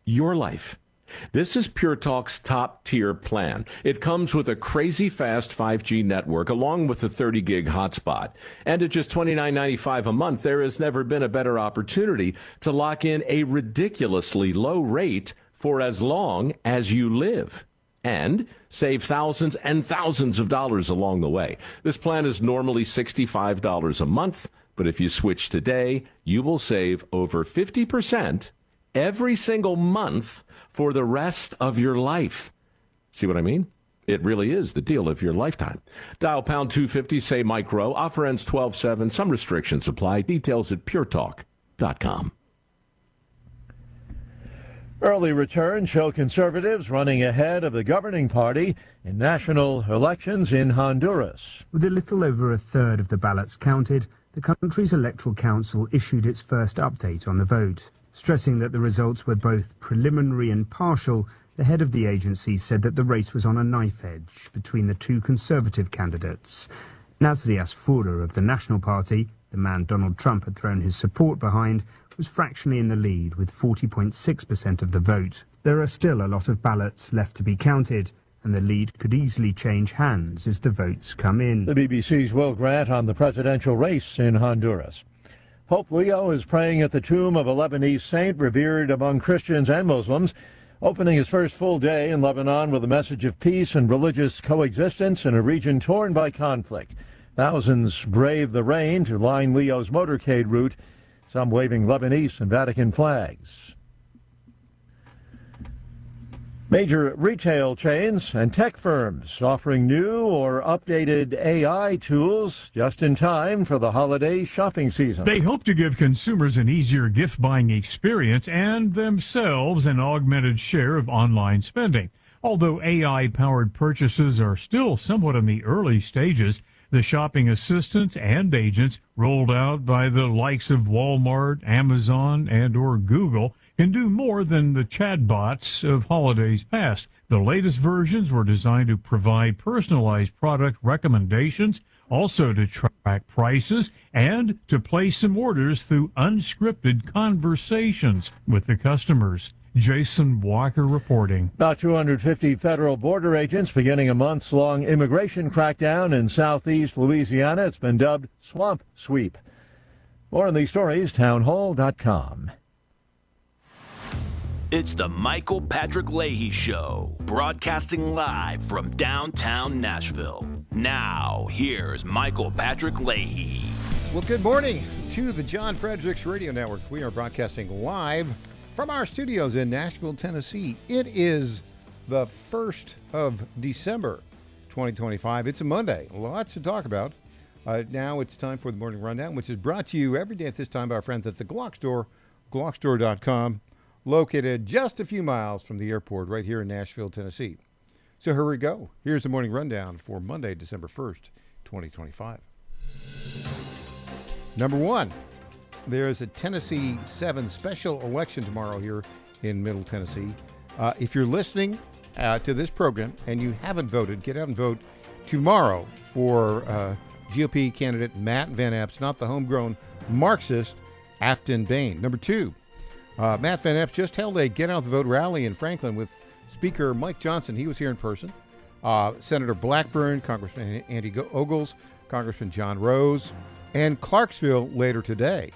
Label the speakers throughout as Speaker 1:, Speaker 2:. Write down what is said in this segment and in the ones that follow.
Speaker 1: your life. This is Pure Talk's top-tier plan. It comes with a crazy fast 5G network along with a 30-gig hotspot. And at just $29.95 a month, there has never been a better opportunity to lock in a ridiculously low rate for as long as you live and save thousands and thousands of dollars along the way. This plan is normally $65 a month, but if you switch today, you will save over 50% every single month for the rest of your life. See what I mean? It really is the deal of your lifetime. Dial pound 250, say micro. Offer ends 12/7. Some restrictions apply. Details at puretalk.com.
Speaker 2: Early returns show conservatives running ahead of the governing party in national elections in Honduras.
Speaker 3: With a little over a third of the ballots counted, the country's electoral council issued its first update on the vote. Stressing that the results were both preliminary and partial, the head of the agency said that the race was on a knife edge between the two conservative candidates. Nasri Asfoura of the National Party, the man Donald Trump had thrown his support behind, was fractionally in the lead with 40.6% of the vote. There are still a lot of ballots left to be counted, and the lead could easily change hands as the votes come in.
Speaker 2: The BBC's Will Grant on the presidential race in Honduras. Pope Leo is praying at the tomb of a Lebanese saint revered among Christians and Muslims, opening his first full day in Lebanon with a message of peace and religious coexistence in a region torn by conflict. Thousands brave the rain to line Leo's motorcade route, some waving Lebanese and Vatican flags. Major retail chains and tech firms offering new or updated AI tools just in time for the holiday shopping season.
Speaker 4: They hope to give consumers an easier gift-buying experience and themselves an augmented share of online spending. Although AI-powered purchases are still somewhat in the early stages, the shopping assistants and agents rolled out by the likes of Walmart, Amazon, and or Google can do more than the chatbots of holidays past. The latest versions were designed to provide personalized product recommendations, also to track prices, and to place some orders through unscripted conversations with the customers. Jason Walker reporting.
Speaker 2: About 250 federal border agents beginning a months-long immigration crackdown in southeast Louisiana. It's been dubbed Swamp Sweep. More on these stories, townhall.com.
Speaker 5: It's the Michael Patrick Leahy Show, broadcasting live from downtown Nashville. Now, here's Michael Patrick Leahy.
Speaker 6: Well, good morning to the John Fredericks Radio Network. We are broadcasting live from our studios in Nashville, Tennessee. It is the 1st of December, 2025. It's a Monday. Lots to talk about. Now it's time for the Morning Rundown, which is brought to you every day at this time by our friends at the Glock Store, glockstore.com. Located just a few miles from the airport right here in Nashville, Tennessee. So here we go. Here's the morning rundown for Monday, December 1st, 2025. Number one, there is a Tennessee 7 special election tomorrow here in Middle Tennessee. If you're listening to this program and you haven't voted, get out and vote tomorrow for GOP candidate Matt Van Epps, not the homegrown Marxist Afton Bain. Number two, Matt Van Epps just held a Get Out the Vote rally in Franklin with Speaker Mike Johnson. He was here in person. Senator Blackburn, Congressman Andy Ogles, Congressman John Rose, and Clarksville later today.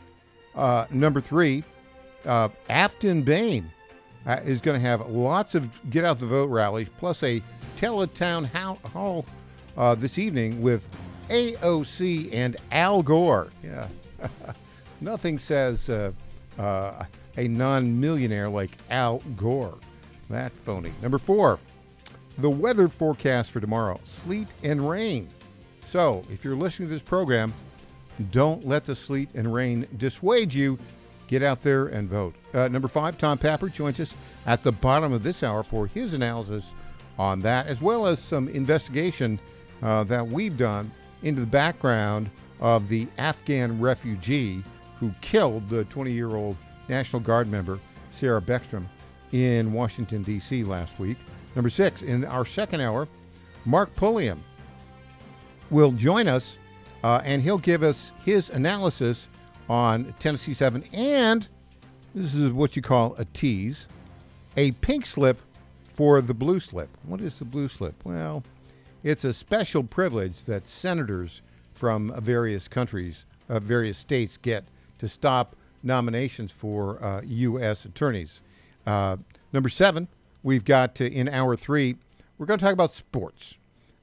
Speaker 6: Number three, Afton Bain is going to have lots of Get Out the Vote rallies, plus a tele-town hall this evening with AOC and Al Gore. Yeah, nothing says a non-millionaire like Al Gore. That phony. Number four, the weather forecast for tomorrow. Sleet and rain. So, if you're listening to this program, don't let the sleet and rain dissuade you. Get out there and vote. Number five, Tom Papper joins us at the bottom of this hour for his analysis on that, as well as some investigation that we've done into the background of the Afghan refugee who killed the 20-year-old National Guard member, Sarah Beckstrom, in Washington, D.C. last week. Number six, in our second hour, Mark Pulliam will join us, and he'll give us his analysis on Tennessee 7. And this is what you call a tease. a pink slip for the blue slip. What is the blue slip? Well, it's a special privilege that senators from various countries, various states get to stop nominations for U.S. attorneys. Number 7, we've got in hour 3, we're going to talk about sports.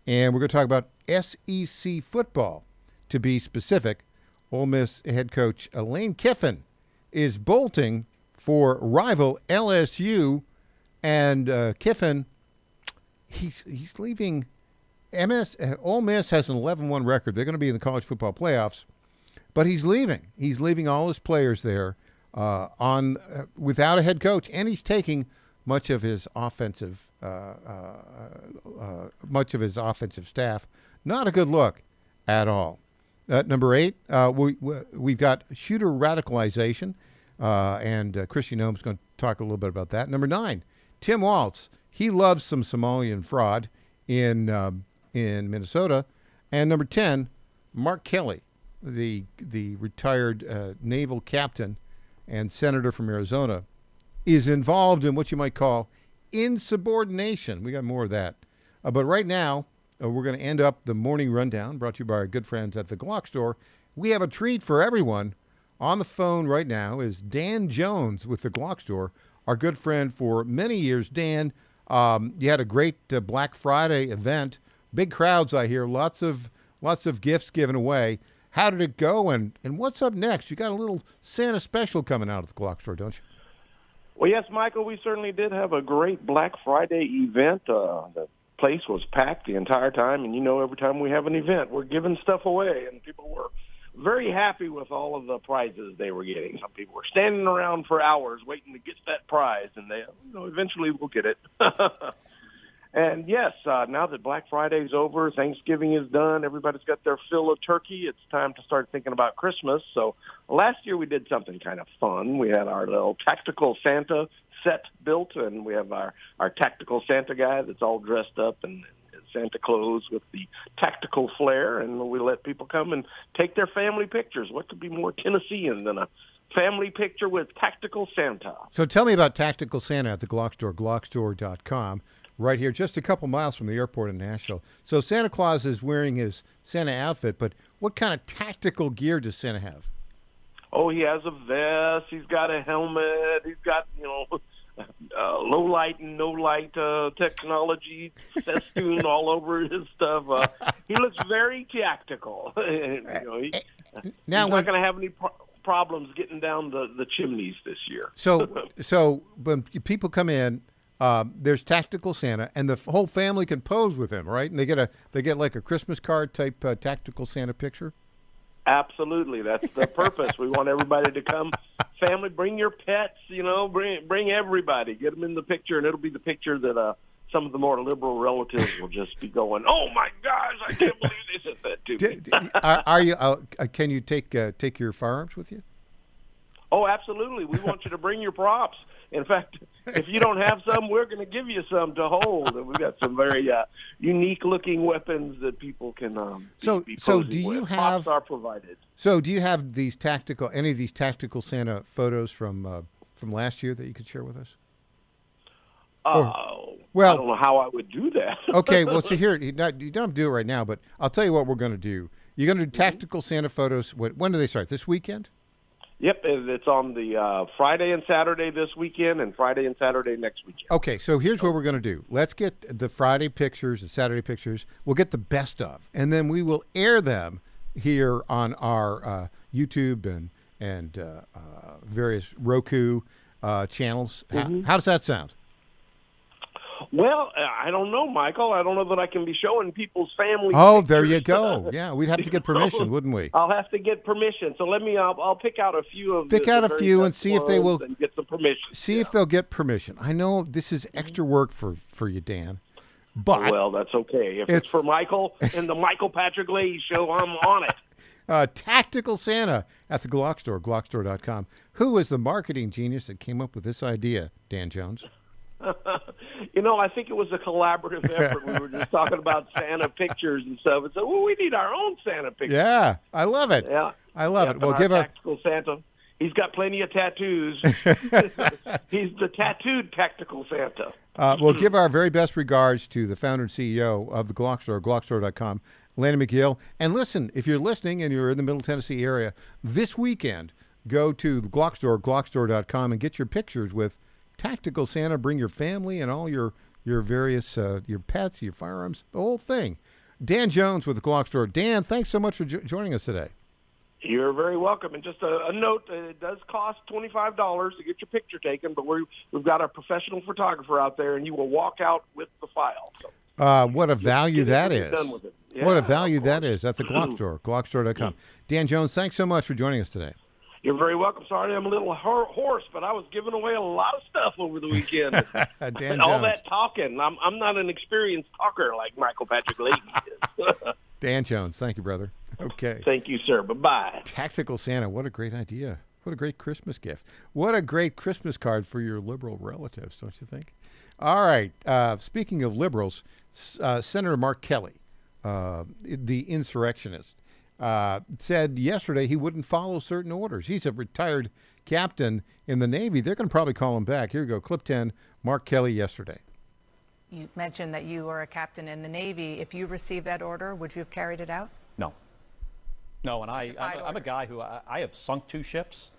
Speaker 6: And we're going to talk about SEC football. To be specific, Ole Miss head coach Lane Kiffin is bolting for rival LSU. And Kiffin, he's leaving. Ole Miss has an 11-1 record. They're going to be in the college football playoffs. But he's leaving. He's leaving all his players there without a head coach. And he's taking much of his offensive staff. Not a good look at all. Number 8, we've got shooter radicalization, and Christian Ohm's going to talk a little bit about that. Number 9, Tim Waltz. He loves some Somalian fraud in Minnesota. And number 10, Mark Kelly, the retired naval captain and senator from Arizona, is involved in what you might call insubordination. We got more of that. But right now, we're going to end up the morning rundown brought to you by our good friends at the Glock Store. We have a treat for everyone. On the phone right now is Dan Jones with the Glock Store, our good friend for many years. Dan, you had a great Black Friday event. Big crowds, I hear. Lots of gifts given away. How did it go, and what's up next? You got a little Santa special coming out of the Glock Store, don't you?
Speaker 7: Well, yes, Michael, we certainly did have a great Black Friday event. The place was packed the entire time, and every time we have an event, we're giving stuff away, and people were very happy with all of the prizes they were getting. Some people were standing around for hours waiting to get that prize, and they, eventually we'll get it. And yes, now that Black Friday's over, Thanksgiving is done, everybody's got their fill of turkey, it's time to start thinking about Christmas. So last year we did something kind of fun. We had our little tactical Santa set built, and we have our tactical Santa guy that's all dressed up in Santa clothes with the tactical flair, and we let people come and take their family pictures. What could be more Tennessean than a family picture with tactical Santa?
Speaker 6: So tell me about Tactical Santa at the Glock Store, glockstore.com. Right here, just a couple miles from the airport in Nashville. So Santa Claus is wearing his Santa outfit, but what kind of tactical gear does Santa have?
Speaker 7: Oh, he has a vest. He's got a helmet. He's got, low light and no light technology festoon all over his stuff. He looks very tactical. He's not going to have any problems getting down the chimneys this year.
Speaker 6: So when people come in, there's Tactical Santa, and the whole family can pose with him, right? And they get like a Christmas card type Tactical Santa picture.
Speaker 7: Absolutely, that's the purpose. We want everybody to come. Family, bring your pets. Bring everybody. Get them in the picture, and it'll be the picture that some of the more liberal relatives will just be going, "Oh my gosh, I can't believe they said that to me."
Speaker 6: Are you? Can you take your firearms with you?
Speaker 7: Oh, absolutely. We want you to bring your props. In fact, if you don't have some, we're going to give you some to hold. And we've got some very unique-looking weapons that people can be
Speaker 6: So do
Speaker 7: posing
Speaker 6: you
Speaker 7: with.
Speaker 6: have?
Speaker 7: Props are provided.
Speaker 6: So do you have any of these tactical Santa photos from last year that you could share with us?
Speaker 7: I don't know how I would do that.
Speaker 6: Okay, well, so here, you don't have to do it right now, but I'll tell you what we're going to do. You're going to do tactical Santa photos. When do they start? This weekend?
Speaker 7: Yep, it's on the Friday and Saturday this weekend, and Friday and Saturday next weekend.
Speaker 6: Okay, so here's what we're going to do. Let's get the Friday pictures, the Saturday pictures. We'll get the best of, and then we will air them here on our YouTube and various Roku channels. How does that sound?
Speaker 7: Well, I don't know, Michael. I don't know that I can be showing people's family.
Speaker 6: Oh,
Speaker 7: pictures.
Speaker 6: there you go. Yeah, we'd have to get permission, wouldn't we?
Speaker 7: I'll have to get permission. So I'll pick out a few of
Speaker 6: and see if they will
Speaker 7: and get some permission.
Speaker 6: See if they'll get permission. I know this is extra work for you, Dan. But
Speaker 7: well, that's okay. If it's for Michael and the Michael Patrick Leahy Show, I'm on it.
Speaker 6: Tactical Santa at the Glock Store, glockstore.com. Who is the marketing genius that came up with this idea, Dan Jones?
Speaker 7: I think it was a collaborative effort. We were just talking about Santa pictures and stuff, and so we need our own Santa pictures.
Speaker 6: Yeah, I love it.
Speaker 7: Yeah,
Speaker 6: I love it. Well,
Speaker 7: give tactical Santa. He's got plenty of tattoos. He's the tattooed tactical Santa.
Speaker 6: We'll give our very best regards to the founder and CEO of the Glock Store, glockstore.com, Lanny McGill. And listen, if you're listening and you're in the Middle Tennessee area, this weekend, go to the Glock Store, glockstore.com, and get your pictures with Tactical Santa. Bring your family and all your various, your pets, your firearms, the whole thing. Dan Jones with the Glock Store. Dan, thanks so much for joining us today.
Speaker 7: You're very welcome. And just a note, it does cost $25 to get your picture taken, but we've got a professional photographer out there, and you will walk out with the file. So
Speaker 6: what a value that is.
Speaker 7: Done with it. Yeah,
Speaker 6: what a value that is at the Glock Store, glockstore.com. Dan Jones, thanks so much for joining us today.
Speaker 7: You're very welcome. Sorry I'm a little hoarse, but I was giving away a lot of stuff over the weekend.
Speaker 6: Dan
Speaker 7: all
Speaker 6: Jones.
Speaker 7: that talking. I'm not an experienced talker like Michael Patrick Leahy is.
Speaker 6: Dan Jones, thank you, brother. Okay.
Speaker 7: Thank you, sir. Bye-bye.
Speaker 6: Tactical Santa, what a great idea. What a great Christmas gift. What a great Christmas card for your liberal relatives, don't you think? All right. Speaking of liberals, Senator Mark Kelly, the insurrectionist, said yesterday he wouldn't follow certain orders. He's a retired captain in the Navy. They're going to probably call him back. Here we go. Clip 10, Mark Kelly yesterday.
Speaker 8: You mentioned that you were a captain in the Navy. If you received that order, would you have carried it out?
Speaker 9: No. No, and I'm a guy who I have sunk 2 ships.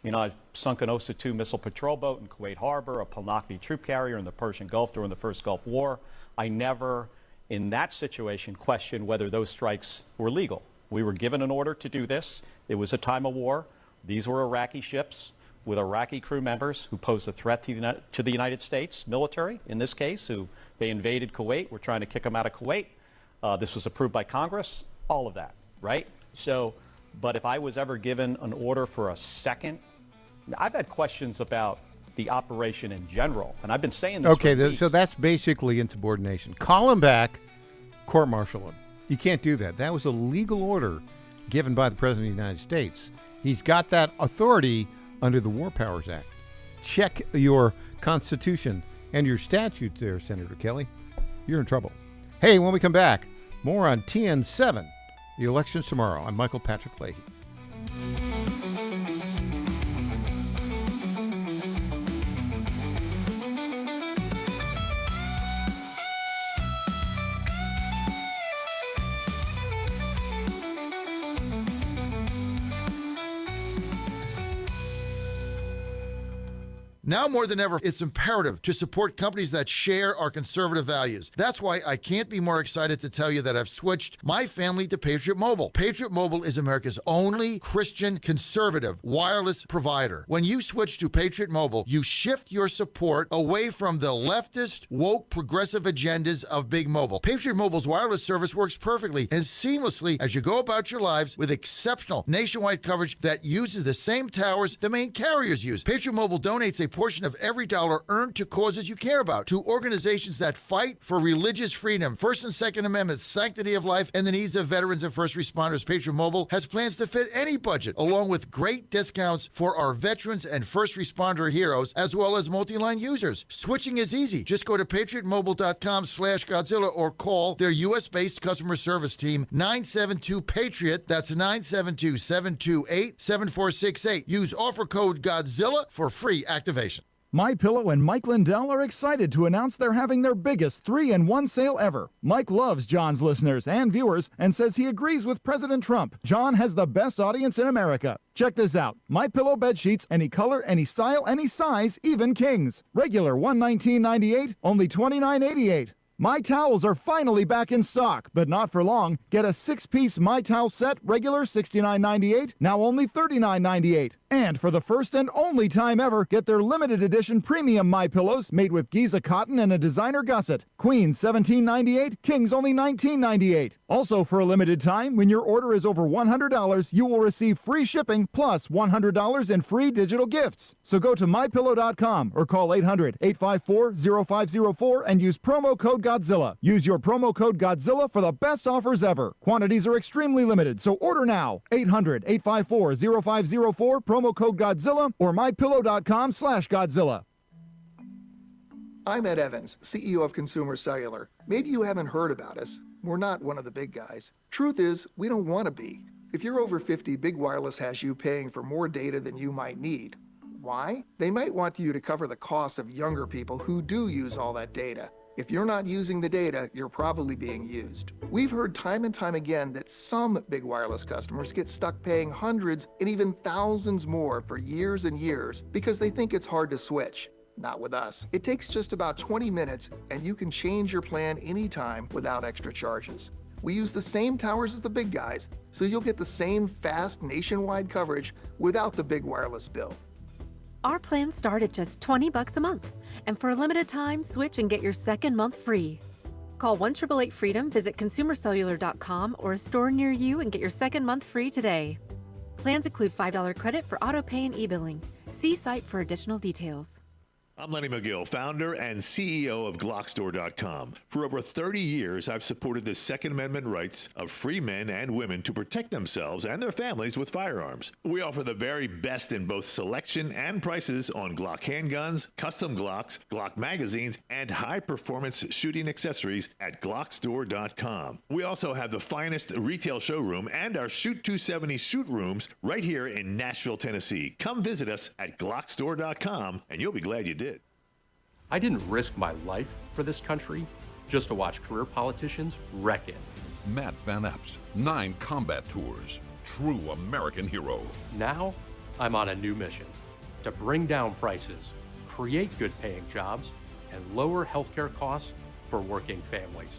Speaker 9: You know, I've sunk an OSA-2 missile patrol boat in Kuwait Harbor, a Palnakni troop carrier in the Persian Gulf during the first Gulf War. I never, in that situation, questioned whether those strikes were legal. We were given an order to do this. It was a time of war. These were Iraqi ships with Iraqi crew members who posed a threat to the United States military, in this case, who they invaded Kuwait. We're trying to kick them out of Kuwait. This was approved by Congress, all of that, right? So, but if I was ever given an order for a second, I've had questions about the operation in general, and I've been saying this
Speaker 6: Okay,
Speaker 9: for weeks.
Speaker 6: so that's basically insubordination. Call him back, court-martial him. You can't do that. That was a legal order given by the President of the United States. He's got that authority under the War Powers Act. Check your Constitution and your statutes there, Senator Kelly. You're in trouble. Hey, when we come back, more on TN7. The election's tomorrow. I'm Michael Patrick Leahy.
Speaker 10: Now more than ever, it's imperative to support companies that share our conservative values. That's why I can't be more excited to tell you that I've switched my family to Patriot Mobile. Patriot Mobile is America's only Christian conservative wireless provider. When you switch to Patriot Mobile, you shift your support away from the leftist, woke, progressive agendas of Big Mobile. Patriot Mobile's wireless service works perfectly and seamlessly as you go about your lives with exceptional nationwide coverage that uses the same towers the main carriers use. Patriot Mobile donates a portion of every dollar earned to causes you care about, to organizations that fight for religious freedom, First and Second Amendments, sanctity of life, and the needs of veterans and first responders. Patriot Mobile has plans to fit any budget, along with great discounts for our veterans and first responder heroes, as well as multi-line users. Switching is easy. Just go to patriotmobile.com/Godzilla or call their U.S.-based customer service team, 972-PATRIOT. That's 972-728-7468. Use offer code Godzilla for free activation.
Speaker 11: MyPillow and Mike Lindell are excited to announce they're having their biggest 3-in-1 sale ever. Mike loves John's listeners and viewers and says he agrees with President Trump. John has the best audience in America. Check this out. MyPillow bed sheets, any color, any style, any size, even kings. Regular $119.98, only $29.88. My Towels are finally back in stock, but not for long. Get a 6-piece My Towel set, regular $69.98, now only $39.98. And for the first and only time ever, get their limited edition premium My Pillows made with Giza cotton and a designer gusset. Queens $17.98, Kings only $19.98. Also for a limited time, when your order is over $100, you will receive free shipping plus $100 in free digital gifts. So go to mypillow.com or call 800-854-0504 and use promo code Godzilla. Use your promo code Godzilla for the best offers ever. Quantities are extremely limited, so order now. 800-854-0504, promo code Godzilla, or mypillow.com/Godzilla.
Speaker 12: I'm Ed Evans, CEO of Consumer Cellular. Maybe you haven't heard about us. We're not one of the big guys. Truth is, we don't want to be. If you're over 50, Big Wireless has you paying for more data than you might need. Why? They might want you to cover the costs of younger people who do use all that data. If you're not using the data, you're probably being used. We've heard time and time again that some Big Wireless customers get stuck paying hundreds and even thousands more for years and years because they think it's hard to switch. Not with us. It takes just about 20 minutes and you can change your plan anytime without extra charges. We use the same towers as the big guys, so you'll get the same fast nationwide coverage without the big wireless bill.
Speaker 13: Our plans start at just $20 a month. And for a limited time, switch and get your second month free. Call 1-888-FREEDOM, visit consumercellular.com or a store near you and get your second month free today. Plans include $5 credit for auto pay and e-billing. See site for additional details.
Speaker 14: I'm Lenny McGill, founder and CEO of Glockstore.com. For over 30 years, I've supported the Second Amendment rights of free men and women to protect themselves and their families with firearms. We offer the very best in both selection and prices on Glock handguns, custom Glocks, Glock magazines, and high-performance shooting accessories at Glockstore.com. We also have the finest retail showroom and our Shoot 270 shoot rooms right here in Nashville, Tennessee. Come visit us at Glockstore.com, and you'll be glad you did.
Speaker 15: I didn't risk my life for this country just to watch career politicians wreck it.
Speaker 16: Matt Van Epps, 9 combat tours, true American hero.
Speaker 15: Now, I'm on a new mission to bring down prices, create good paying jobs, and lower healthcare costs for working families.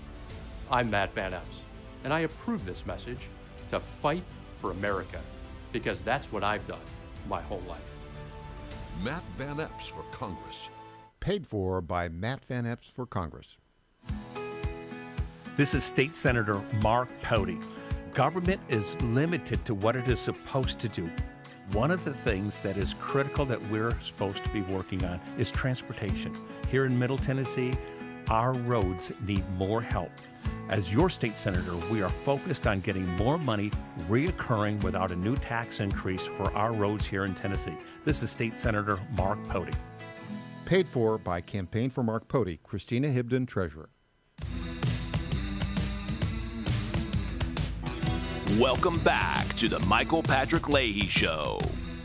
Speaker 15: I'm Matt Van Epps, and I approve this message to fight for America, because that's what I've done my whole life.
Speaker 16: Matt Van Epps for Congress.
Speaker 6: Paid for by Matt Van Epps for Congress.
Speaker 17: This is State Senator Mark Pody. Government is limited to what it is supposed to do. One of the things that is critical that we're supposed to be working on is transportation. Here in Middle Tennessee, our roads need more help. As your state senator, we are focused on getting more money reoccurring without a new tax increase for our roads here in Tennessee. This is State Senator Mark Pody.
Speaker 6: Paid for by Campaign for Mark Pody, Christina Hibden, Treasurer.
Speaker 5: Welcome back to the Michael Patrick Leahy Show.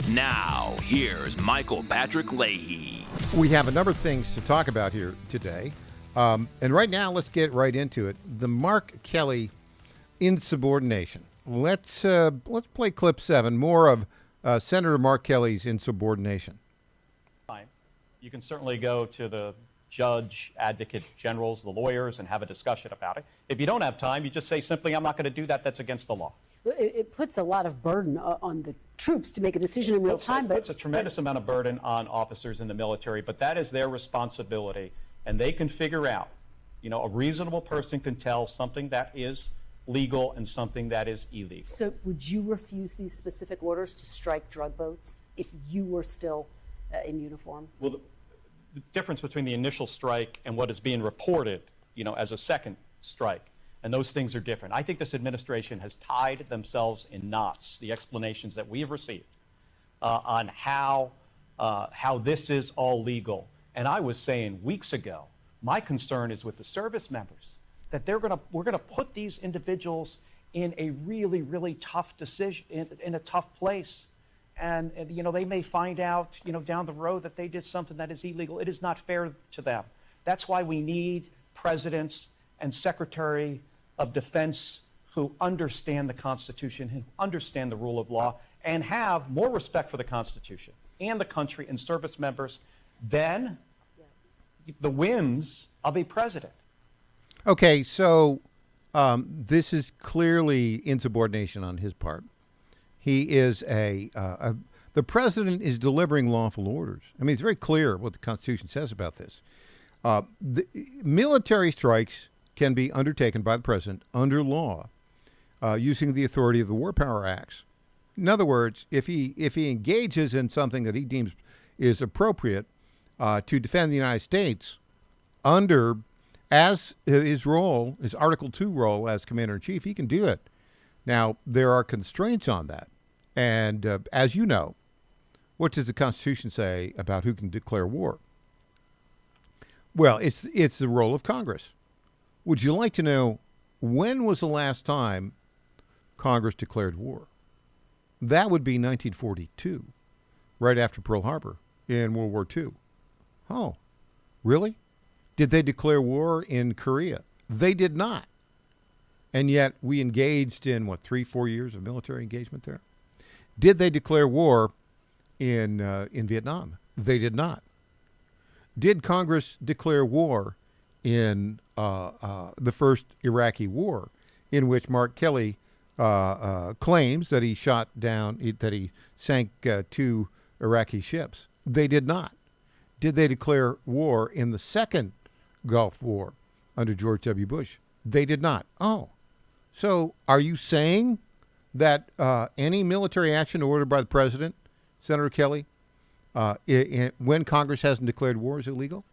Speaker 5: Now, here's Michael Patrick Leahy.
Speaker 6: We have a number of things to talk about here today. And right now, let's get right into it. The Mark Kelly insubordination. Let's play clip 7, more of Senator Mark Kelly's insubordination.
Speaker 9: You can certainly go to the judge, advocate generals, the lawyers, and have a discussion about it. If you don't have time, you just say simply, I'm not going to do that. That's against the law.
Speaker 18: It puts a lot of burden on the troops to make a decision in real time.
Speaker 9: It puts a tremendous amount of burden on officers in the military, but that is their responsibility. And they can figure out, a reasonable person can tell something that is legal and something that is illegal.
Speaker 18: So would you refuse these specific orders to strike drug boats if you were still in uniform?
Speaker 9: Well, the difference between the initial strike and what is being reported, as a second strike, and those things are different. I think this administration has tied themselves in knots, the explanations that we have received on how this is all legal. And I was saying weeks ago, my concern is with the service members, that we're gonna put these individuals in a really, really tough decision, in a tough place. And they may find out, down the road that they did something that is illegal. It is not fair to them. That's why we need presidents and Secretary of Defense who understand the Constitution, who understand the rule of law, and have more respect for the Constitution and the country and service members than the whims of a president.
Speaker 6: Okay, so this is clearly insubordination on his part. He is the president is delivering lawful orders. I mean, it's very clear what the Constitution says about this. The military strikes can be undertaken by the president under law using the authority of the War Power Acts. In other words, if he engages in something that he deems is appropriate to defend the United States as his role, his Article 2 role as Commander-in-Chief, he can do it. Now, there are constraints on that. And as you know, what does the Constitution say about who can declare war? Well, it's the role of Congress. Would you like to know when was the last time Congress declared war? That would be 1942, right after Pearl Harbor in World War II. Oh, really? Did they declare war in Korea? They did not. And yet we engaged in, 3-4 years of military engagement there? Did they declare war in Vietnam? They did not. Did Congress declare war in the first Iraqi war, in which Mark Kelly claims that he that he sank 2 Iraqi ships? They did not. Did they declare war in the second Gulf War under George W. Bush? They did not. Oh, so are you saying that any military action ordered by the president, Senator Kelly, when Congress hasn't declared war is illegal?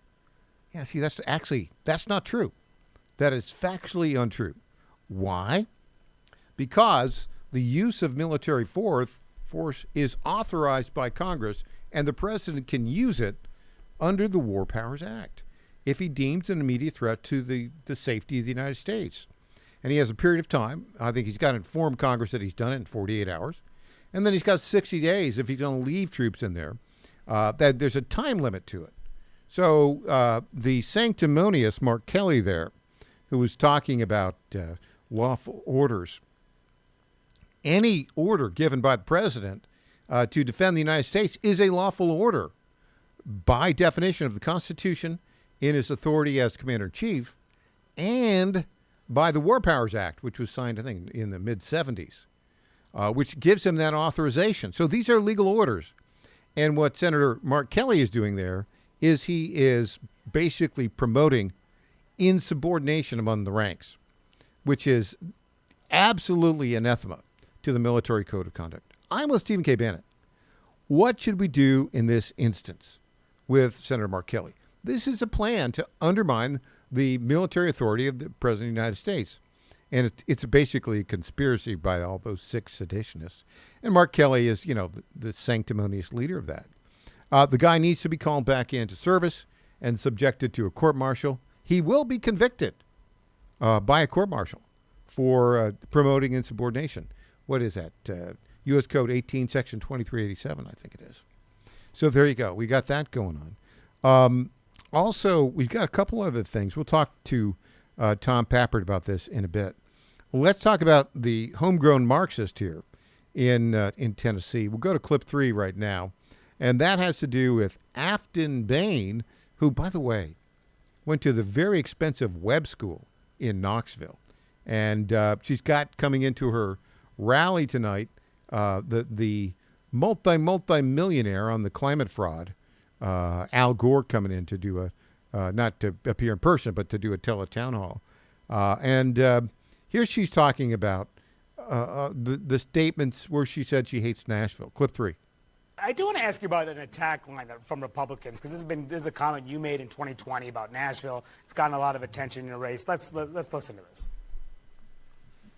Speaker 6: Yeah, see, that's not true. That is factually untrue. Why? Because the use of military force is authorized by Congress, and the president can use it under the War Powers Act if he deems an immediate threat to the safety of the United States. And he has a period of time. I think he's got to inform Congress that he's done it in 48 hours. And then he's got 60 days if he's going to leave troops in there. That there's a time limit to it. So the sanctimonious Mark Kelly there, who was talking about lawful orders, any order given by the president to defend the United States is a lawful order by definition of the Constitution, in his authority as Commander-in-Chief, and by the War Powers Act, which was signed, I think, in the mid-'70s, which gives him that authorization. So these are legal orders. And what Senator Mark Kelly is doing there is he is basically promoting insubordination among the ranks, which is absolutely anathema to the military code of conduct. I'm with Stephen K. Bannon. What should we do in this instance with Senator Mark Kelly? This is a plan to undermine the military authority of the President of the United States. And it's basically a conspiracy by all those 6 seditionists. And Mark Kelly is, the sanctimonious leader of that. The guy needs to be called back into service and subjected to a court-martial. He will be convicted by a court-martial for promoting insubordination. What is that? U.S. Code 18, Section 2387, I think it is. So there you go. We got that going on. Also, we've got a couple other things. We'll talk to Tom Pappert about this in a bit. Let's talk about the homegrown Marxist here in Tennessee. We'll go to clip 3 right now, and that has to do with Afton Bain, who, by the way, went to the very expensive Webb School in Knoxville, and she's got coming into her rally tonight the multi-millionaire on the climate fraud, Al Gore, coming in to do not to appear in person, but to do a town hall. And here she's talking about the statements where she said she hates Nashville. Clip 3.
Speaker 19: I do want to ask you about an attack line from Republicans, because this is a comment you made in 2020 about Nashville. It's gotten a lot of attention in the race. Let's listen to this.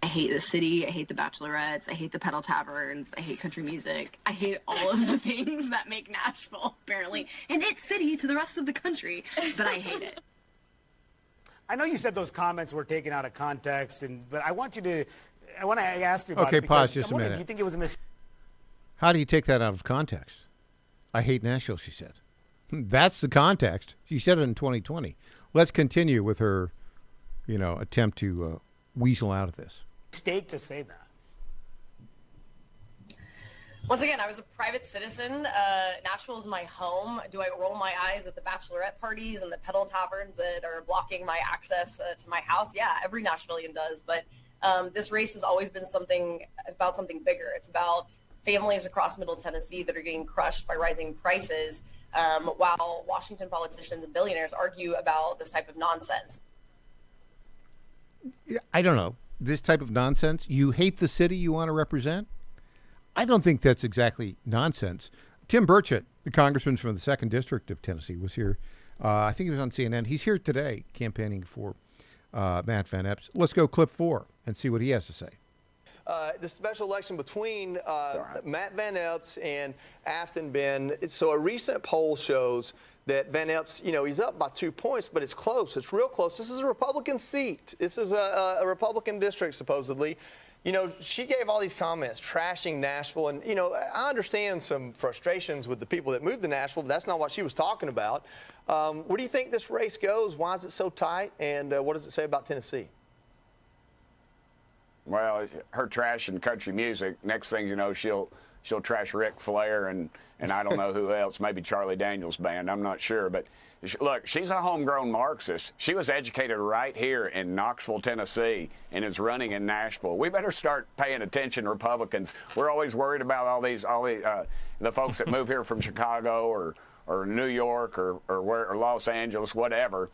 Speaker 20: I hate the city. I hate the bachelorettes. I hate the pedal taverns. I hate country music. I hate all of the things that make Nashville, apparently, an it city to the rest of the country, but I hate it.
Speaker 19: I know you said those comments were taken out of context, but I want to ask you about
Speaker 6: okay,
Speaker 19: it.
Speaker 6: Pause just a minute.
Speaker 19: Do you think it was a mistake?
Speaker 6: How do you take that out of context? I hate Nashville, she said. That's the context. She said it in 2020. Let's continue with her, attempt to weasel out of this.
Speaker 19: Mistake to say that.
Speaker 21: Once again, I was a private citizen. Nashville is my home. Do I roll my eyes at the bachelorette parties and the pedal taverns that are blocking my access to my house? Yeah, every Nashvilleian does. But this race has always been about something bigger. It's about families across Middle Tennessee that are getting crushed by rising prices, while Washington politicians and billionaires argue about this type of nonsense.
Speaker 6: I don't know. This type of nonsense? You hate the city you want to represent? I don't think that's exactly nonsense. Tim Burchett, the congressman from the 2nd District of Tennessee, was here. I think he was on CNN. He's here today campaigning for Matt Van Epps. Let's go clip 4 and see what he has to say.
Speaker 22: The special election between Matt Van Epps and Afton Ben. So a recent poll shows that Van Epps, he's up by 2 points, but it's close. It's real close. This is a Republican seat. This is a Republican district, supposedly. You know, she gave all these comments trashing Nashville. And, you know, I understand some frustrations with the people that moved to Nashville, but that's not what she was talking about. Where do you think this race goes? Why is it so tight? And what does it say about Tennessee?
Speaker 1: Well, her trashing country music, next thing you know, she'll trash Ric Flair and I don't know who else, maybe Charlie Daniels' band, I'm not sure. But look, she's a homegrown Marxist. She was educated right here in Knoxville, Tennessee, and is running in Nashville. We better start paying attention, Republicans. We're always worried about all the folks that move here from Chicago or New York or Los Angeles, whatever.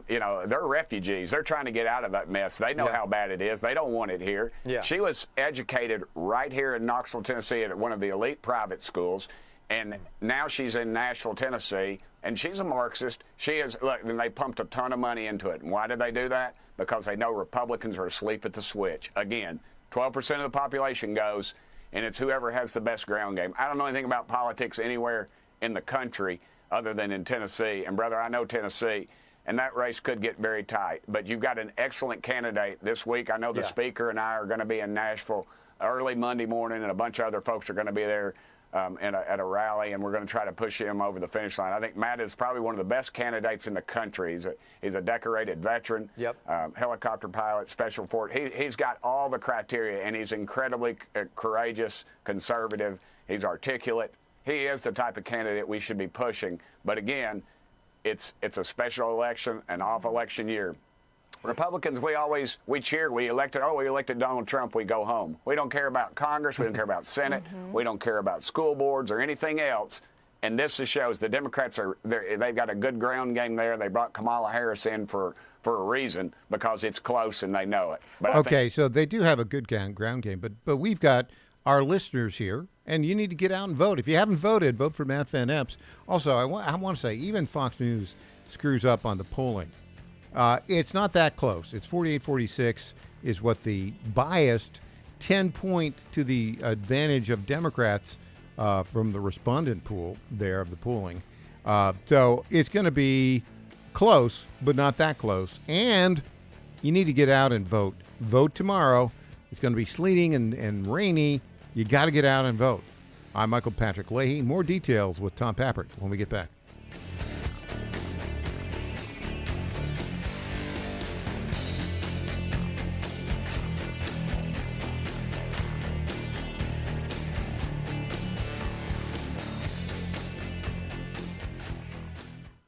Speaker 1: You know, they're refugees. They're trying to get out of that mess. They know how bad it is. They don't want it here. Yeah. She was educated right here in Knoxville, Tennessee at one of the elite private schools, and now she's in Nashville, Tennessee, and she's a Marxist. She is, look, and they pumped a ton of money into it. And why did they do that? Because they know Republicans are asleep at the switch. Again, 12% of the population goes, and it's whoever has the best ground game. I don't know anything about politics anywhere in the country other than in Tennessee. And, brother, I know Tennessee. And that race could get very tight. But you've got an excellent candidate this week. I know the speaker and I are going to be in Nashville early Monday morning, and a bunch of other folks are going to be there at a rally, and we're going to try to push him over the finish line. I think Matt is probably one of the best candidates in the country. He's a decorated veteran, helicopter pilot, special force. He's got all the criteria, and he's incredibly courageous, conservative. He's articulate. He is the type of candidate we should be pushing. But again, it's a special election, an off-election year. Republicans, we cheer. We elected Donald Trump, we go home. We don't care about Congress. We don't care about Senate. We don't care about school boards or anything else. And this just shows the Democrats they've got a good ground game there. They brought Kamala Harris in for a reason, because it's close and they know it. But
Speaker 6: so they do have a good ground game, but we've got our listeners here, and you need to get out and vote. If you haven't voted, vote for Matt Van Epps. Also, I want to say, even Fox News screws up on the polling. It's not that close. It's 48-46 is what the biased 10-point to the advantage of Democrats from the respondent pool there of the polling. So it's going to be close, but not that close. And you need to get out and vote. Vote tomorrow. It's going to be sleeting and rainy. You got to get out and vote. I'm Michael Patrick Leahy. More details with Tom Pappert when we get back.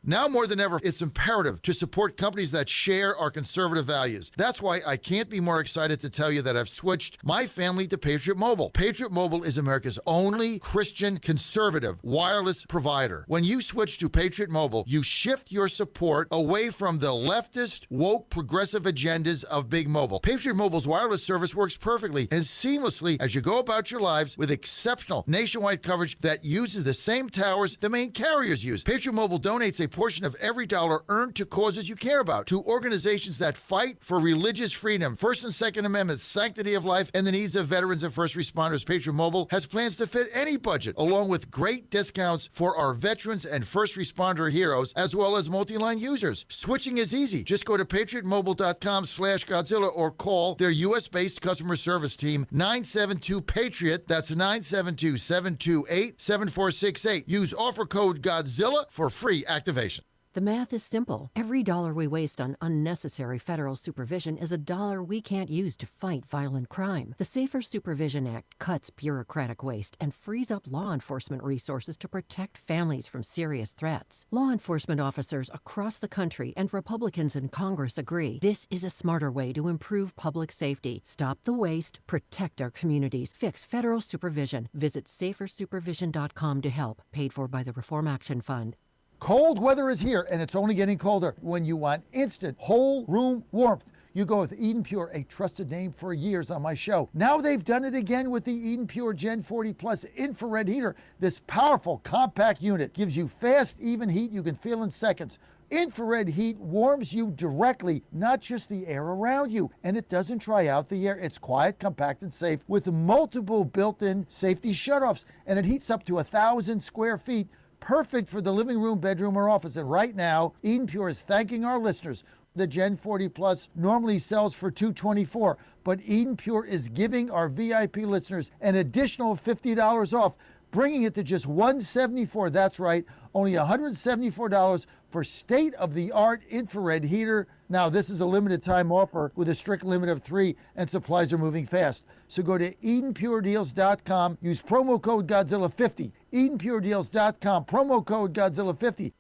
Speaker 10: Now more than ever, it's imperative to support companies that share our conservative values. That's why I can't be more excited to tell you that I've switched my family to Patriot Mobile. Patriot Mobile is America's only Christian conservative wireless provider. When you switch to Patriot Mobile, you shift your support away from the leftist, woke, progressive agendas of Big Mobile. Patriot Mobile's wireless service works perfectly and seamlessly as you go about your lives with exceptional nationwide coverage that uses the same towers the main carriers use. Patriot Mobile donates a portion of every dollar earned to causes you care about, to organizations that fight for religious freedom, First and Second Amendments, sanctity of life, and the needs of veterans and first responders. Patriot Mobile has plans to fit any budget, along with great discounts for our veterans and first responder heroes, as well as multi-line users. Switching is easy. Just go to patriotmobile.com/Godzilla or call their U.S.-based customer service team, 972-PATRIOT. That's 972-728-7468. Use offer code Godzilla for free activation.
Speaker 3: The math is simple. Every dollar we waste on unnecessary federal supervision is a dollar we can't use to fight violent crime. The Safer Supervision Act cuts bureaucratic waste and frees up law enforcement resources to protect families from serious threats. Law enforcement officers across the country and Republicans in Congress agree this is a smarter way to improve public safety. Stop the waste, protect our communities, fix federal supervision. Visit safersupervision.com to help. Paid for by the Reform Action Fund.
Speaker 23: Cold weather is here, and it's only getting colder. When you want instant whole room warmth, you go with Eden Pure, a trusted name for years on my show. Now they've done it again with the Eden Pure Gen 40 Plus infrared heater. This powerful compact unit gives you fast, even heat you can feel in seconds. Infrared heat warms you directly, not just the air around you, and it doesn't dry out the air. It's quiet, compact, and safe with multiple built-in safety shutoffs, and it heats up to 1,000 square feet perfect for the living room, bedroom, or office. And right now, Eden Pure is thanking our listeners. The Gen 40 Plus normally sells for $224, but Eden Pure is giving our VIP listeners an additional $50 off, bringing it to just $174. That's right, only $174 for state-of-the-art infrared heater. Now, this is a limited time offer with a strict limit of 3, and supplies are moving fast. So go to EdenPureDeals.com, use promo code Godzilla50. EdenPureDeals.com, promo code Godzilla50.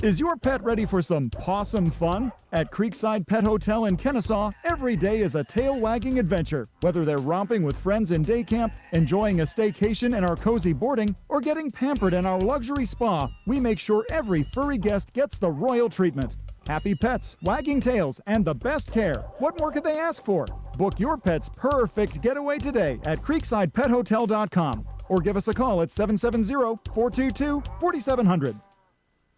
Speaker 11: Is your pet ready for some pawsome fun? At Creekside Pet Hotel in Kennesaw, every day is a tail-wagging adventure. Whether they're romping with friends in day camp, enjoying a staycation in our cozy boarding, or getting pampered in our luxury spa, we make sure every furry guest gets the royal treatment. Happy pets, wagging tails, and the best care. What more could they ask for? Book your pet's perfect getaway today at CreeksidePetHotel.com or give us a call at 770-422-4700.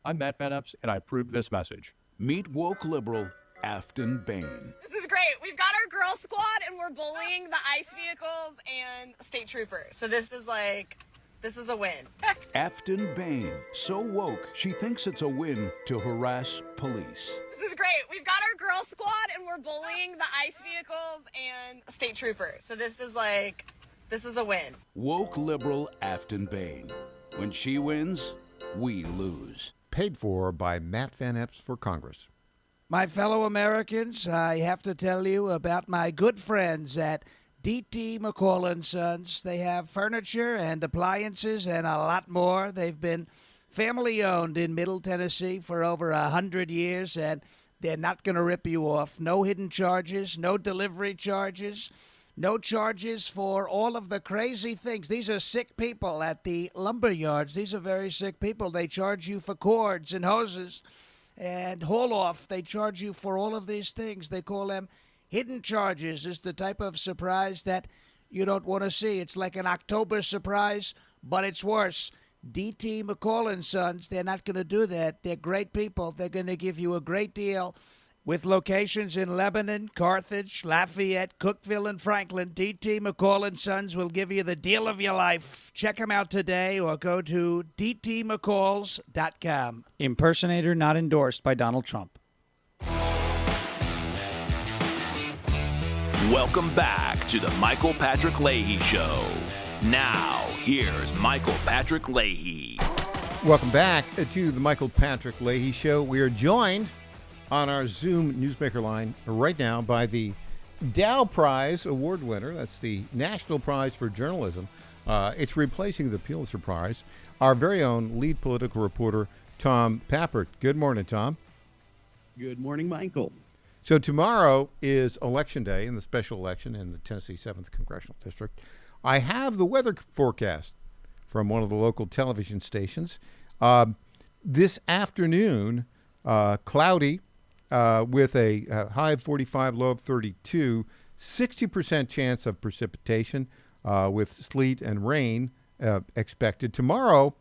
Speaker 15: I'm Matt Van Epps, and I approve this message.
Speaker 16: Meet woke liberal Afton Bain.
Speaker 2: This is great. We've got our girl squad, and we're bullying the ICE vehicles and state troopers. So this is a win.
Speaker 16: Afton Bain, so woke she thinks it's a win to harass police.
Speaker 2: This is great. We've got our girl squad, and we're bullying the ICE vehicles and state troopers. So this is a win.
Speaker 16: Woke liberal Afton Bain. When she wins, we lose.
Speaker 6: Paid for by Matt Van Epps for Congress.
Speaker 4: My fellow Americans, I have to tell you about my good friends at D.T. McCall & Sons. They have furniture and appliances and a lot more. They've been family-owned in Middle Tennessee for over 100 years, and they're not going to rip you off. No hidden charges, no delivery charges. No charges for all of the crazy things. These are sick people at the lumber yards. These are very sick people. They charge you for cords and hoses and haul-off. They charge you for all of these things. They call them hidden charges. It's the type of surprise that you don't want to see. It's like an October surprise, but it's worse. D.T. McCall & Sons, they're not going to do that. They're great people. They're going to give you a great deal. With locations in Lebanon, Carthage, Lafayette, Cookeville, and Franklin, D.T. McCall & Sons will give you the deal of your life. Check them out today or go to dtmccalls.com.
Speaker 7: Impersonator not endorsed by Donald Trump.
Speaker 5: Welcome back to the Michael Patrick Leahy Show. Now, here's Michael Patrick Leahy.
Speaker 6: Welcome back to the Michael Patrick Leahy Show. We are joined on our Zoom Newsmaker line right now by the Dow Prize Award winner. That's the National Prize for Journalism. It's replacing the Pulitzer Prize. Our very own lead political reporter, Tom Pappert. Good morning, Tom.
Speaker 24: Good morning, Michael.
Speaker 6: So tomorrow is Election Day in the special election in the Tennessee 7th Congressional District. I have the weather forecast from one of the local television stations. This afternoon, cloudy, with a high of 45, low of 32, 60% chance of precipitation with sleet and rain expected. Tomorrow,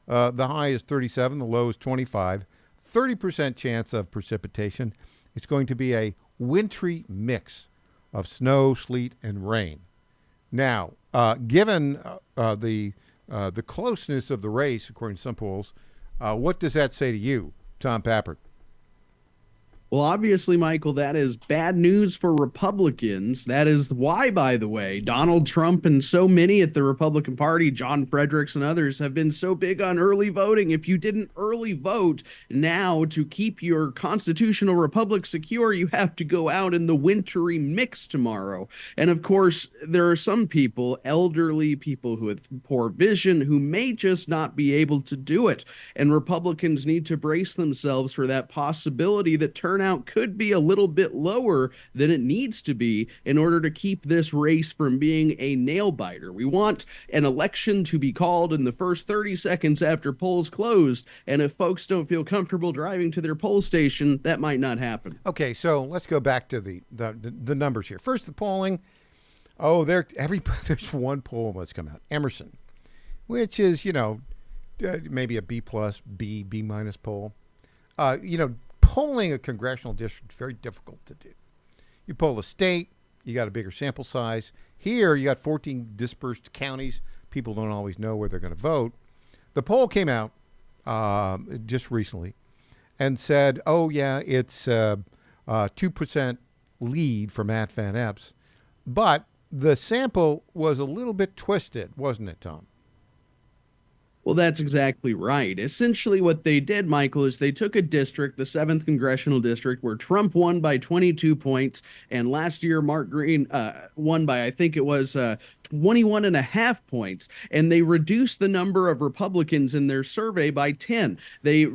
Speaker 6: the high is 37, the low is 25, 30% chance of precipitation. It's going to be a wintry mix of snow, sleet, and rain. Now, given the closeness of the race, according to some polls, what does that say to you, Tom Pappert?
Speaker 24: Well, obviously, Michael, that is bad news for Republicans. That is why, by the way, Donald Trump and so many at the Republican Party, John Fredericks and others, have been so big on early voting. If you didn't early vote now to keep your constitutional republic secure, you have to go out in the wintry mix tomorrow. And of course, there are some people, elderly people who have poor vision, who may just not be able to do it. And Republicans need to brace themselves for that possibility that turnout could be a little bit lower than it needs to be in order to keep this race from being a nail biter. We want an election to be called in the first 30 seconds after polls closed, and if folks don't feel comfortable driving to their poll station, that might not happen.
Speaker 6: Okay, so let's go back to the numbers here. First, the polling. Oh, there's one poll that's come out, Emerson, which is, maybe a B+, B minus poll. Polling a congressional district is very difficult to do. You poll a state, you got a bigger sample size. Here, you got 14 dispersed counties. People don't always know where they're going to vote. The poll came out just recently and said, oh, yeah, it's 2% lead for Matt Van Epps. But the sample was a little bit twisted, wasn't it, Tom?
Speaker 24: Well, that's exactly right. Essentially, what they did, Michael, is they took a district, the 7th Congressional District, where Trump won by 22 points, and last year Mark Green won by, I think it was 21 and a half points, and they reduced the number of Republicans in their survey by 10. They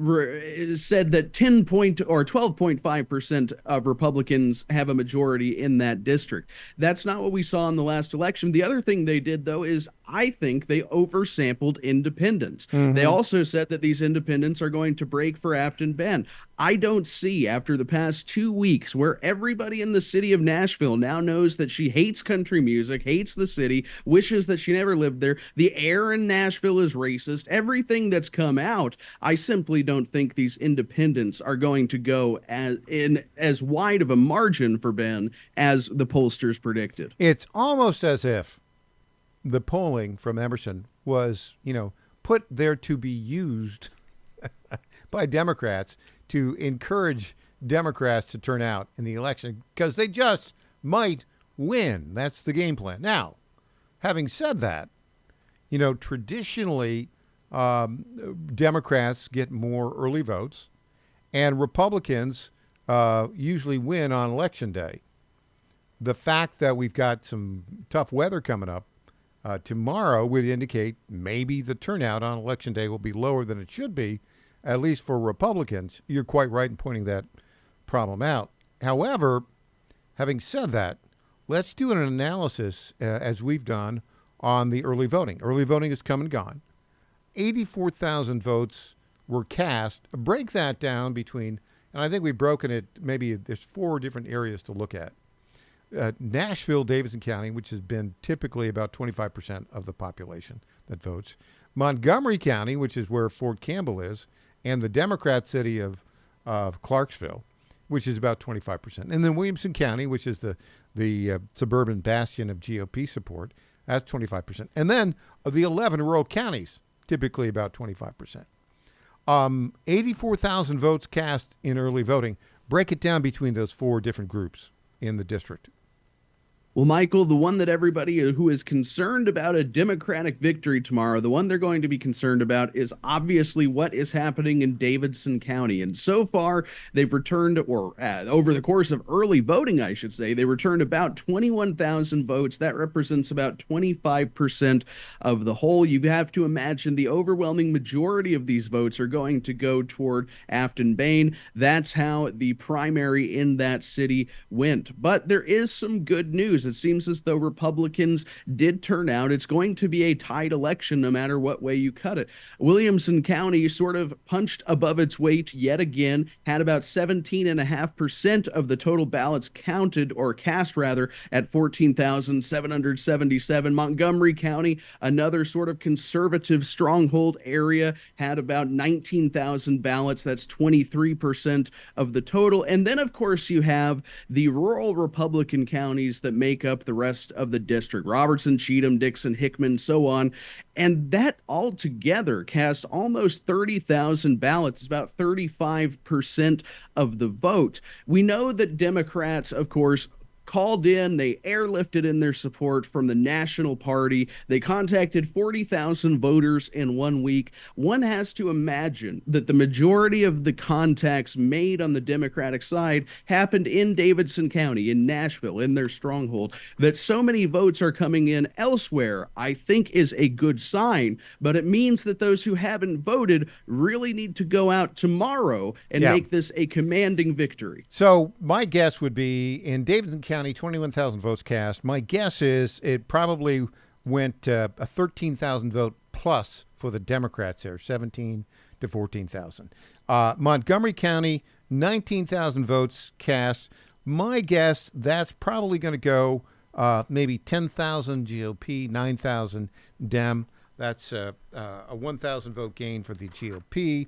Speaker 24: said that 12.5% of Republicans have a majority in that district. That's not what we saw in the last election. The other thing they did, though, is I think they oversampled independents. They also said that these independents are going to break for Afton Ben. I don't see, after the past 2 weeks, where everybody in the city of Nashville now knows that she hates country music, hates the city, wishes that she never lived there, the air in Nashville is racist, everything that's come out, I simply don't think these independents are going to go as wide of a margin for Ben as the pollsters predicted.
Speaker 6: It's almost as if the polling from Emerson was, put there to be used by Democrats to encourage Democrats to turn out in the election because they just might win. That's the game plan. Now, having said that, traditionally Democrats get more early votes and Republicans usually win on Election Day. The fact that we've got some tough weather coming up tomorrow would indicate maybe the turnout on Election Day will be lower than it should be, at least for Republicans. You're quite right in pointing that problem out. However, having said that, let's do an analysis, as we've done, on the early voting. Early voting has come and gone. 84,000 votes were cast. Break that down between, and I think we've broken it, maybe there's 4 different areas to look at. Nashville, Davidson County, which has been typically about 25% of the population that votes. Montgomery County, which is where Fort Campbell is, and the Democrat city of Clarksville, which is about 25%. And then Williamson County, which is the suburban bastion of GOP support, that's 25%. And then the 11 rural counties, typically about 25%. 84,000 votes cast in early voting. Break it down between those 4 different groups in the district.
Speaker 24: Well, Michael, the one that everybody who is concerned about a Democratic victory tomorrow, the one they're going to be concerned about is obviously what is happening in Davidson County. And so far, they've returned, over the course of early voting, I should say, they returned about 21,000 votes. That represents about 25% of the whole. You have to imagine the overwhelming majority of these votes are going to go toward Afton Bain. That's how the primary in that city went. But there is some good news. It seems as though Republicans did turn out. It's going to be a tight election no matter what way you cut it. Williamson County sort of punched above its weight yet again, had about 17.5% of the total ballots counted, or cast rather, at 14,777. Montgomery County, another sort of conservative stronghold area, had about 19,000 ballots. That's 23% of the total. And then, of course, you have the rural Republican counties that make up the rest of the district: Robertson, Cheatham, Dixon, Hickman, so on. And that altogether cast almost 30,000 ballots. It's about 35% of the vote. We know that Democrats, of course, called in, they airlifted in their support from the National Party. They contacted 40,000 voters in 1 week. One has to imagine that the majority of the contacts made on the Democratic side happened in Davidson County, in Nashville, in their stronghold. That so many votes are coming in elsewhere, I think, is a good sign, but it means that those who haven't voted really need to go out tomorrow and make this a commanding victory.
Speaker 6: So my guess would be in Davidson County, 21,000 votes cast. My guess is it probably went a 13,000 vote plus for the Democrats there, 17 to 14,000. Montgomery County, 19,000 votes cast. My guess that's probably going to go maybe 10,000 GOP, 9,000 Dem. That's a 1,000 vote gain for the GOP.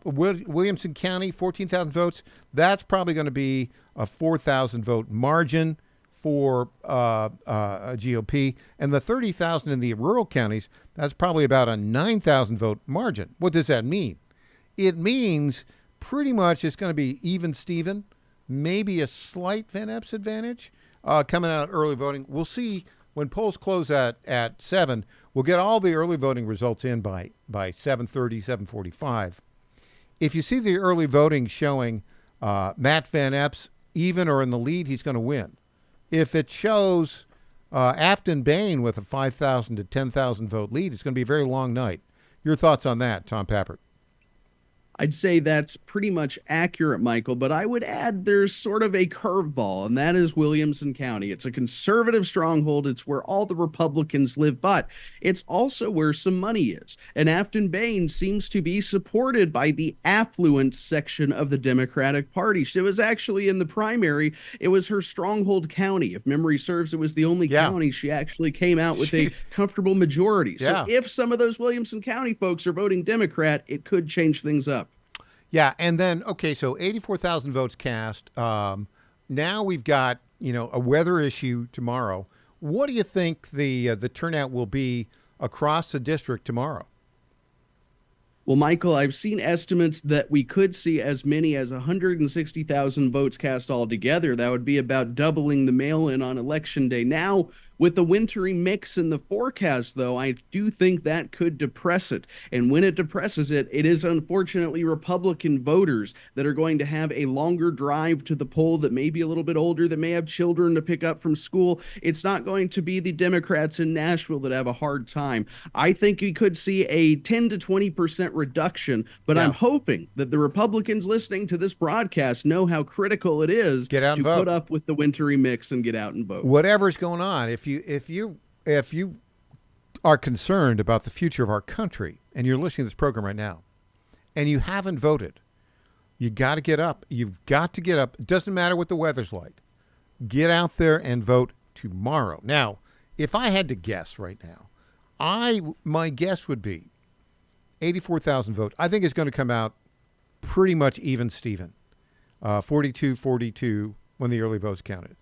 Speaker 6: Williamson County, 14,000 votes. That's probably going to be a 4,000 vote margin for GOP. And the 30,000 in the rural counties, that's probably about a 9,000 vote margin. What does that mean? It means pretty much it's going to be even Steven, maybe a slight Van Epps advantage coming out early voting. We'll see when polls close at 7. We'll get all the early voting results in by 7:30, 7:45. If you see the early voting showing Matt Van Epps even or in the lead, he's going to win. If it shows Afton Bain with a 5,000 to 10,000 vote lead, it's going to be a very long night. Your thoughts on that, Tom Pappert?
Speaker 24: I'd say that's pretty much accurate, Michael, but I would add there's sort of a curveball, and that is Williamson County. It's a conservative stronghold. It's where all the Republicans live, but it's also where some money is. And Afton Bain seems to be supported by the affluent section of the Democratic Party. She was actually in the primary. It was her stronghold county. If memory serves, it was the only county she actually came out with a comfortable majority. So if some of those Williamson County folks are voting Democrat, it could change things up.
Speaker 6: Yeah, and then, okay, so 84,000 votes cast. Now we've got, a weather issue tomorrow. What do you think the turnout will be across the district tomorrow?
Speaker 24: Well, Michael, I've seen estimates that we could see as many as 160,000 votes cast altogether. That would be about doubling the mail-in on Election Day. Now, with the wintry mix in the forecast, though, I do think that could depress it. And when it depresses it, it is unfortunately Republican voters that are going to have a longer drive to the poll, that may be a little bit older, that may have children to pick up from school. It's not going to be the Democrats in Nashville that have a hard time. I think we could see a 10 to 20% reduction, but I'm hoping that the Republicans listening to this broadcast know how critical it is to put up with the wintry mix and get out and vote.
Speaker 6: Whatever's going on, if you are concerned about the future of our country and you're listening to this program right now and you haven't voted, you got to get up. You've got to get up. It doesn't matter what the weather's like. Get out there and vote tomorrow. Now, if I had to guess right now, my guess would be 84,000 votes. I think it's going to come out pretty much even Steven. 42-42 when the early votes counted.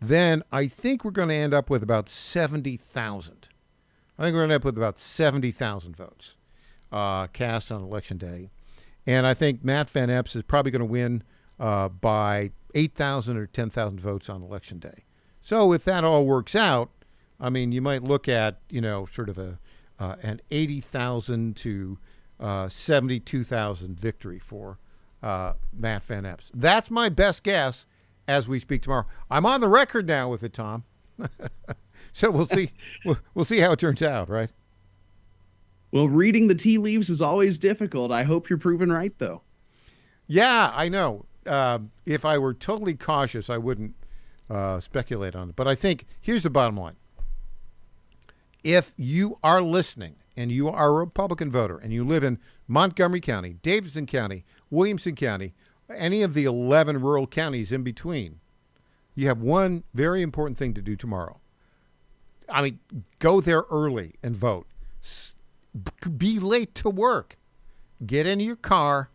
Speaker 6: Then I think we're going to end up with about 70,000. I think we're going to end up with about 70,000 votes cast on Election Day. And I think Matt Van Epps is probably going to win by 8,000 or 10,000 votes on Election Day. So if that all works out, I mean, you might look at, sort of an 80,000 to 72,000 victory for Matt Van Epps. That's my best guess as we speak tomorrow. I'm on the record now with it, Tom. So we'll see. We'll see how it turns out, right?
Speaker 24: Well, reading the tea leaves is always difficult. I hope you're proven right, though.
Speaker 6: Yeah, I know. If I were totally cautious, I wouldn't speculate on it. But I think here's the bottom line. If you are listening and you are a Republican voter and you live in Montgomery County, Davidson County, Williamson County, any of the 11 rural counties in between, you have one very important thing to do tomorrow. I mean, go there early and vote. Be late to work. Get in your car,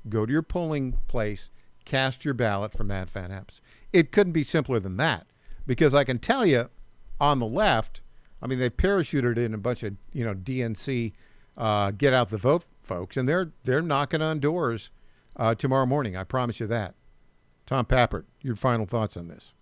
Speaker 6: go to your polling place, cast your ballot for Matt Van Epps. It couldn't be simpler than that, because I can tell you on the left, I mean, they parachuted in a bunch of, DNC get out the vote folks, and they're knocking on doors tomorrow morning. I promise you that. Tom Pappert, your final thoughts on this?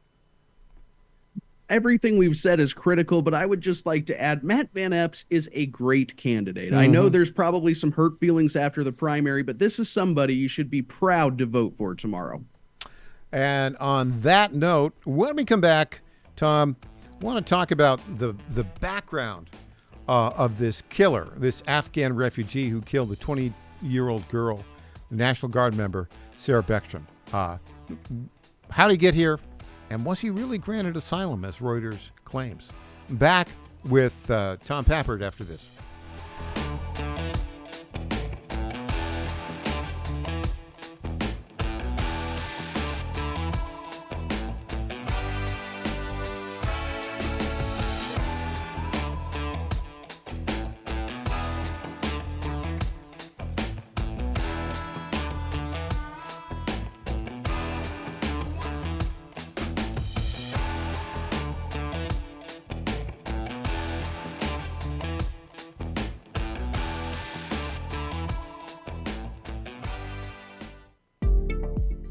Speaker 24: Everything we've said is critical, but I would just like to add Matt Van Epps is a great candidate. I know there's probably some hurt feelings after the primary, but this is somebody you should be proud to vote for tomorrow.
Speaker 6: And on that note, when we come back, Tom, I want to talk about the background of this killer, this Afghan refugee who killed a 20-year-old girl, National Guard member, Sarah Beckstrom. How did he get here? And was he really granted asylum, as Reuters claims? Back with Tom Pappert after this.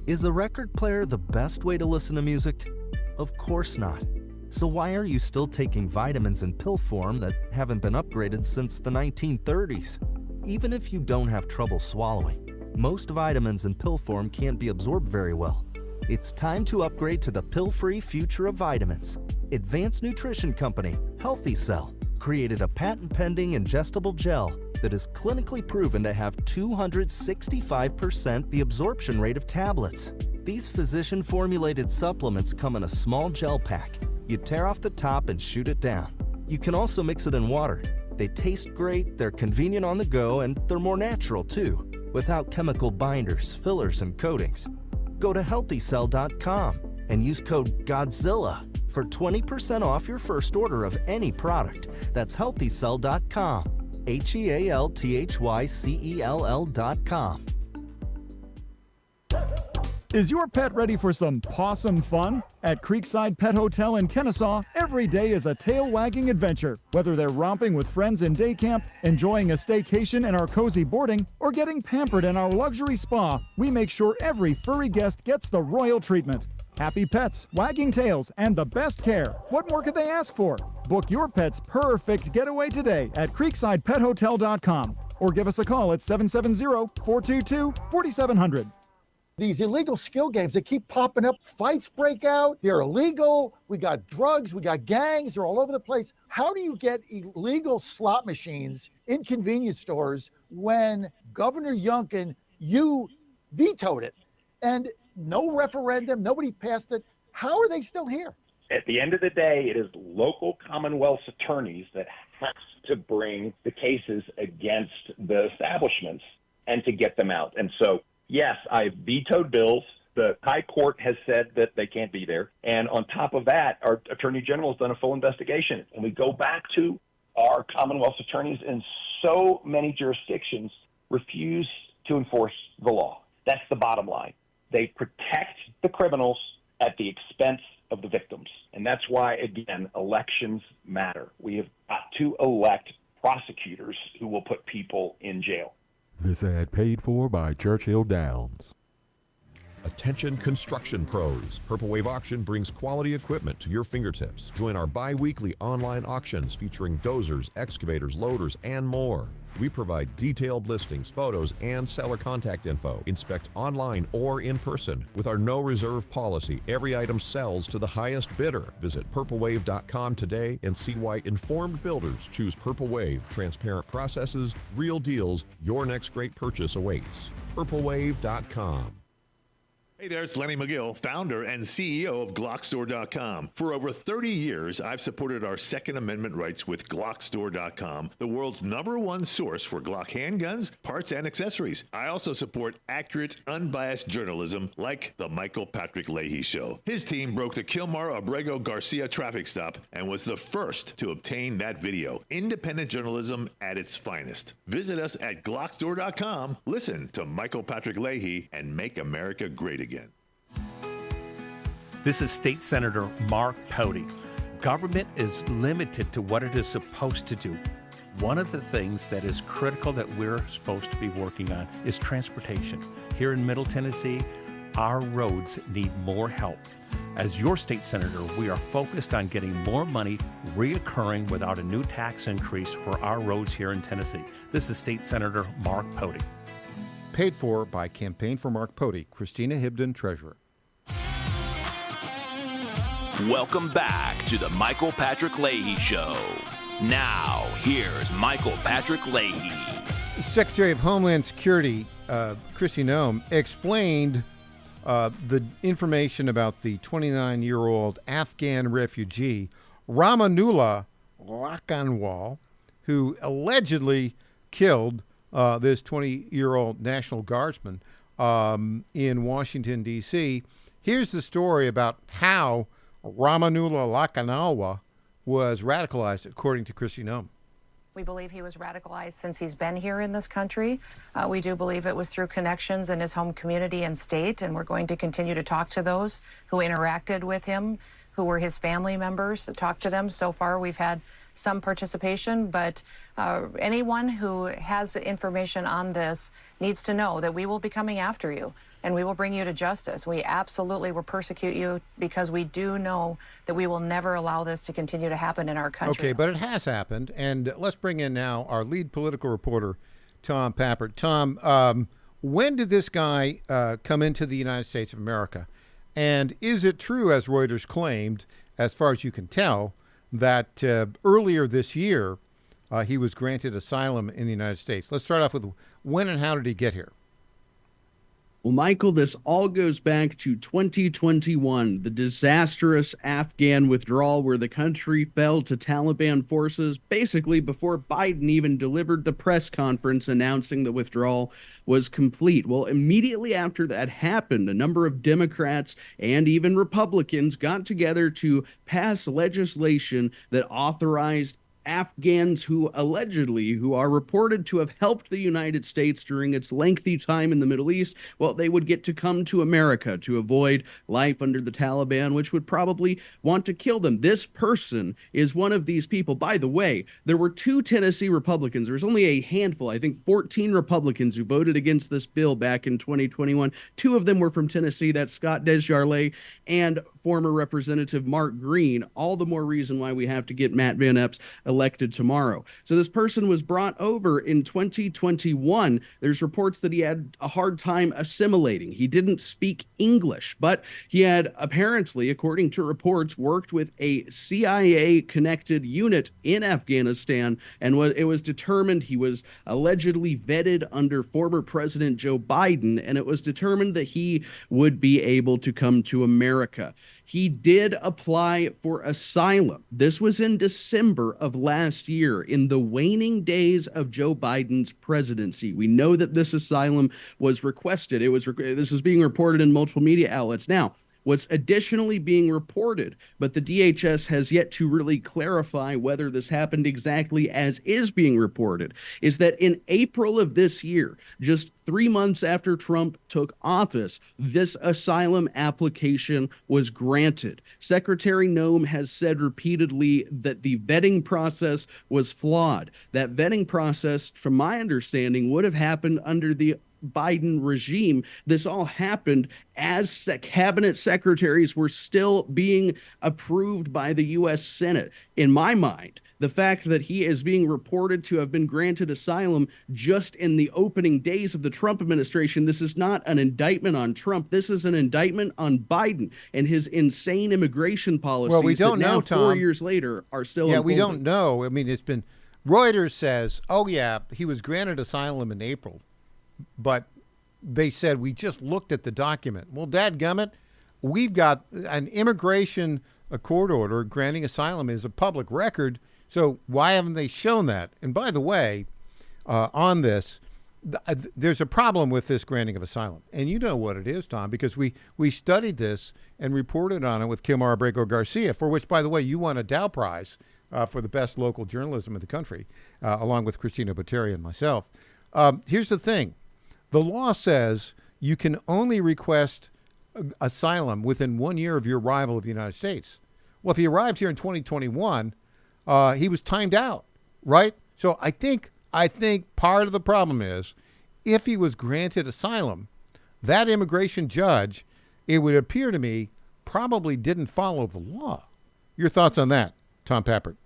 Speaker 8: Is a record player the best way to listen to music? Of course not. So why are you still taking vitamins in pill form that haven't been upgraded since the 1930s? Even if you don't have trouble swallowing, most vitamins in pill form can't be absorbed very well. It's time to upgrade to the pill-free future of vitamins. Advanced nutrition company, Healthy Cell, created a patent-pending ingestible gel that is clinically proven to have 265% the absorption rate of tablets. These physician-formulated supplements come in a small gel pack. You tear off the top and shoot it down. You can also mix it in water. They taste great, they're convenient on the go, and they're more natural too, without chemical binders, fillers, and coatings. Go to healthycell.com and use code GODZILLA for 20% off your first order of any product. That's healthycell.com. HEALTHYCELL.com.
Speaker 11: Is your pet ready for some possum fun? At Creekside Pet Hotel in Kennesaw, every day is a tail-wagging adventure. Whether they're romping with friends in day camp, enjoying a staycation in our cozy boarding, or getting pampered in our luxury spa, we make sure every furry guest gets the royal treatment. Happy pets, wagging tails, and the best care. What more could they ask for? Book your pet's perfect getaway today at creeksidepethotel.com or give us a call at 770-422-4700.
Speaker 23: These illegal skill games that keep popping up, fights break out, they're illegal, we got drugs, we got gangs, they're all over the place. How do you get illegal slot machines in convenience stores when Governor Youngkin, you vetoed it? And no referendum, nobody passed it. How are they still here?
Speaker 12: At the end of the day, it is local Commonwealth's attorneys that have to bring the cases against the establishments and to get them out. And so, yes, I've vetoed bills. The high court has said that they can't be there. And on top of that, our attorney general has done a full investigation. And we go back to our Commonwealth's attorneys in so many jurisdictions refuse to enforce the law. That's the bottom line. They protect the criminals at the expense of the victims. And that's why, again, elections matter. We have got to elect prosecutors who will put people in jail.
Speaker 13: This ad paid for by Churchill Downs.
Speaker 14: Attention construction pros. Purple Wave Auction brings quality equipment to your fingertips. Join our bi-weekly online auctions featuring dozers, excavators, loaders, and more. We provide detailed listings, photos, and seller contact info. Inspect online or in person. With our no reserve policy, every item sells to the highest bidder. Visit purplewave.com today and see why informed builders choose Purple Wave. Transparent processes, real deals. Your next great purchase awaits. purplewave.com.
Speaker 25: Hey there, it's Lenny McGill, founder and CEO of GlockStore.com. For over 30 years, I've supported our Second Amendment rights with GlockStore.com, the world's #1 source for Glock handguns, parts, and accessories. I also support accurate, unbiased journalism like The Michael Patrick Leahy Show. His team broke the Kilmar Abrego Garcia traffic stop and was the first to obtain that video. Independent journalism at its finest. Visit us at GlockStore.com, listen to Michael Patrick Leahy, and make America great again.
Speaker 17: This is State Senator Mark Pody. Government is limited to what it is supposed to do. One of the things that is critical that we're supposed to be working on is transportation. Here in Middle Tennessee, our roads need more help. As your state senator, we are focused on getting more money reoccurring without a new tax increase for our roads here in Tennessee. This is State Senator Mark Pody.
Speaker 6: Paid for by Campaign for Mark Pody, Christina Hibden, Treasurer.
Speaker 5: Welcome back to the Michael Patrick Leahy Show. Now, here's Michael Patrick Leahy.
Speaker 6: Secretary of Homeland Security, Kristi Noem, explained the information about the 29-year-old Afghan refugee, Ramanullah Lakanwal, who allegedly killed this 20-year-old National Guardsman in Washington, D.C. Here's the story about how Ramanullah Lakanwal was radicalized, according to Kristi Noem.
Speaker 26: We believe he was radicalized since he's been here in this country. We do believe it was through connections in his home community and state, and we're going to continue to talk to those who interacted with him, who were his family members, talk to them. So far, we've had some participation, but anyone who has information on this needs to know that we will be coming after you and we will bring you to justice. We absolutely will persecute you because we do know that we will never allow this to continue to happen in our country.
Speaker 6: Okay, but it has happened. And let's bring in now our lead political reporter, Tom Pappert. Tom, when did this guy come into the United States of America? And is it true, as Reuters claimed, as far as you can tell, that earlier this year he was granted asylum in the United States? Let's start off with when and how did he get here?
Speaker 24: Well, Michael, this all goes back to 2021, the disastrous Afghan withdrawal where the country fell to Taliban forces basically before Biden even delivered the press conference announcing the withdrawal was complete. Well, immediately after that happened, a number of Democrats and even Republicans got together to pass legislation that authorized Afghans who are reported to have helped the United States during its lengthy time in the Middle East, well, they would get to come to America to avoid life under the Taliban, which would probably want to kill them. This person is one of these people. By the way, there were 2 Tennessee Republicans. There was only a handful, I think 14 Republicans who voted against this bill back in 2021. 2 of them were from Tennessee. That's Scott Desjardins and former Representative Mark Green. All the more reason why we have to get Matt Van Epps elected tomorrow. So this person was brought over in 2021. There's reports that he had a hard time assimilating. He didn't speak English, but he had apparently, according to reports, worked with a CIA-connected unit in Afghanistan, and it was determined he was allegedly vetted under former President Joe Biden, and it was determined that he would be able to come to America. He did apply for asylum. This was in December of last year, in the waning days of Joe Biden's presidency. We know that this asylum was requested. This is being reported in multiple media outlets. Now, what's additionally being reported, but the DHS has yet to really clarify whether this happened exactly as is being reported, is that in April of this year, just 3 months after Trump took office, this asylum application was granted. Secretary Noem has said repeatedly that the vetting process was flawed. That vetting process, from my understanding, would have happened under the Biden regime. This all happened as cabinet secretaries were still being approved by the U.S. Senate. In my mind, the fact that he is being reported to have been granted asylum just in the opening days of the Trump administration, this is not an indictment on Trump. This is an indictment on Biden and his insane immigration policies.
Speaker 6: Well, we don't know,
Speaker 24: Tom. 4 years later are still
Speaker 6: unfolding.
Speaker 24: We
Speaker 6: don't know. I mean, it's been Reuters says, oh, yeah, he was granted asylum in April. But they said, we just looked at the document. Well, dadgummit, we've got an immigration court order granting asylum is a public record. So why haven't they shown that? And by the way, on this, there's a problem with this granting of asylum. And you know what it is, Tom, because we studied this and reported on it with Kilmar Abrego Garcia, for which, by the way, you won a Dow Prize for the best local journalism in the country, along with Christina Botteri and myself. Here's the thing. The law says you can only request asylum within 1 year of your arrival of the United States. Well, if he arrived here in 2021, he was timed out, right? So I think part of the problem is if he was granted asylum, that immigration judge, it would appear to me, probably didn't follow the law. Your thoughts on that, Tom Pappert?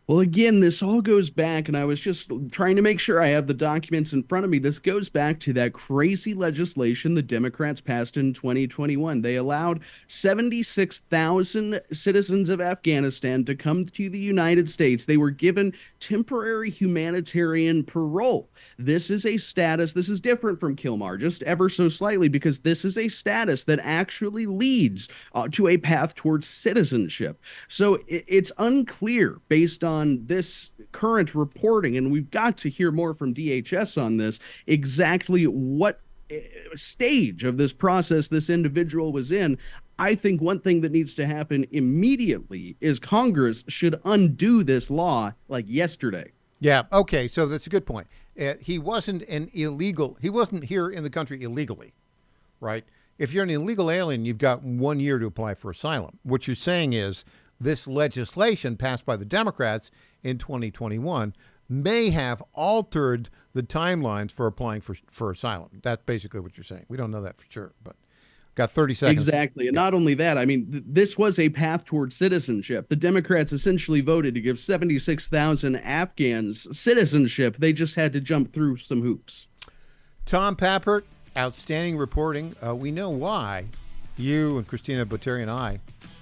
Speaker 24: Well, again, this all goes back, and I was just trying to make sure I have the documents in front of me. This goes back to that crazy legislation the Democrats passed in 2021. They allowed 76,000 citizens of Afghanistan to come to the United States. They were given temporary humanitarian parole. This is a status, this is different from Kilmar, just ever so slightly, because this is a status that actually leads to a path towards citizenship. So it's unclear based on this current reporting, and we've got to hear more from DHS on this, exactly what stage of this process this individual was in. I think one thing that needs to happen immediately is Congress should undo this law like yesterday.
Speaker 6: Yeah, okay, so that's a good point. He wasn't here in the country illegally, right? if you're an illegal alien, you've got 1 year to apply for asylum. What you're saying is this legislation passed by the Democrats in 2021 may have altered the timelines for applying for asylum. That's basically what you're saying. We don't know that for sure, but got 30 seconds.
Speaker 24: Exactly. And not only that, I mean, this was a path towards citizenship. The Democrats essentially voted to give 76,000 Afghans citizenship. They just had to jump through some hoops.
Speaker 6: Tom Pappert, outstanding reporting. We know why you and Christina Botteri and I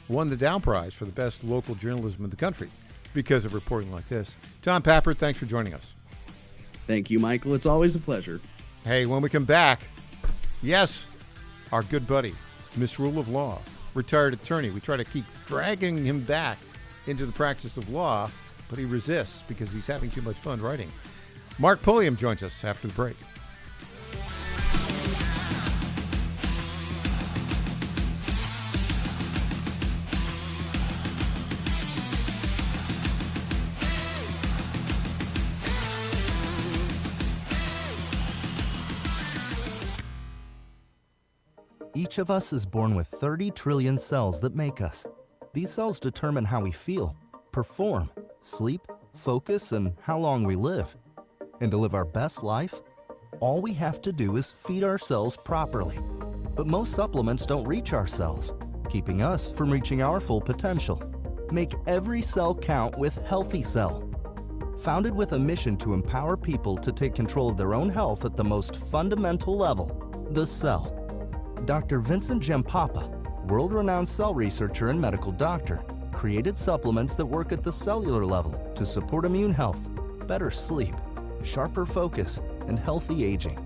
Speaker 6: won the Dow Prize for the best local journalism in the country because of reporting like this. Tom Pappert, thanks for joining us.
Speaker 24: Thank you, Michael. It's always a pleasure.
Speaker 6: Hey, when we come back, yes, our good buddy, Misrule of Law, retired attorney. We try to keep dragging him back into the practice of law, but he resists because he's having too much fun writing. Mark Pulliam joins us after the break.
Speaker 8: Each of us is born with 30 trillion cells that make us. These cells determine how we feel, perform, sleep, focus, and how long we live. And to live our best life, all we have to do is feed our cells properly. But most supplements don't reach our cells, keeping us from reaching our full potential. Make every cell count with Healthy Cell. Founded with a mission to empower people to take control of their own health at the most fundamental level, the cell. Dr. Vincent Giampapa, world-renowned cell researcher and medical doctor, created supplements that work at the cellular level to support immune health, better sleep, sharper focus, and healthy aging.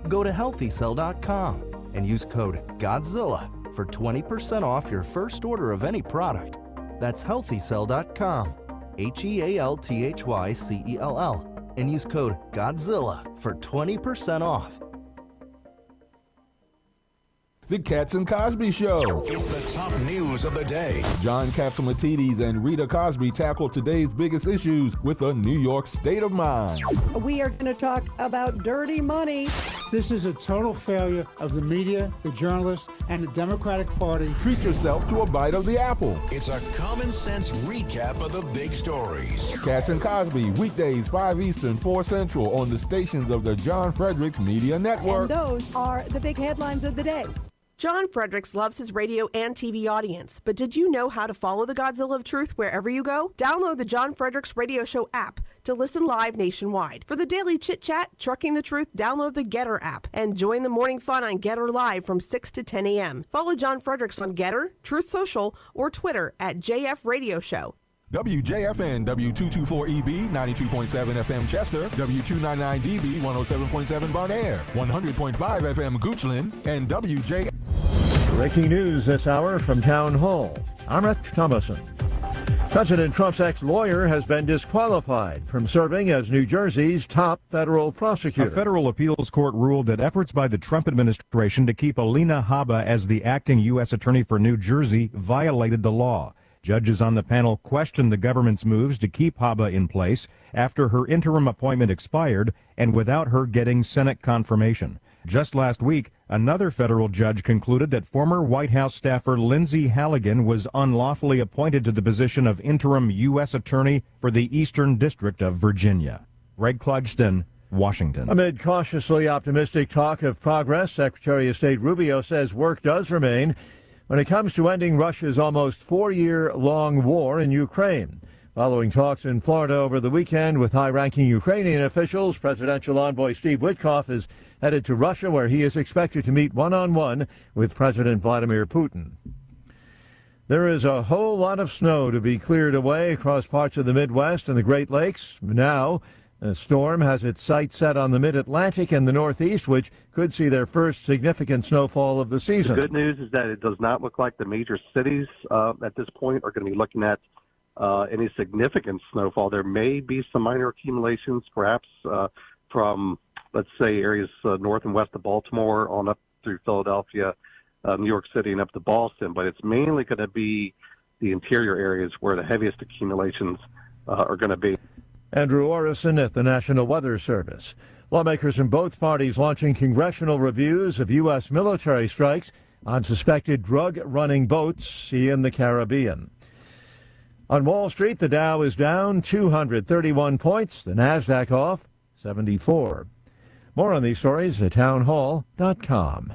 Speaker 8: Go to healthycell.com and use code GODZILLA for 20% off your first order of any product. That's healthycell.com, HEALTHYCELL, and use code GODZILLA for 20% off.
Speaker 13: The Katz and Cosby Show.
Speaker 16: It's the top news of the day.
Speaker 13: John Catsimatidis and Rita Cosby tackle today's biggest issues with a New York state of mind.
Speaker 9: We are going to talk about dirty money.
Speaker 18: This is a total failure of the media, the journalists, and the Democratic Party.
Speaker 13: Treat yourself to a bite of the apple.
Speaker 16: It's a common sense recap of the big stories.
Speaker 13: Katz and Cosby, weekdays 5 Eastern, 4 Central on the stations of the John Fredericks Media Network.
Speaker 9: And those are the big headlines of the day.
Speaker 19: John Fredericks loves his radio and TV audience, but did you know how to follow the Godzilla of Truth wherever you go? Download the John Fredericks Radio Show app to listen live nationwide. For the daily chit-chat, Trucking the Truth, download the Getter app and join the morning fun on Getter Live from 6 to 10 a.m. Follow John Fredericks on Getter, Truth Social, or Twitter at JF Radio Show.
Speaker 13: WJFN W224EB 92.7 FM Chester, W299DB 107.7 Bonaire, 100.5 FM Goochland, and WJ.
Speaker 20: Breaking news this hour from Town Hall. Arat Thomason. President Trump's ex-lawyer has been disqualified from serving as New Jersey's top federal prosecutor.
Speaker 21: A federal appeals court ruled that efforts by the Trump administration to keep Alina Habba as the acting U.S. attorney for New Jersey violated the law. Judges on the panel questioned the government's moves to keep Habba in place after her interim appointment expired and without her getting Senate confirmation. Just last week, another federal judge concluded that former White House staffer Lindsey Halligan was unlawfully appointed to the position of interim U.S. attorney for the Eastern District of Virginia. Greg Clugston, Washington.
Speaker 20: Amid cautiously optimistic talk of progress, Secretary of State Rubio says work does remain when it comes to ending Russia's almost 4-year-long war in Ukraine. Following talks in Florida over the weekend with high-ranking Ukrainian officials, presidential envoy Steve Witkoff is headed to Russia, where he is expected to meet one-on-one with President Vladimir Putin. There is a whole lot of snow to be cleared away across parts of the Midwest and the Great Lakes. Now, a storm has its sights set on the mid-Atlantic and the Northeast, which could see their first significant snowfall of the season.
Speaker 22: The good news is that it does not look like the major cities at this point are going to be looking at any significant snowfall. There may be some minor accumulations, perhaps from, let's say, areas north and west of Baltimore on up through Philadelphia, New York City, and up to Boston. But it's mainly going to be the interior areas where the heaviest accumulations are going to be.
Speaker 20: Andrew Orison at the National Weather Service. Lawmakers in both parties launching congressional reviews of U.S. military strikes on suspected drug-running boats in the Caribbean. On Wall Street, the Dow is down 231 points, the Nasdaq off 74. More on these stories at townhall.com.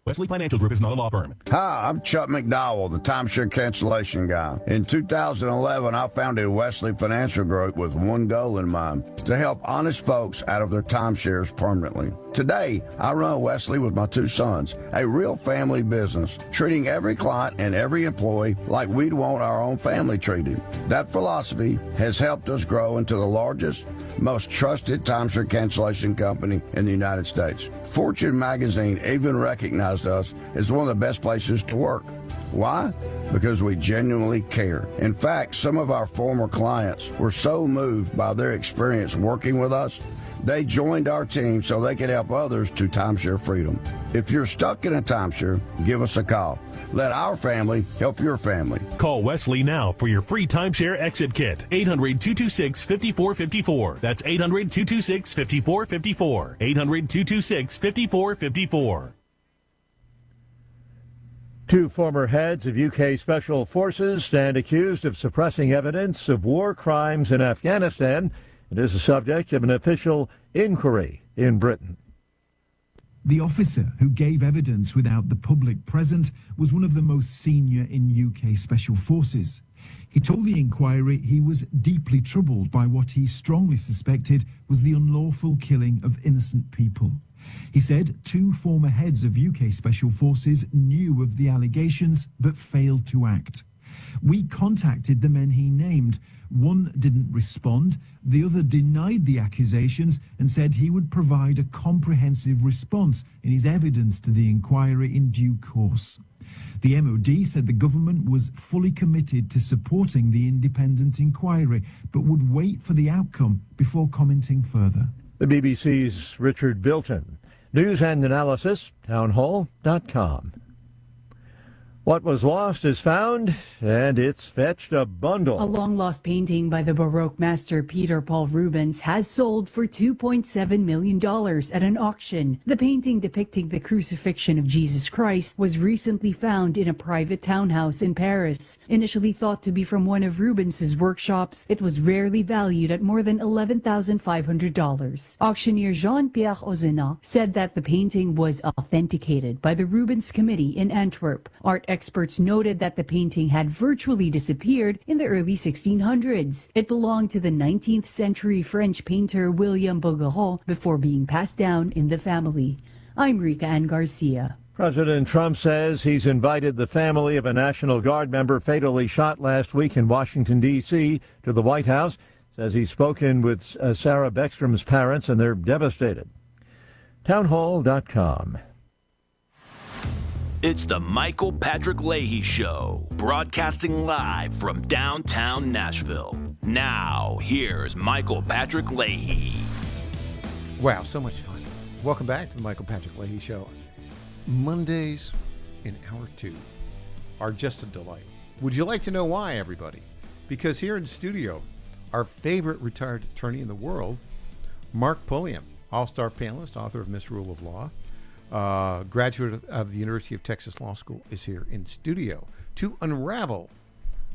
Speaker 1: Wesley Financial Group is not a law firm.
Speaker 2: Hi, I'm Chuck McDowell, the timeshare cancellation guy. In 2011, I founded Wesley Financial Group with one goal in mind, to help honest folks out of their timeshares permanently. Today, I run Wesley with my two sons, a real family business, treating every client and every employee like we'd want our own family treated. That philosophy has helped us grow into the largest, most trusted timeshare cancellation company in the United States. Fortune magazine even recognized us as one of the best places to work. Why? Because we genuinely care. In fact, some of our former clients were so moved by their experience working with us, they joined our team so they could help others to timeshare freedom. If you're stuck in a timeshare, give us a call. Let our family help your family.
Speaker 1: Call Wesley now for your free timeshare exit kit. 800-226-5454. That's 800-226-5454. 800-226-5454.
Speaker 20: Two former heads of UK Special Forces stand accused of suppressing evidence of war crimes in Afghanistan. It is the subject of an official inquiry in Britain.
Speaker 3: The officer who gave evidence without the public present was one of the most senior in UK Special Forces. He told the inquiry he was deeply troubled by what he strongly suspected was the unlawful killing of innocent people. He said two former heads of UK Special Forces knew of the allegations but failed to act. We contacted the men he named. One didn't respond, the other denied the accusations and said he would provide a comprehensive response in his evidence to the inquiry in due course. The MOD said the government was fully committed to supporting the independent inquiry, but would wait for the outcome before commenting further.
Speaker 20: The BBC's Richard Bilton. News and analysis, townhall.com. What was lost is found, and it's fetched a bundle.
Speaker 4: A long-lost painting by the Baroque master Peter Paul Rubens has sold for $2.7 million at an auction. The painting depicting the crucifixion of Jesus Christ was recently found in a private townhouse in Paris. Initially thought to be from one of Rubens's workshops, it was rarely valued at more than $11,500. Auctioneer Jean-Pierre Ozena said that the painting was authenticated by the Rubens Committee in Antwerp. Art experts noted that the painting had virtually disappeared in the early 1600s. It belonged to the 19th century French painter William Bouguereau before being passed down in the family. I'm Rika Ann Garcia.
Speaker 20: President Trump says he's invited the family of a National Guard member fatally shot last week in Washington, D.C. to the White House. Says he's spoken with Sarah Beckstrom's parents and they're devastated. Townhall.com.
Speaker 5: It's the Michael Patrick Leahy Show, broadcasting live from downtown Nashville. Now, here's Michael Patrick Leahy.
Speaker 6: Wow, so much fun. Welcome back to the Michael Patrick Leahy Show. Mondays in Hour 2 are just a delight. Would you like to know why, everybody? Because here in studio, our favorite retired attorney in the world, Mark Pulliam, all-star panelist, author of Misrule of Law, graduate of the University of Texas Law School, is here in studio to unravel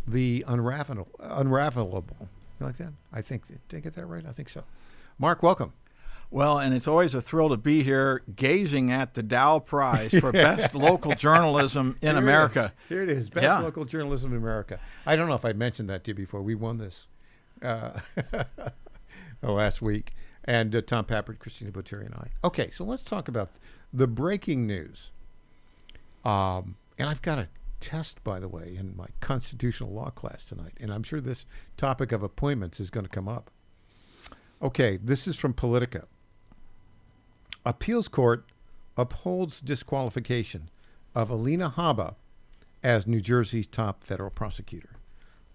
Speaker 6: the unravelable. You like that? Did I get that right? I think so. Mark, welcome.
Speaker 10: Well, and it's always a thrill to be here gazing at the Dow Prize for Best Local Journalism in America.
Speaker 6: Here it is, Best Local Journalism in America. I don't know if I mentioned that to you before. We won this last week. And Tom Pappert, Christina Botteri, and I. Okay, so let's talk about the breaking news. And I've got a test, by the way, in my constitutional law class tonight. And I'm sure this topic of appointments is going to come up. Okay, this is from Politica. Appeals court upholds disqualification of Alina Habba as New Jersey's top federal prosecutor.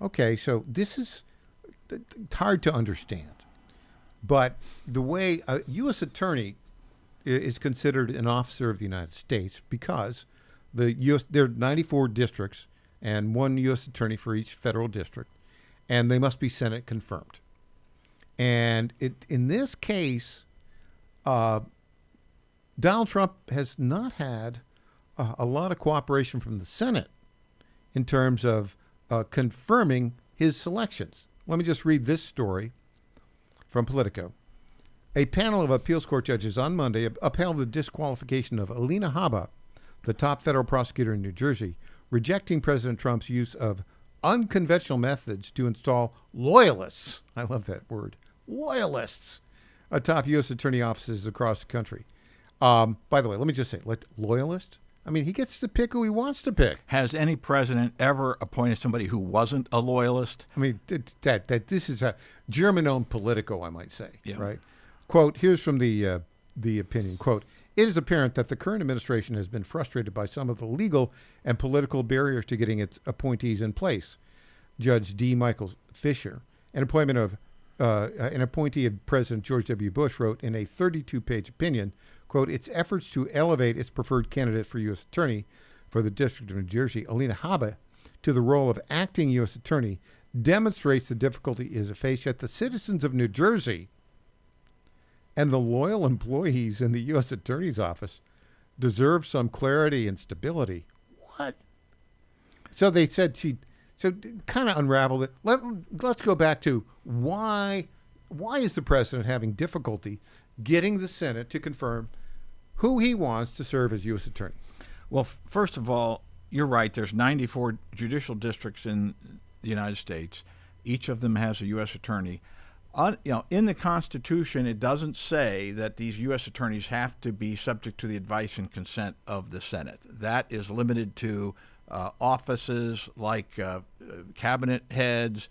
Speaker 6: Okay, so this is hard to understand. But the way a U.S. attorney is considered an officer of the United States because there are 94 districts and one U.S. attorney for each federal district, and they must be Senate confirmed. And in this case, Donald Trump has not had a lot of cooperation from the Senate in terms of confirming his selections. Let me just read this story from Politico. A panel of appeals court judges on Monday upheld the disqualification of Alina Habba, the top federal prosecutor in New Jersey, rejecting President Trump's use of unconventional methods to install loyalists. I love that word. Loyalists atop U.S. attorney offices across the country. By the way, let me just say, loyalist? I mean, he gets to pick who he wants to pick.
Speaker 10: Has any president ever appointed somebody who wasn't a loyalist?
Speaker 6: I mean, that this is a German-owned Politico, I might say,
Speaker 10: Yeah.
Speaker 6: right? Quote, here's from the opinion, quote, it is apparent that the current administration has been frustrated by some of the legal and political barriers to getting its appointees in place. Judge D. Michael Fisher, an appointee of President George W. Bush, wrote in a 32-page opinion, quote, its efforts to elevate its preferred candidate for U.S. Attorney for the District of New Jersey, Alina Habba, to the role of acting U.S. Attorney demonstrates the difficulty is faced, yet the citizens of New Jersey and the loyal employees in the U.S. Attorney's Office deserve some clarity and stability. What? So they said so kind of unraveled it. Let's go back to why is the president having difficulty getting the Senate to confirm who he wants to serve as U.S. Attorney?
Speaker 10: Well, first of all, you're right. There's 94 judicial districts in the United States. Each of them has a U.S. attorney. In the Constitution, it doesn't say that these U.S. attorneys have to be subject to the advice and consent of the Senate. That is limited to offices like cabinet heads,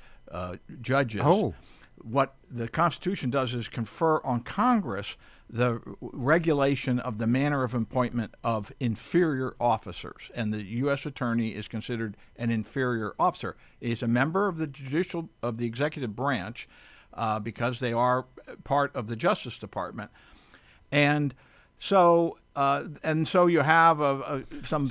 Speaker 10: judges.
Speaker 6: Oh.
Speaker 10: What the Constitution does is confer on Congress the regulation of the manner of appointment of inferior officers, and the U.S. attorney is considered an inferior officer. He's a member of the executive branch because they are part of the Justice Department, and so you have some.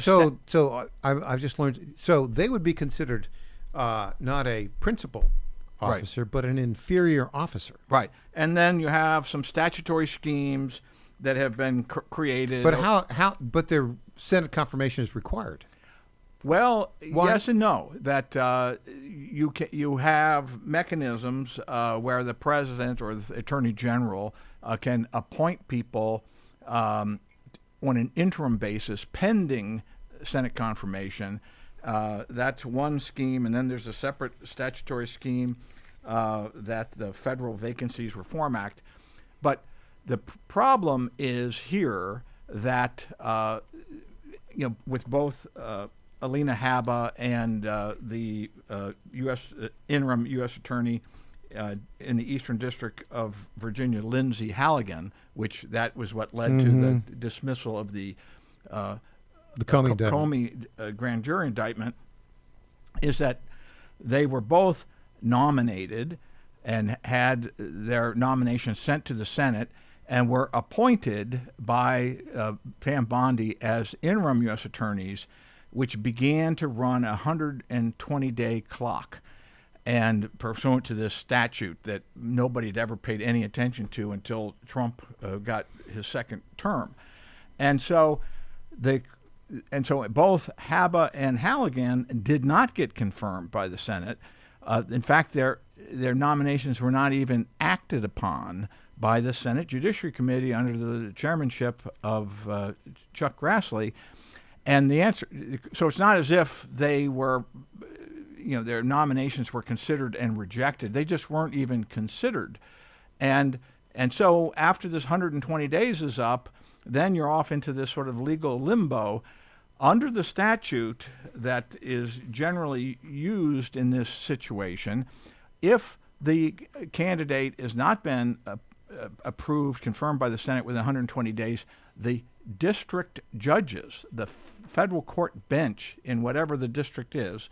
Speaker 6: I've just learned. So they would be considered not a principal officer, but an inferior officer.
Speaker 10: Right. And then you have some statutory schemes that have been created.
Speaker 6: But but their Senate confirmation is required.
Speaker 10: Well,
Speaker 6: Why?
Speaker 10: yes and no. That you have mechanisms where the president or the attorney general can appoint people on an interim basis pending Senate confirmation. That's one scheme, and then there's a separate statutory scheme that the Federal Vacancies Reform Act. But the problem is here that with both Alina Habba and the interim U.S. Attorney in the Eastern District of Virginia, Lindsay Halligan, which that was what led to the dismissal of the Comey grand jury indictment, is that they were both nominated and had their nominations sent to the Senate and were appointed by Pam Bondi as interim U.S. attorneys, which began to run a 120-day clock, and pursuant to this statute that nobody had ever paid any attention to until Trump got his second term. And so both Habba and Halligan did not get confirmed by the Senate. In fact, their nominations were not even acted upon by the Senate Judiciary Committee under the chairmanship of Chuck Grassley. And the answer, so it's not as if they were, their nominations were considered and rejected. They just weren't even considered. And so after this 120 days is up, then you're off into this sort of legal limbo. Under the statute that is generally used in this situation, if the candidate has not been approved, confirmed by the Senate within 120 days, the district judges, the federal court bench in whatever the district is,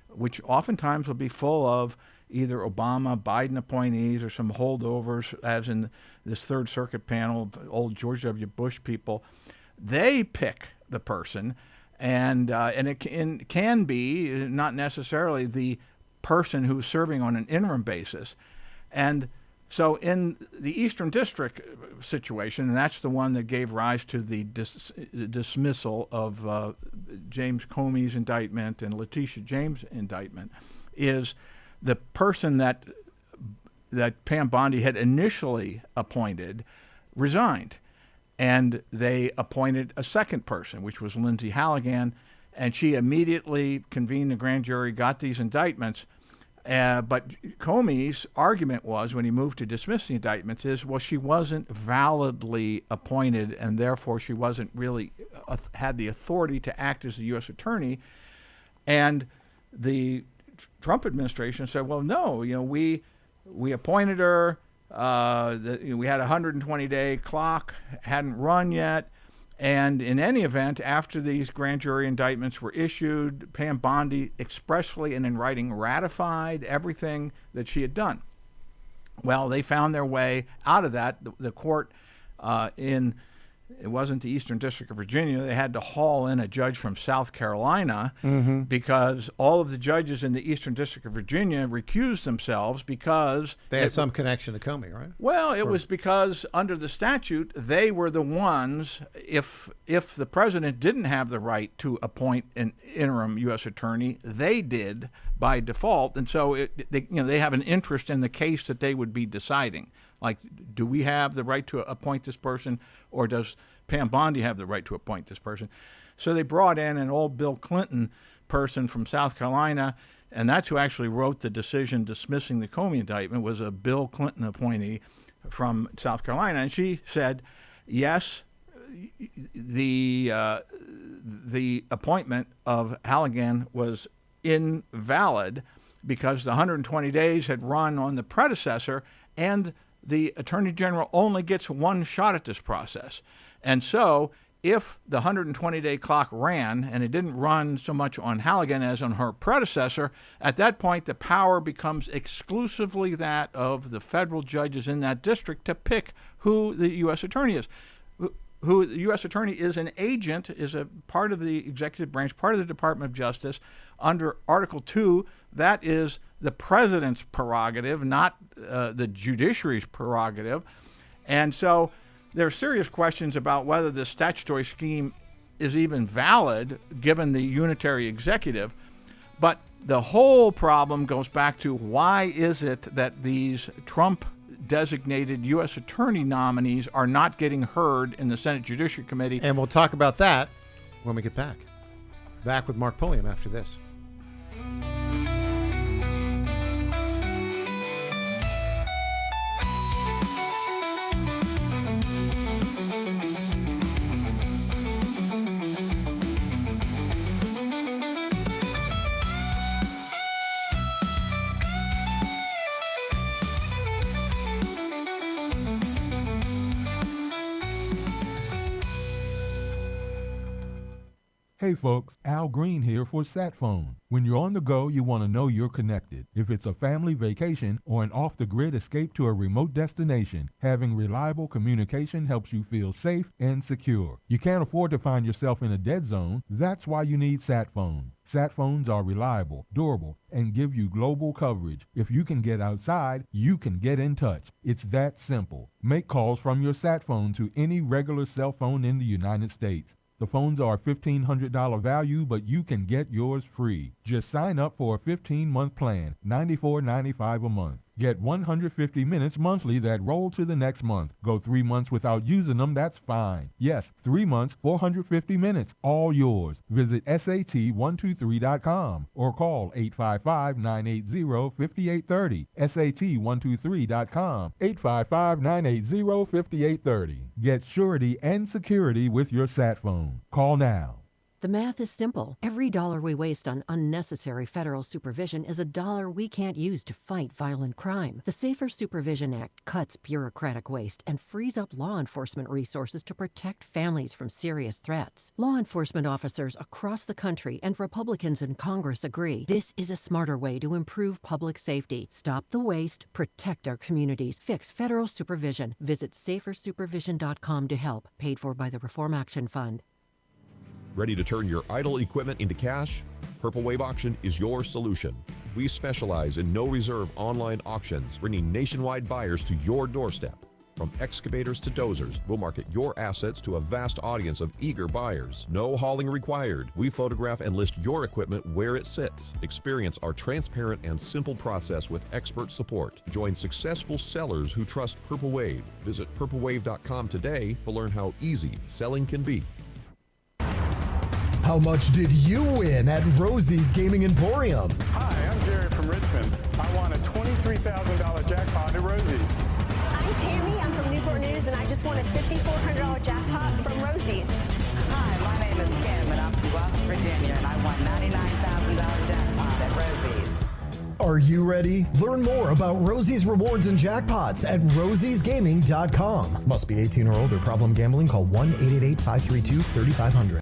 Speaker 10: which oftentimes will be full of either Obama, Biden appointees or some holdovers, as in this Third Circuit panel of old George W. Bush people, they pick the person, and it can be not necessarily the person who's serving on an interim basis. And So in the Eastern District situation, and that's the one that gave rise to the dismissal of James Comey's indictment and Letitia James' indictment, is the person that Pam Bondi had initially appointed resigned. And they appointed a second person, which was Lindsay Halligan, and she immediately convened the grand jury, got these indictments. But Comey's argument was, when he moved to dismiss the indictments, is, well, she wasn't validly appointed, and therefore she wasn't really had the authority to act as the U.S. attorney. And the Trump administration said, well, no, we appointed her. We had a 120-day clock, hadn't run yet. And in any event, after these grand jury indictments were issued, Pam Bondi expressly and in writing ratified everything that she had done. Well, they found their way out of that. The court it wasn't the Eastern District of Virginia. They had to haul in a judge from South Carolina because all of the judges in the Eastern District of Virginia recused themselves because
Speaker 6: they had some connection to Comey, right?
Speaker 10: Well, it was because under the statute, they were the ones, if the president didn't have the right to appoint an interim U.S. attorney, they did by default. And so they have an interest in the case that they would be deciding. Like, do we have the right to appoint this person, or does Pam Bondi have the right to appoint this person? So they brought in an old Bill Clinton person from South Carolina, and that's who actually wrote the decision dismissing the Comey indictment, was a Bill Clinton appointee from South Carolina. And she said, yes, the appointment of Halligan was invalid because the 120 days had run on the predecessor, and the Attorney General only gets one shot at this process. And so if the 120-day clock ran, and it didn't run so much on Halligan as on her predecessor, at that point the power becomes exclusively that of the federal judges in that district to pick who the U.S. attorney is. Who the U.S. attorney is an agent, is a part of the executive branch, part of the Department of Justice. Under Article 2, that is the president's prerogative, not the judiciary's prerogative. And so there are serious questions about whether the statutory scheme is even valid given the unitary executive. But the whole problem goes back to, why is it that these Trump-designated U.S. attorney nominees are not getting heard in the Senate Judiciary Committee?
Speaker 6: And we'll talk about that when we get back. Back with Mark Pulliam after this.
Speaker 13: Hey folks, Al Green here for SatPhone. When you're on the go, you want to know you're connected. If it's a family vacation or an off-the-grid escape to a remote destination, having reliable communication helps you feel safe and secure. You can't afford to find yourself in a dead zone. That's why you need SatPhone. SatPhones are reliable, durable, and give you global coverage. If you can get outside, you can get in touch. It's that simple. Make calls from your SatPhone to any regular cell phone in the United States. The phones are $1,500 value, but you can get yours free. Just sign up for a 15-month plan, $94.95 a month. Get 150 minutes monthly that roll to the next month. Go 3 months without using them, that's fine. Yes, 3 months, 450 minutes, all yours. Visit SAT123.com or call 855-980-5830. SAT123.com, 855-980-5830. Get surety and security with your SatPhone. Call now.
Speaker 7: The math is simple. Every dollar we waste on unnecessary federal supervision is a dollar we can't use to fight violent crime. The Safer Supervision Act cuts bureaucratic waste and frees up law enforcement resources to protect families from serious threats. Law enforcement officers across the country and Republicans in Congress agree this is a smarter way to improve public safety. Stop the waste, protect our communities, fix federal supervision. Visit safersupervision.com to help. Paid for by the Reform Action Fund.
Speaker 11: Ready to turn your idle equipment into cash? Purple Wave Auction is your solution. We specialize in no-reserve online auctions, bringing nationwide buyers to your doorstep. From excavators to dozers, we'll market your assets to a vast audience of eager buyers. No hauling required. We photograph and list your equipment where it sits. Experience our transparent and simple process with expert support. Join successful sellers who trust Purple Wave. Visit purplewave.com today to learn how easy selling can be.
Speaker 12: How much did you win at Rosie's Gaming Emporium?
Speaker 14: Hi, I'm Jerry from Richmond. I won a $23,000 jackpot at Rosie's.
Speaker 15: I'm Tammy. I'm from Newport News, and I just won a $5,400 jackpot from Rosie's.
Speaker 23: Hi, my name is Kim, and I'm from West Virginia, and I won $99,000 jackpot at Rosie's.
Speaker 12: Are you ready? Learn more about Rosie's rewards and jackpots at rosiesgaming.com. Must be 18 or older. Problem gambling? Call 1-888-532-3500.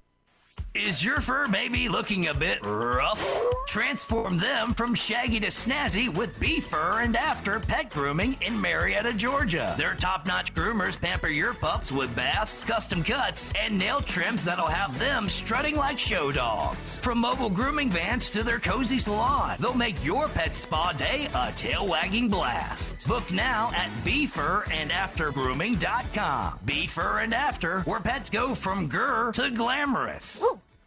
Speaker 25: Is your fur baby looking a bit rough? Transform them from shaggy to snazzy with Be Fur and After Pet Grooming in Marietta, Georgia. Their top-notch groomers pamper your pups with baths, custom cuts, and nail trims that'll have them strutting like show dogs. From mobile grooming vans to their cozy salon, they'll make your pet spa day a tail-wagging blast. Book now at BeFurAndAfterGrooming.com. Be Fur and After, where pets go from grr to glamorous.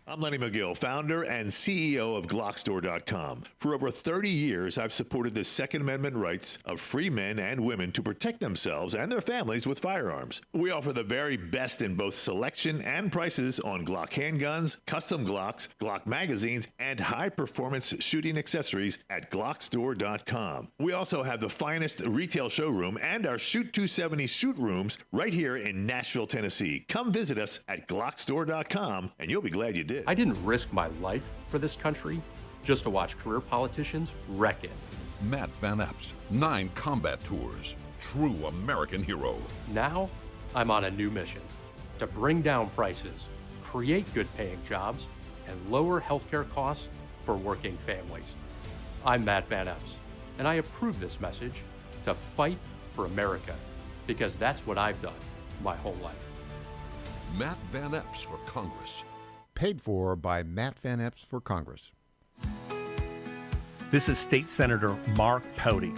Speaker 27: I'm Lenny McGill, founder and CEO of Glockstore.com. For over 30 years, I've supported the Second Amendment rights of free men and women to protect themselves and their families with firearms. We offer the very best in both selection and prices on Glock handguns, custom Glocks, Glock magazines, and high-performance shooting accessories at Glockstore.com. We also have the finest retail showroom and our Shoot 270 shoot rooms right here in Nashville, Tennessee. Come visit us at Glockstore.com, and you'll be glad you did.
Speaker 28: I didn't risk my life for this country just to watch career politicians wreck it.
Speaker 29: Matt Van Epps, 9 combat tours, true American hero.
Speaker 28: Now, I'm on a new mission to bring down prices, create good-paying jobs, and lower healthcare costs for working families. I'm Matt Van Epps, and I approve this message to fight for America, because that's what I've done my whole life.
Speaker 29: Matt Van Epps for Congress.
Speaker 6: Paid for by Matt Van Epps for Congress.
Speaker 17: This is State Senator Mark Pouty.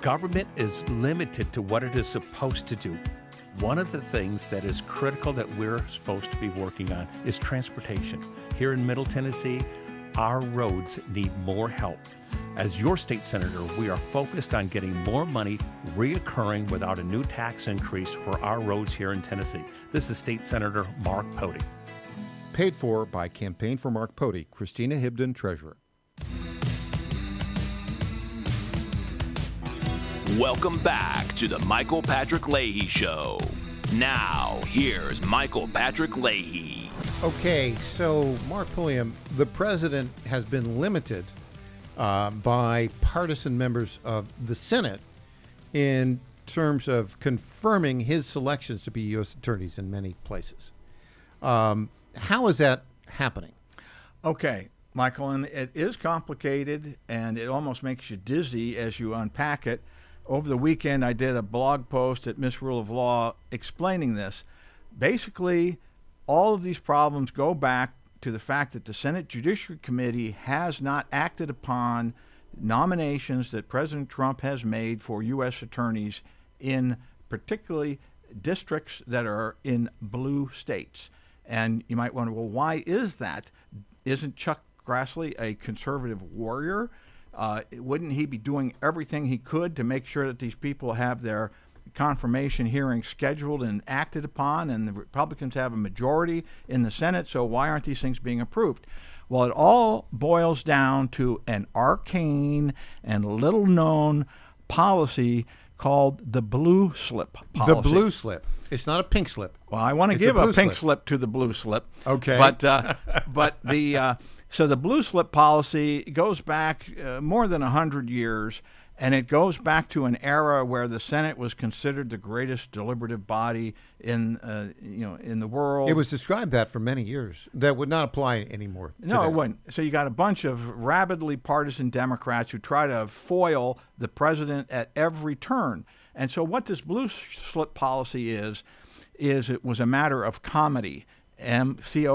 Speaker 17: Government is limited to what it is supposed to do. One of the things that is critical that we're supposed to be working on is transportation. Here in Middle Tennessee, our roads need more help. As your state senator, we are focused on getting more money reoccurring without a new tax increase for our roads here in Tennessee. This is State Senator Mark Pouty.
Speaker 6: Paid for by Campaign for Mark Pouty, Christina Hibden, Treasurer.
Speaker 5: Welcome back to the Michael Patrick Leahy Show. Now, here's Michael Patrick Leahy.
Speaker 6: Okay, so Mark Pulliam, the president has been limited by partisan members of the Senate in terms of confirming his selections to be U.S. attorneys in many places. How is that happening?
Speaker 10: Okay, Michael, and it is complicated, and it almost makes you dizzy as you unpack it. Over the weekend, I did a blog post at Miss Rule of Law explaining this. Basically, all of these problems go back to the fact that the Senate Judiciary Committee has not acted upon nominations that President Trump has made for U.S. attorneys in particularly districts that are in blue states. And you might wonder, well, why is that? Isn't Chuck Grassley a conservative warrior? Wouldn't he be doing everything he could to make sure that these people have their confirmation hearings scheduled and acted upon, and the Republicans have a majority in the Senate, so why aren't these things being approved? Well, it all boils down to an arcane and little-known policy called the blue slip policy.
Speaker 6: The blue slip. It's not a pink slip.
Speaker 10: Well, I want to give a pink slip to the blue slip.
Speaker 6: Okay.
Speaker 10: But so the blue slip policy goes back more than 100 years, and it goes back to an era where the Senate was considered the greatest deliberative body in the world.
Speaker 6: It was described that for many years. That would not apply anymore today.
Speaker 10: No, it wouldn't. So you got a bunch of rabidly partisan Democrats who try to foil the president at every turn. And so what this blue slip policy is it was a matter of comedy. COMITY.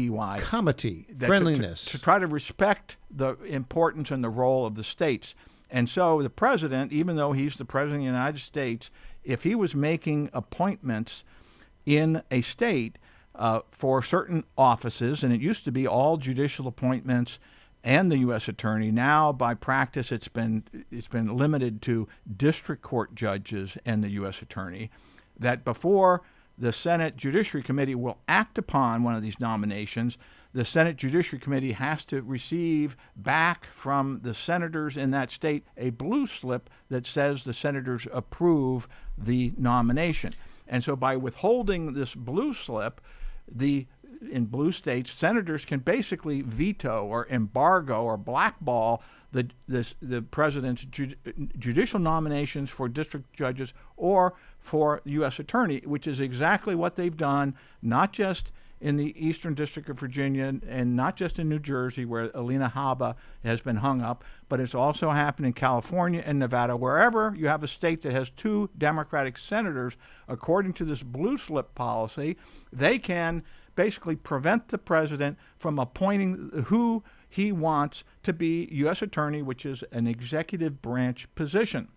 Speaker 6: Comity,
Speaker 10: That
Speaker 6: friendliness.
Speaker 10: to try to respect the importance and the role of the states. And so the president, even though he's the president of the United States, if he was making appointments in a state for certain offices, and it used to be all judicial appointments and the U.S. attorney. Now, by practice, it's been limited to district court judges and the U.S. attorney. That before the Senate Judiciary Committee will act upon one of these nominations, the Senate Judiciary Committee has to receive back from the senators in that state a blue slip that says the senators approve the nomination. And so by withholding this blue slip, in blue states, senators can basically veto or embargo or blackball the president's judicial nominations for district judges or for the U.S. attorney, which is exactly what they've done, not just in the Eastern District of Virginia and not just in New Jersey, where Alina Habba has been hung up, but it's also happened in California and Nevada. Wherever you have a state that has 2 Democratic senators, according to this blue slip policy, they can basically prevent the president from appointing who he wants to be U.S. attorney, which is an executive branch position.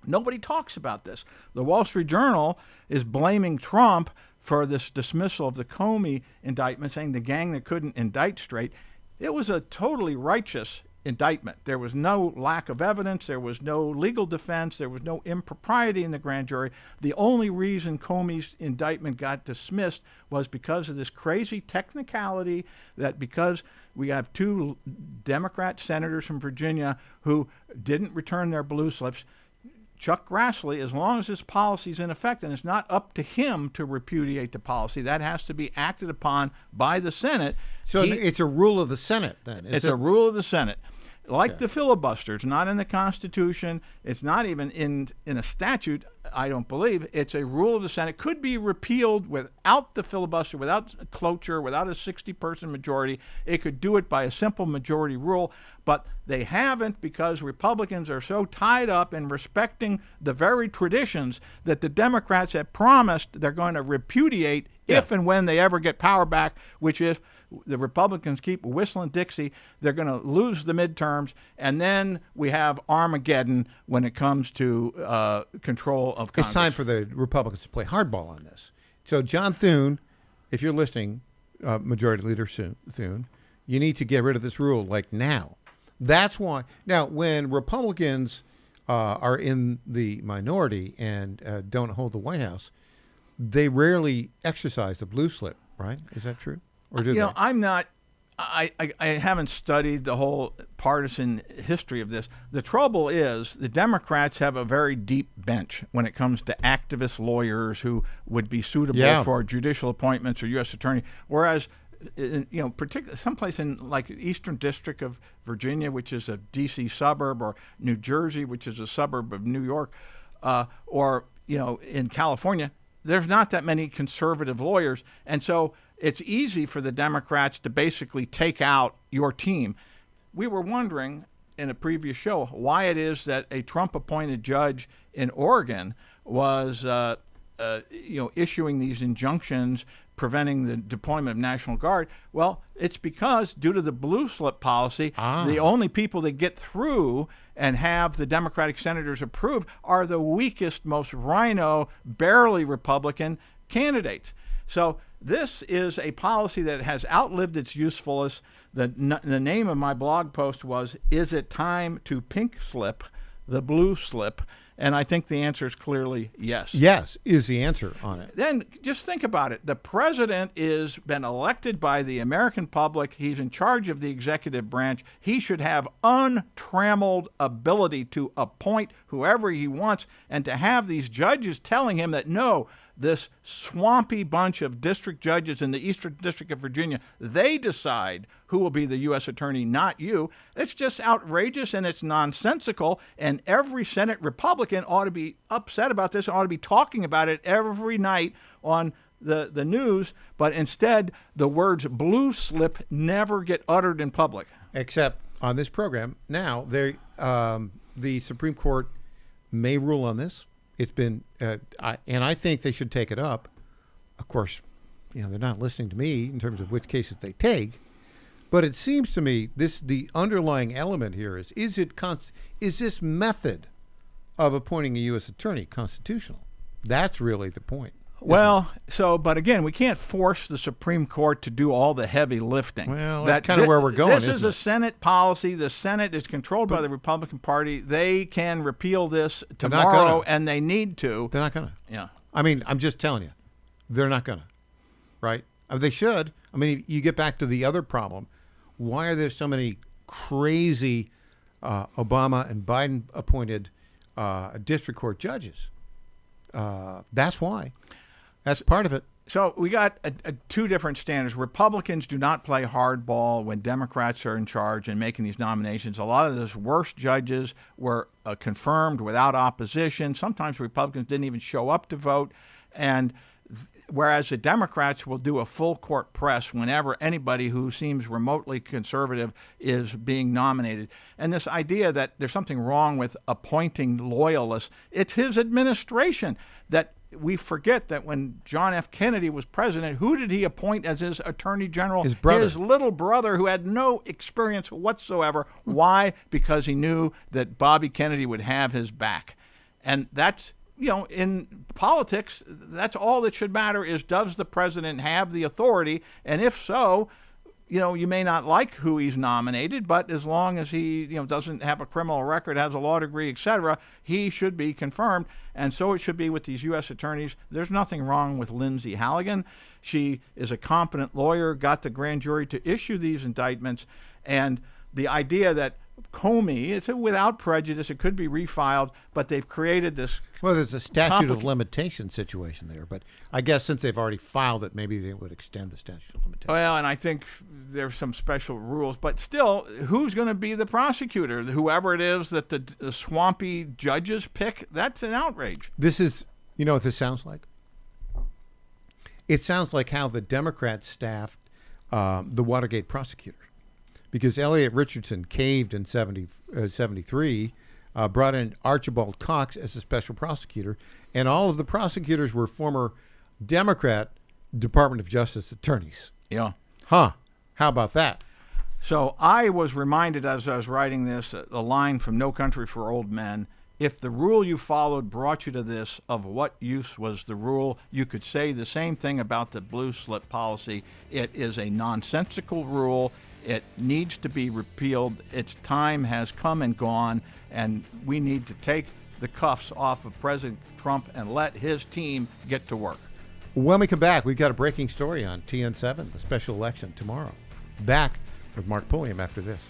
Speaker 10: Nobody talks about this. The Wall Street Journal is blaming Trump for this dismissal of the Comey indictment, saying the gang that couldn't indict straight. It was a totally righteous indictment. There was no lack of evidence. There was no legal defense. There was no impropriety in the grand jury. The only reason Comey's indictment got dismissed was because of this crazy technicality that because we have 2 Democrat senators from Virginia who didn't return their blue slips, Chuck Grassley, as long as this policy is in effect, and it's not up to him to repudiate the policy, that has to be acted upon by the Senate.
Speaker 6: So it's a rule of the Senate, then?
Speaker 10: It's a rule of the Senate. Like the filibuster, it's not in the Constitution. It's not even in a statute, I don't believe. It's a rule of the Senate. It could be repealed without the filibuster, without cloture, without a 60-person majority. It could do it by a simple majority rule, but they haven't because Republicans are so tied up in respecting the very traditions that the Democrats have promised they're going to repudiate if and when they ever get power back, which is the Republicans keep whistling Dixie, they're going to lose the midterms, and then we have Armageddon when it comes to control of Congress.
Speaker 6: It's time for the Republicans to play hardball on this. So, John Thune, if you're listening, Majority Leader Thune, you need to get rid of this rule, like now. That's why. Now, when Republicans are in the minority and don't hold the White House, they rarely exercise the blue slip, right? Is that true? Or do they?
Speaker 10: I'm not. I haven't studied the whole partisan history of this. The trouble is the Democrats have a very deep bench when it comes to activist lawyers who would be suitable for judicial appointments or U.S. attorney, whereas particularly someplace in like Eastern District of Virginia, which is a D.C. suburb, or New Jersey, which is a suburb of New York, or in California, there's not that many conservative lawyers, and so it's easy for the Democrats to basically take out your team. We were wondering in a previous show why it is that a Trump-appointed judge in Oregon was, issuing these injunctions preventing the deployment of National Guard. Well, it's because due to the blue slip policy, the only people that get through and have the Democratic senators approved are the weakest, most rhino, barely Republican candidates. So this is a policy that has outlived its usefulness. The name of my blog post was, "Is it time to pink slip the blue slip?" And I think the answer is clearly yes.
Speaker 6: Yes, is the answer on it.
Speaker 10: Then just think about it. The president is been elected by the American public. He's in charge of the executive branch. He should have untrammeled ability to appoint whoever he wants, and to have these judges telling him that, no, this swampy bunch of district judges in the Eastern District of Virginia, they decide who will be the U.S. attorney, not you. It's just outrageous and it's nonsensical, and every Senate Republican ought to be upset about this, ought to be talking about it every night on the news, but instead the words blue slip never get uttered in public.
Speaker 6: Except on this program. Now, the Supreme Court may rule on this. It's been, and I think they should take it up. Of course, they're not listening to me in terms of which cases they take. But it seems to me the underlying element here is this method of appointing a U.S. attorney constitutional? That's really the point.
Speaker 10: Well, but again, we can't force the Supreme Court to do all the heavy lifting.
Speaker 6: Well, that's kind of where we're going,
Speaker 10: This is a Senate policy. The Senate is controlled by the Republican Party. They can repeal this tomorrow, and they need to.
Speaker 6: They're not going to.
Speaker 10: Yeah.
Speaker 6: I mean, I'm just telling you, they're not going to, right? They should. I mean, you get back to the other problem. Why are there so many crazy Obama and Biden appointed district court judges? That's why. That's part of it.
Speaker 10: So we got two different standards. Republicans do not play hardball when Democrats are in charge and making these nominations. A lot of those worst judges were confirmed without opposition. Sometimes Republicans didn't even show up to vote. And whereas the Democrats will do a full court press whenever anybody who seems remotely conservative is being nominated. And this idea that there's something wrong with appointing loyalists, it's his administration that we forget that when John F. Kennedy was president, who did he appoint as his attorney general?
Speaker 6: His brother.
Speaker 10: His little brother, who had no experience whatsoever. Why? Because he knew that Bobby Kennedy would have his back. And that's, in politics, that's all that should matter is, does the president have the authority? And if so, you may not like who he's nominated, but as long as he, doesn't have a criminal record, has a law degree, etc., he should be confirmed. And so it should be with these U.S. attorneys. There's nothing wrong with Lindsay Halligan. She is a competent lawyer, got the grand jury to issue these indictments. And the idea that Comey, it's without prejudice, it could be refiled, but they've created this.
Speaker 6: Well, there's a statute of limitation situation there, but I guess since they've already filed it, maybe they would extend the statute of limitations.
Speaker 10: Well, and I think there's some special rules, but still, who's going to be the prosecutor? Whoever it is that the swampy judges pick, that's an outrage.
Speaker 6: This is, you know what this sounds like? It sounds like how the Democrats staffed the Watergate prosecutor. Because Elliot Richardson caved in 73, brought in Archibald Cox as a special prosecutor, and all of the prosecutors were former Democrat Department of Justice attorneys.
Speaker 10: Yeah.
Speaker 6: Huh. How about that?
Speaker 10: So I was reminded as I was writing this, a line from No Country for Old Men. If the rule you followed brought you to this, of what use was the rule? You could say the same thing about the blue slip policy. It is a nonsensical rule. It needs to be repealed. Its time has come and gone, and we need to take the cuffs off of President Trump and let his team get to work.
Speaker 6: When we come back, we've got a breaking story on TN7, the special election tomorrow. Back with Mark Pulliam after this.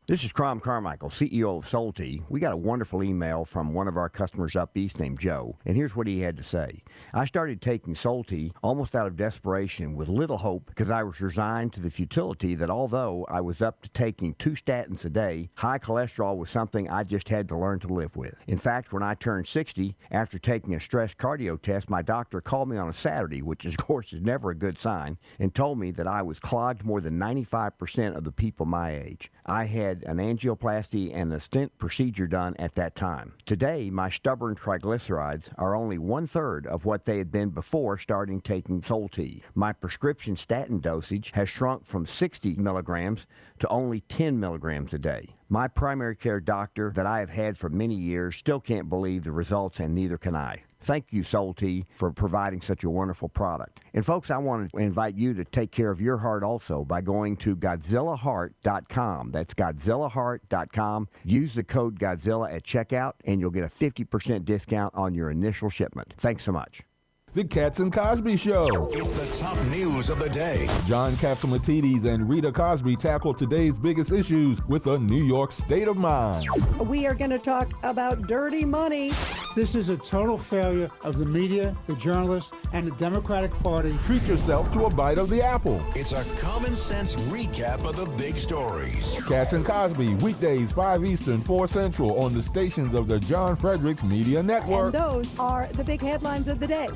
Speaker 8: This is Crom Carmichael, CEO of Solti. We got a wonderful email from one of our customers up east named Joe, and here's what he had to say. I started taking Solti almost out of desperation with little hope because I was resigned to the futility that although I was up to taking 2 statins a day, high cholesterol was something I just had to learn to live with. In fact, when I turned 60, after taking a stress cardio test, my doctor called me on a Saturday, which of course is never a good sign, and told me that I was clogged more than 95% of the people my age. I had an angioplasty and a stent procedure done at that time. Today, my stubborn triglycerides are only 1/3 of what they had been before starting taking Solti. My prescription statin dosage has shrunk from 60 milligrams to only 10 milligrams a day. My primary care doctor that I have had for many years still can't believe the results, and neither can I. Thank you, Solti, for providing such a wonderful product. And folks, I want to invite you to take care of your heart also by going to GodzillaHeart.com. That's GodzillaHeart.com. Use the code Godzilla at checkout, and you'll get a 50% discount on your initial shipment. Thanks so much.
Speaker 13: The Katz and Cosby Show.
Speaker 29: It's the top news of the day.
Speaker 13: John Catsimatidis and Rita Cosby tackle today's biggest issues with a New York state of mind.
Speaker 2: We are going to talk about dirty money.
Speaker 9: This is a total failure of the media, the journalists, and the Democratic Party.
Speaker 13: Treat yourself to a bite of the apple.
Speaker 29: It's a common sense recap of the big stories.
Speaker 13: Katz and Cosby, weekdays 5 Eastern, 4 Central on the stations of the John Fredericks Media Network.
Speaker 2: And those are the big headlines of the day.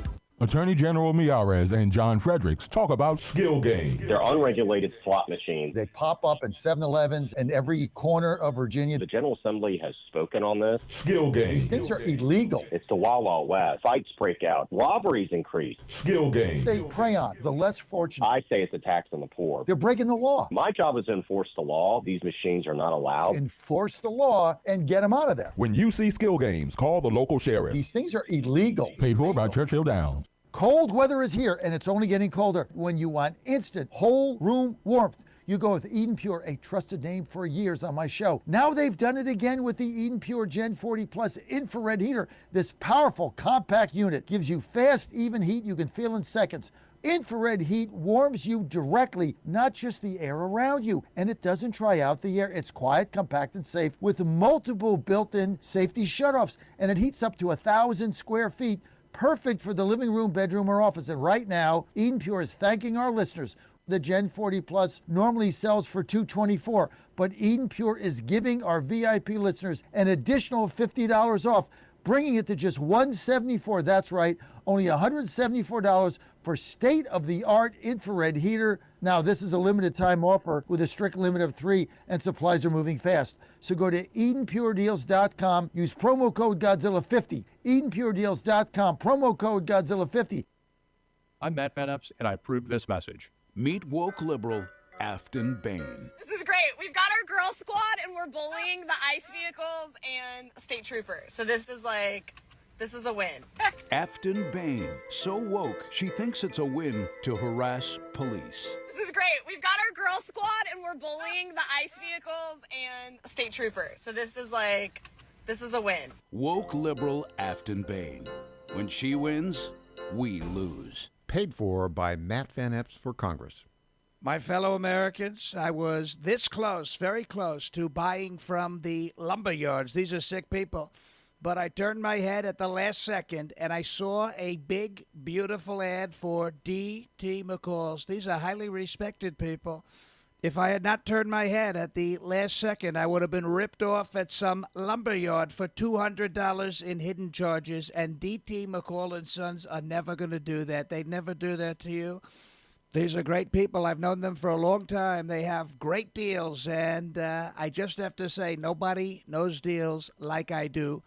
Speaker 13: Attorney General Miyares and John Fredericks talk about skill games.
Speaker 16: They're unregulated slot machines.
Speaker 18: They pop up in 7-Elevens in every corner of Virginia.
Speaker 16: The General Assembly has spoken on this.
Speaker 13: Skill games.
Speaker 18: These things are illegal.
Speaker 16: It's the Wild Wild West. Fights break out. Robberies increase.
Speaker 13: Skill games.
Speaker 18: They prey on the less fortunate.
Speaker 16: I say it's a tax on the poor.
Speaker 18: They're breaking the law.
Speaker 16: My job is to enforce the law. These machines are not allowed.
Speaker 18: Enforce the law and get them out of there.
Speaker 13: When you see skill games, call the local sheriff.
Speaker 18: These things are illegal.
Speaker 13: Paid for by Churchill Downs.
Speaker 18: Cold weather is here, and it's only getting colder. When you want instant whole room warmth, you go with Eden Pure, a trusted name for years on my show. Now they've done it again with the Eden Pure Gen 40 Plus infrared heater. This powerful compact unit gives you fast, even heat you can feel in seconds. Infrared heat warms you directly, not just the air around you, and it doesn't dry out the air. It's quiet, compact, and safe with multiple built-in safety shutoffs, and it heats up to 1,000 square feet. Perfect for the living room, bedroom, or office. And right now, Eden Pure is thanking our listeners. The Gen 40 Plus normally sells for $224, but Eden Pure is giving our VIP listeners an additional $50 off, bringing it to just $174. That's right, only $174 for state-of-the-art infrared heater. Now, this is a limited time offer with a strict limit of 3, and supplies are moving fast. So go to EdenPureDeals.com, use promo code Godzilla50. EdenPureDeals.com, promo code Godzilla50.
Speaker 28: I'm Matt Van Epps, and I approve this message.
Speaker 29: Meet woke liberal Afton Bain.
Speaker 19: This is great. We've got our girl squad, and we're bullying the ICE vehicles and state troopers. So this is a win.
Speaker 29: Afton Bain, so woke she thinks it's a win to harass police.
Speaker 19: This is great. We've got our girl squad, and we're bullying the ICE vehicles and state troopers. So this is a win.
Speaker 29: Woke liberal Afton Bain. When she wins, we lose.
Speaker 6: Paid for by Matt Van Epps for Congress.
Speaker 21: My fellow Americans, I was this close, very close, to buying from the lumber yards. These are sick people. But I turned my head at the last second, and I saw a big, beautiful ad for D.T. McCall's. These are highly respected people. If I had not turned my head at the last second, I would have been ripped off at some lumber yard for $200 in hidden charges, and D.T. McCall & Sons are never going to do that. They'd never do that to you. These are great people. I've known them for a long time. They have great deals, and I just have to say, nobody knows deals like I do.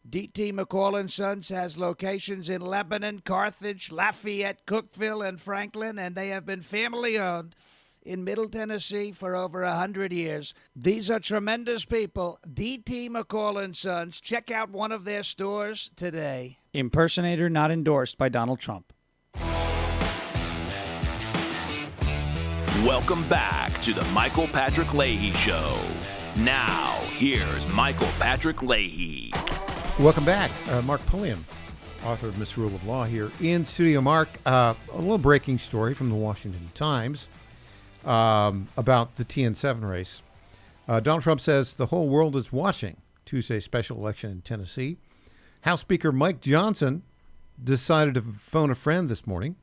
Speaker 21: D.T. McCall & Sons has locations in Lebanon, Carthage, Lafayette, Cookeville, and Franklin, and they have been family-owned in Middle Tennessee for over 100 years. These are tremendous people. D.T. McCall & Sons. Check out one of their stores today.
Speaker 22: Impersonator not endorsed by Donald Trump.
Speaker 5: Welcome back to the Michael Patrick Leahy Show. Now, here's Michael Patrick Leahy.
Speaker 6: Welcome back. Mark Pulliam, author of Misrule of Law, here in studio. Mark, a little breaking story from the Washington Times about the TN7 race. Donald Trump says the whole world is watching Tuesday's special election in Tennessee. House Speaker Mike Johnson decided to phone a friend this morning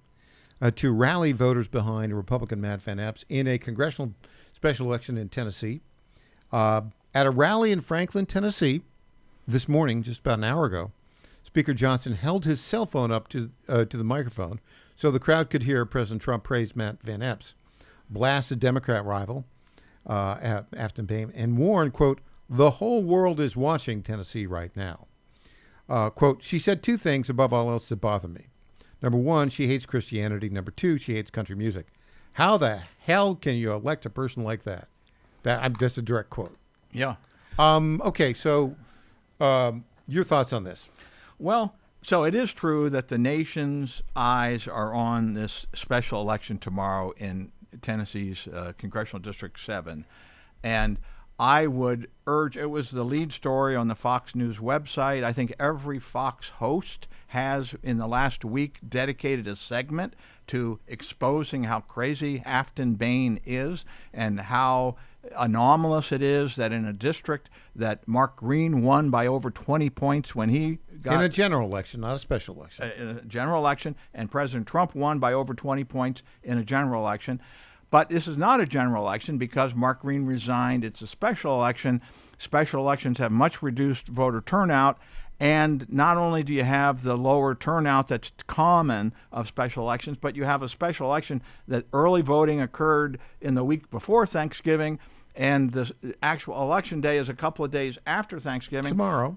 Speaker 6: to rally voters behind Republican Matt Van Epps in a congressional special election in Tennessee. At a rally in Franklin, Tennessee, this morning, just about an hour ago, Speaker Johnson held his cell phone up to the microphone so the crowd could hear President Trump praise Matt Van Epps, blast a Democrat rival, Afton Bain, and warn, quote, the whole world is watching Tennessee right now. Quote, she said two things above all else that bother me. Number one, she hates Christianity. Number two, she hates country music. How the hell can you elect a person like that? That's a direct quote.
Speaker 10: Yeah.
Speaker 6: Okay, so your thoughts on this?
Speaker 10: Well, so it is true that the nation's eyes are on this special election tomorrow in Tennessee's Congressional District 7. And I would urge, it was the lead story on the Fox News website. I think every Fox host has, in the last week, dedicated a segment to exposing how crazy Afton Bain is and how anomalous it is that in a district that Mark Green won by over 20 points when he got...
Speaker 6: In a general election, not a special election.
Speaker 10: In a general election, and President Trump won by over 20 points in a general election. But this is not a general election because Mark Green resigned. It's a special election. Special elections have much reduced voter turnout. And not only do you have the lower turnout that's common of special elections, but you have a special election that early voting occurred in the week before Thanksgiving, and the actual election day is a couple of days after Thanksgiving.
Speaker 6: Tomorrow.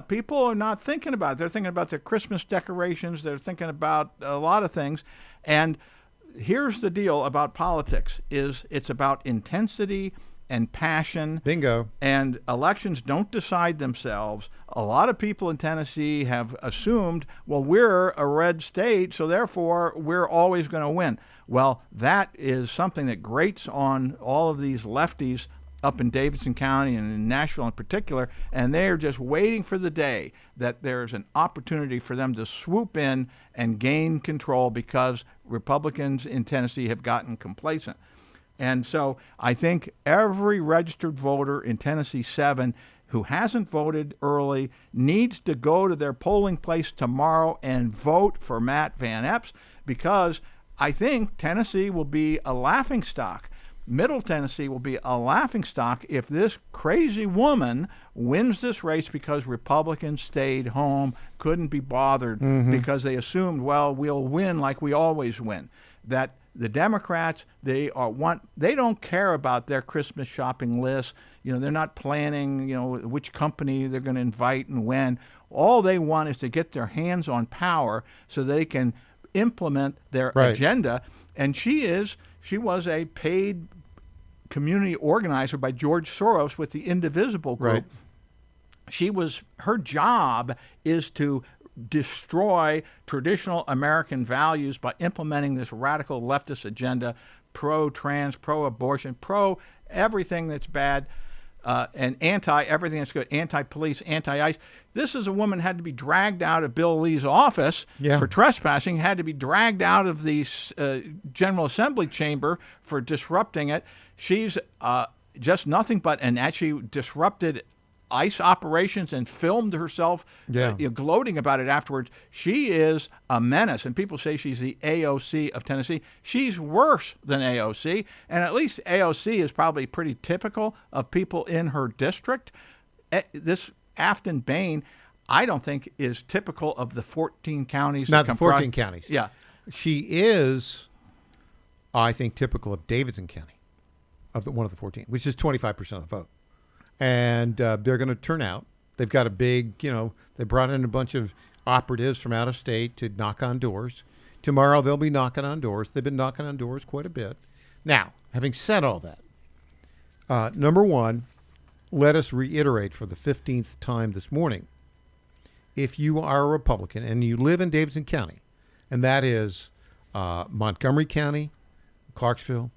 Speaker 10: People are not thinking about it. They're thinking about their Christmas decorations. They're thinking about a lot of things. And here's the deal about politics is it's about intensity and passion.
Speaker 6: Bingo.
Speaker 10: And elections don't decide themselves. A lot of people in Tennessee have assumed, well, we're a red state, so therefore we're always going to win. Well, that is something that grates on all of these lefties up in Davidson County and in Nashville in particular, and they're just waiting for the day that there's an opportunity for them to swoop in and gain control because Republicans in Tennessee have gotten complacent. And so I think every registered voter in Tennessee 7 who hasn't voted early needs to go to their polling place tomorrow and vote for Matt Van Epps, because I think Tennessee will be a laughingstock. Middle Tennessee will be a laughingstock if this crazy woman wins this race because Republicans stayed home, couldn't be bothered because they assumed, well, we'll win like we always win. That the Democrats, they don't care about their Christmas shopping list. They're not planning, which company they're going to invite and when. All they want is to get their hands on power so they can implement their agenda. And she was a paid community organizer by George Soros with the Indivisible Group. Her job is to destroy traditional American values by implementing this radical leftist agenda, pro-trans, pro-abortion, pro-everything that's bad, and anti-everything that's good, anti-police, anti-ICE. This is a woman who had to be dragged out of Bill Lee's office for trespassing, had to be dragged out of the General Assembly chamber for disrupting it. She's just nothing but, and actually disrupted ICE operations and filmed herself gloating about it afterwards. She is a menace, and people say she's the AOC of Tennessee. She's worse than AOC, and at least AOC is probably pretty typical of people in her district. This Afton Bain, I don't think is typical of the 14 counties.
Speaker 6: Not the 14 counties.
Speaker 10: Yeah.
Speaker 6: She is, I think, typical of Davidson County, of one of the 14, which is 25% of the vote. And they're going to turn out. They've got a big, they brought in a bunch of operatives from out of state to knock on doors. Tomorrow they'll be knocking on doors. They've been knocking on doors quite a bit. Now, having said all that, number one, let us reiterate for the 15th time this morning, if you are a Republican and you live in Davidson County, and that is Montgomery County, Clarksville,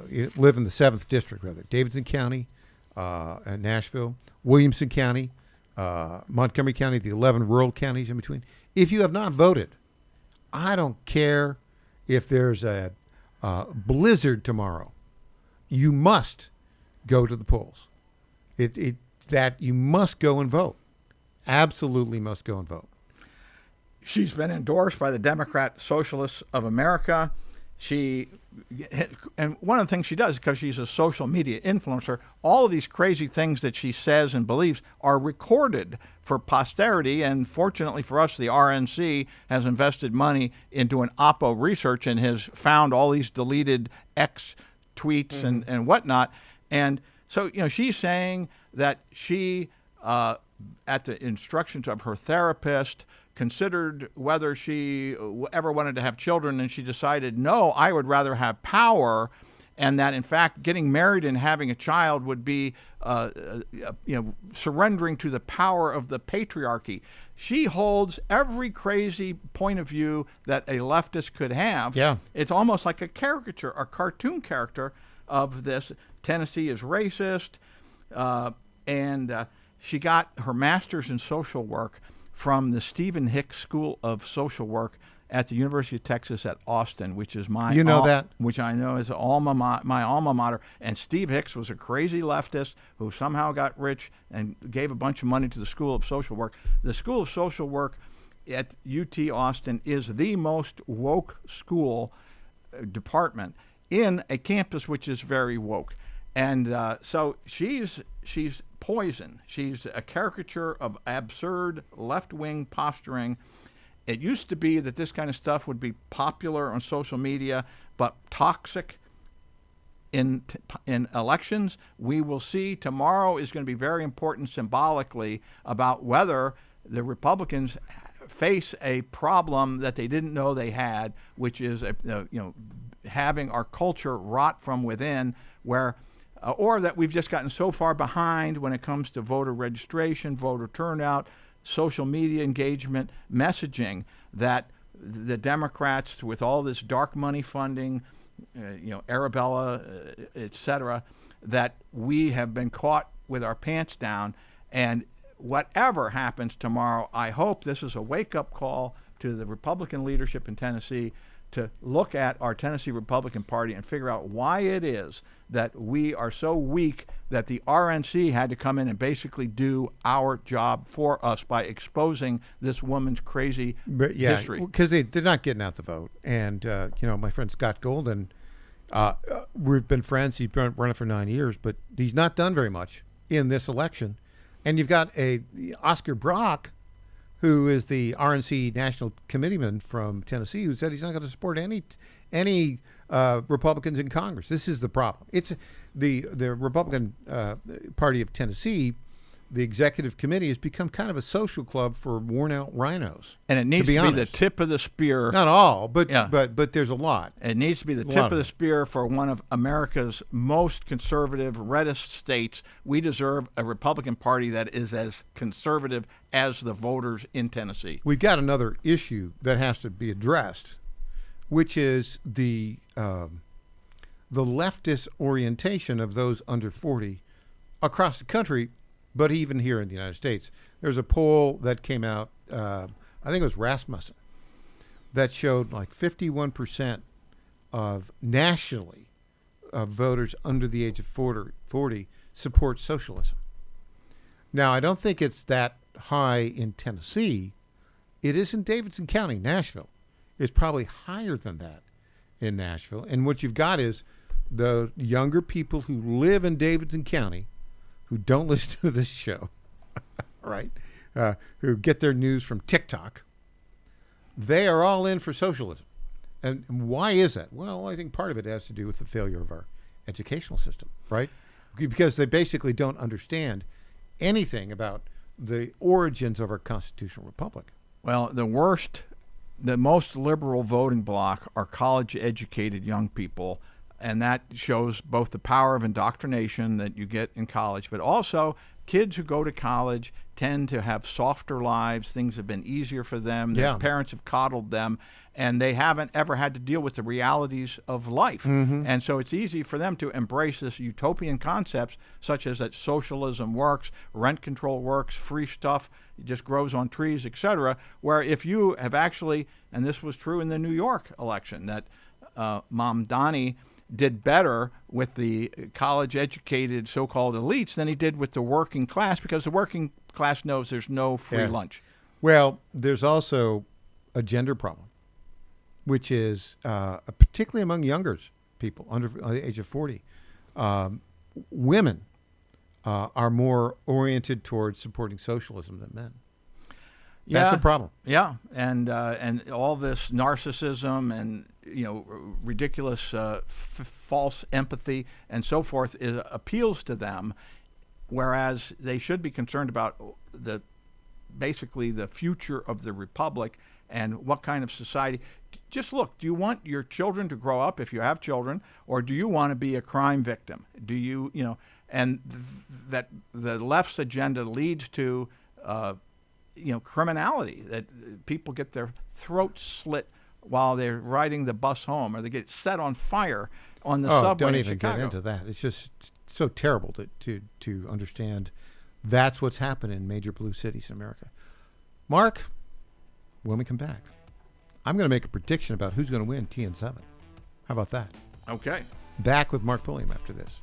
Speaker 6: you live in the 7th district, rather, Davidson County, and Nashville, Williamson County, Montgomery County, the 11 rural counties in between. If you have not voted, I don't care if there's a blizzard tomorrow. You must go to the polls. That you must go and vote. Absolutely must go and vote.
Speaker 10: She's been endorsed by the Democrat Socialists of America. And one of the things she does, because she's a social media influencer, all of these crazy things that she says and believes are recorded for posterity. And fortunately for us, the RNC has invested money into an Oppo research and has found all these deleted X tweets and whatnot. And so, she's saying that she, at the instructions of her therapist, considered whether she ever wanted to have children, and she decided, no, I would rather have power, and that, in fact, getting married and having a child would be surrendering to the power of the patriarchy. She holds every crazy point of view that a leftist could have.
Speaker 6: Yeah.
Speaker 10: It's almost like a caricature, a cartoon character of this. Tennessee is racist, and she got her master's in social work from the Stephen Hicks School of Social Work at the University of Texas at Austin, which is my which I know is my alma mater. And Steve Hicks was a crazy leftist who somehow got rich and gave a bunch of money to the School of Social Work. The School of Social Work at UT Austin is the most woke school department in a campus which is very woke. And so she's poison. She's a caricature of absurd left-wing posturing. It used to be that this kind of stuff would be popular on social media, but toxic in elections. We will see tomorrow is going to be very important symbolically about whether the Republicans face a problem that they didn't know they had, which is having our culture rot from within, where or that we've just gotten so far behind when it comes to voter registration, voter turnout, social media engagement, messaging, that the Democrats, with all this dark money funding, Arabella, et cetera, that we have been caught with our pants down. And whatever happens tomorrow, I hope this is a wake-up call to the Republican leadership in Tennessee to look at our Tennessee Republican Party and figure out why it is that we are so weak that the RNC had to come in and basically do our job for us by exposing this woman's crazy history.
Speaker 6: Because they're not getting out the vote. And, my friend Scott Golden, we've been friends. He's been running for 9 years, but he's not done very much in this election. And you've got Oscar Brock, who is the RNC National Committeeman from Tennessee, who said he's not going to support any Republicans in Congress. This is the problem. It's the Republican Party of Tennessee. The executive committee has become kind of a social club for worn-out rhinos.
Speaker 10: And it needs to be the tip of the spear.
Speaker 6: Not all, but there's a lot.
Speaker 10: It needs to be the tip of the spear for one of America's most conservative, reddest states. We deserve a Republican Party that is as conservative as the voters in Tennessee.
Speaker 6: We've got another issue that has to be addressed, which is the leftist orientation of those under 40 across the country, but even here in the United States. There's a poll that came out, I think it was Rasmussen, that showed like 51% of nationally of voters under the age of 40 support socialism. Now, I don't think it's that high in Tennessee. It is in Davidson County, Nashville. It's probably higher than that in Nashville. And what you've got is the younger people who live in Davidson County who don't listen to this show, right, who get their news from TikTok, they are all in for socialism. And why is that? Well, I think part of it has to do with the failure of our educational system, right? Because they basically don't understand anything about the origins of our constitutional republic.
Speaker 10: Well, the most liberal voting bloc are college-educated young people, and that shows both the power of indoctrination that you get in college, but also kids who go to college tend to have softer lives. Things have been easier for them. Their parents have coddled them, and they haven't ever had to deal with the realities of life.
Speaker 6: Mm-hmm.
Speaker 10: And so it's easy for them to embrace this utopian concepts such as that socialism works, rent control works, free stuff just grows on trees, etc., where if you have actually, and this was true in the New York election, that Mamdani did better with the college-educated so-called elites than he did with the working class, because the working class knows there's no free lunch. Well,
Speaker 6: there's also a gender problem, which is particularly among younger people under the age of 40. Women are more oriented towards supporting socialism than men. That's a problem.
Speaker 10: Yeah, and all this narcissism and ridiculous false empathy and so forth appeals to them, whereas they should be concerned about basically the future of the republic and what kind of society. Just look, do you want your children to grow up, if you have children, or do you want to be a crime victim? Do you, and that the left's agenda leads to criminality, that people get their throats slit while they're riding the bus home, or they get set on fire on the subway
Speaker 6: don't
Speaker 10: in
Speaker 6: even
Speaker 10: Chicago.
Speaker 6: get into that. It's just so terrible to understand that's what's happened in major blue cities in America. Mark, when we come back, I'm going to make a prediction about who's going to win TN7. How about that?
Speaker 10: Okay.
Speaker 6: Back with Mark Pulliam after this.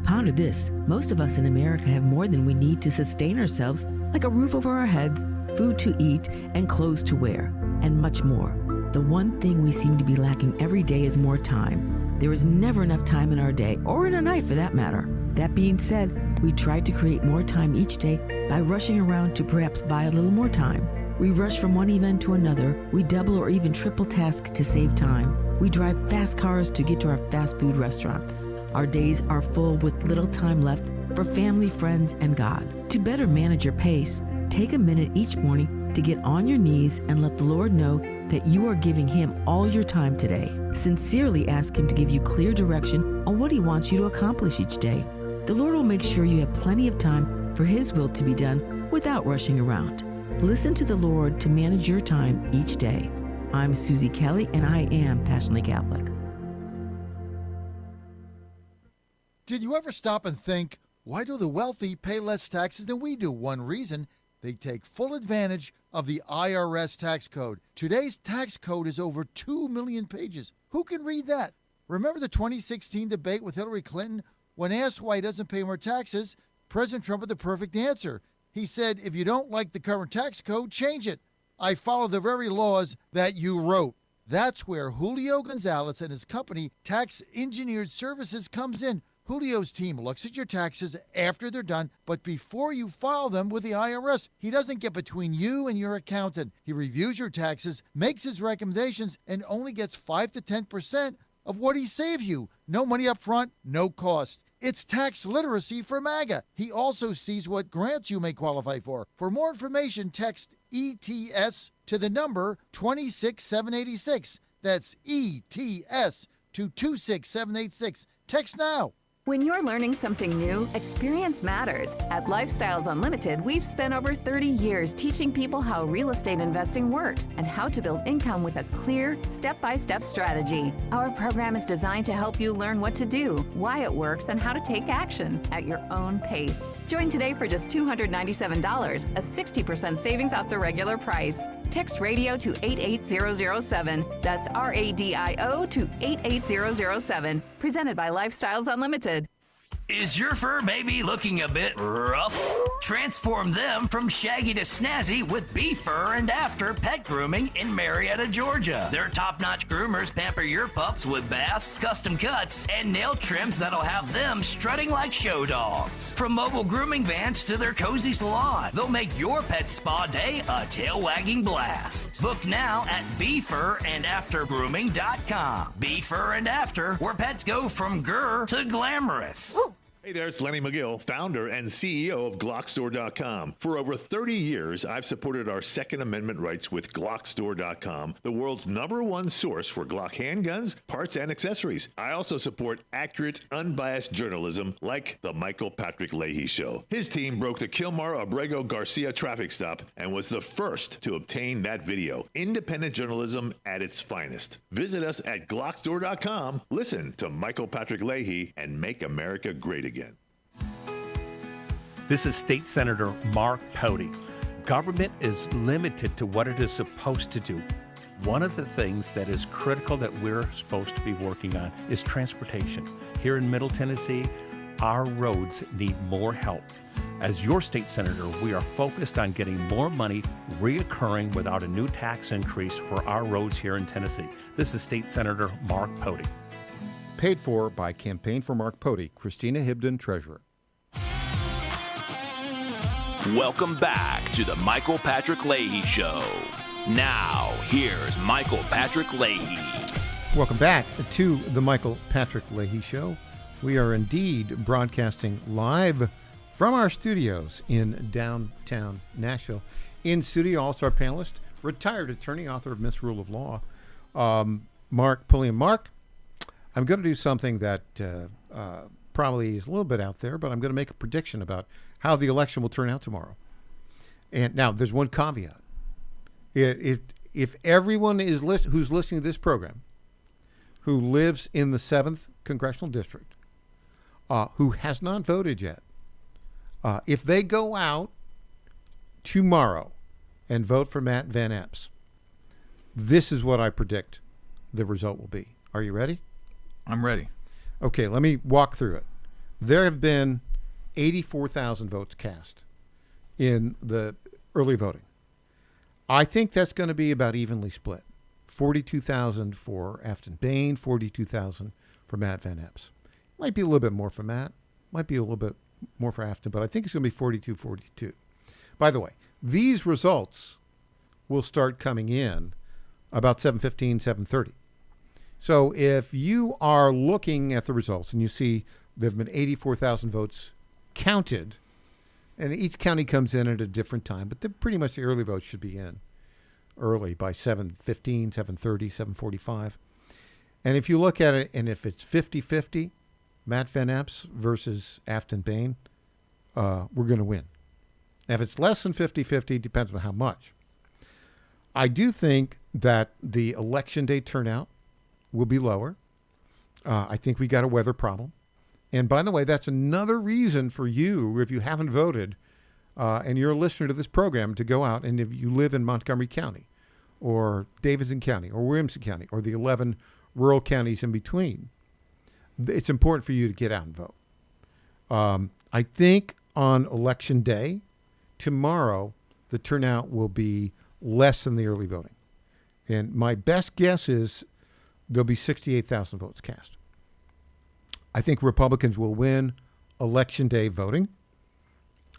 Speaker 1: Ponder this. Most of us in America have more than we need to sustain ourselves, like a roof over our heads, food to eat, and clothes to wear, and much more. The one thing we seem to be lacking every day is more time. There is never enough time in our day, or in a night for that matter. That being said, we try to create more time each day by rushing around to perhaps buy a little more time. We rush from one event to another. We double or even triple task to save time. We drive fast cars to get to our fast food restaurants. Our days are full with little time left for family, friends, and God. To better manage your pace, take a minute each morning to get on your knees and let the Lord know that you are giving Him all your time today. Sincerely ask Him to give you clear direction on what He wants you to accomplish each day. The Lord will make sure you have plenty of time for His will to be done without rushing around. Listen to the Lord to manage your time each day. I'm Susie Kelly, and I am Passionately Catholic.
Speaker 18: Did you ever stop and think, why do the wealthy pay less taxes than we do? One reason, they take full advantage of the IRS tax code. Today's tax code is over 2 million pages. Who can read that? Remember the 2016 debate with Hillary Clinton? When asked why he doesn't pay more taxes, President Trump had the perfect answer. He said, if you don't like the current tax code, change it. I follow the very laws that you wrote. That's where Julio Gonzalez and his company, Tax Engineered Services, comes in. Julio's team looks at your taxes after they're done, but before you file them with the IRS. He doesn't get between you and your accountant. He reviews your taxes, makes his recommendations, and only gets 5 to 10% of what he saved you. No money up front, no cost. It's tax literacy for MAGA. He also sees what grants you may qualify for. For more information, text ETS to the number 26786. That's ETS to 26786. Text now.
Speaker 3: When you're learning something new, experience matters. At Lifestyles Unlimited, we've spent over 30 years teaching people how real estate investing works and how to build income with a clear, step-by-step strategy. Our program is designed to help you learn what to do, why it works, and how to take action at your own pace. Join today for just $297, a 60% savings off the regular price. Text radio to 88007. That's RADIO to 88007. Presented by Lifestyles Unlimited.
Speaker 25: Is your fur baby looking a bit rough? Transform them from shaggy to snazzy with Befur and After Pet Grooming in Marietta, Georgia. Their top-notch groomers pamper your pups with baths, custom cuts, and nail trims that'll have them strutting like show dogs. From mobile grooming vans to their cozy salon, they'll make your pet spa day a tail-wagging blast. Book now at BefurandAfterGrooming.com. Befur and After, where pets go from grr to glamorous.
Speaker 27: Hey there, it's Lenny McGill, founder and CEO of GlockStore.com. For over 30 years, I've supported our Second Amendment rights with GlockStore.com, the world's #1 source for Glock handguns, parts, and accessories. I also support accurate, unbiased journalism like The Michael Patrick Leahy Show. His team broke the Kilmar Abrego Garcia traffic stop and was the first to obtain that video. Independent journalism at its finest. Visit us at GlockStore.com, listen to Michael Patrick Leahy, and make America great again.
Speaker 17: This is State Senator Mark Pody. Government is limited to what it is supposed to do. One of the things that is critical that we're supposed to be working on is transportation. Here in Middle Tennessee, our roads need more help. As your state senator, we are focused on getting more money reoccurring without a new tax increase for our roads here in Tennessee. This is State Senator Mark Pody.
Speaker 6: paid for by Campaign for Mark Pody, Christina Hibden, Treasurer.
Speaker 5: Welcome back to the Michael Patrick Leahy Show. Now, here's Michael Patrick Leahy.
Speaker 6: Welcome back to the Michael Patrick Leahy Show. We are indeed broadcasting live from our studios in downtown Nashville. In studio, all-star panelist, retired attorney, author of Misrule of Law, Mark Pulliam. Mark, I'm going to do something that probably is a little bit out there, but I'm going to make a prediction about how the election will turn out tomorrow. And now, there's one caveat. If everyone is who's listening to this program, who lives in the 7th Congressional District, who has not voted yet, if they go out tomorrow and vote for Matt Van Epps, this is what I predict the result will be. Are you ready?
Speaker 10: I'm ready.
Speaker 6: Okay, let me walk through it. There have been 84,000 votes cast in the early voting. I think that's going to be about evenly split. 42,000 for Afton Bain, 42,000 for Matt Van Epps. Might be a little bit more for Matt, might be a little bit more for Afton, but I think it's going to be 42-42. By the way, these results will start coming in about 7:15, 7:30. So if you are looking at the results and you see there have been 84,000 votes counted, and each county comes in at a different time, but pretty much the early votes should be in early by 7:15, 7:30, 7:45. And if you look at it, and if it's 50-50, Matt Van Epps versus Afton Bain, we're going to win. If it's less than 50-50, depends on how much. I do think that the election day turnout will be lower. I think we got a weather problem. And by the way, that's another reason for you, if you haven't voted, and you're a listener to this program, to go out, and if you live in Montgomery County or Davidson County or Williamson County or the 11 rural counties in between, it's important for you to get out and vote. I think on Election Day, tomorrow, the turnout will be less than the early voting. And my best guess is there'll be 68,000 votes cast. I think Republicans will win Election Day voting.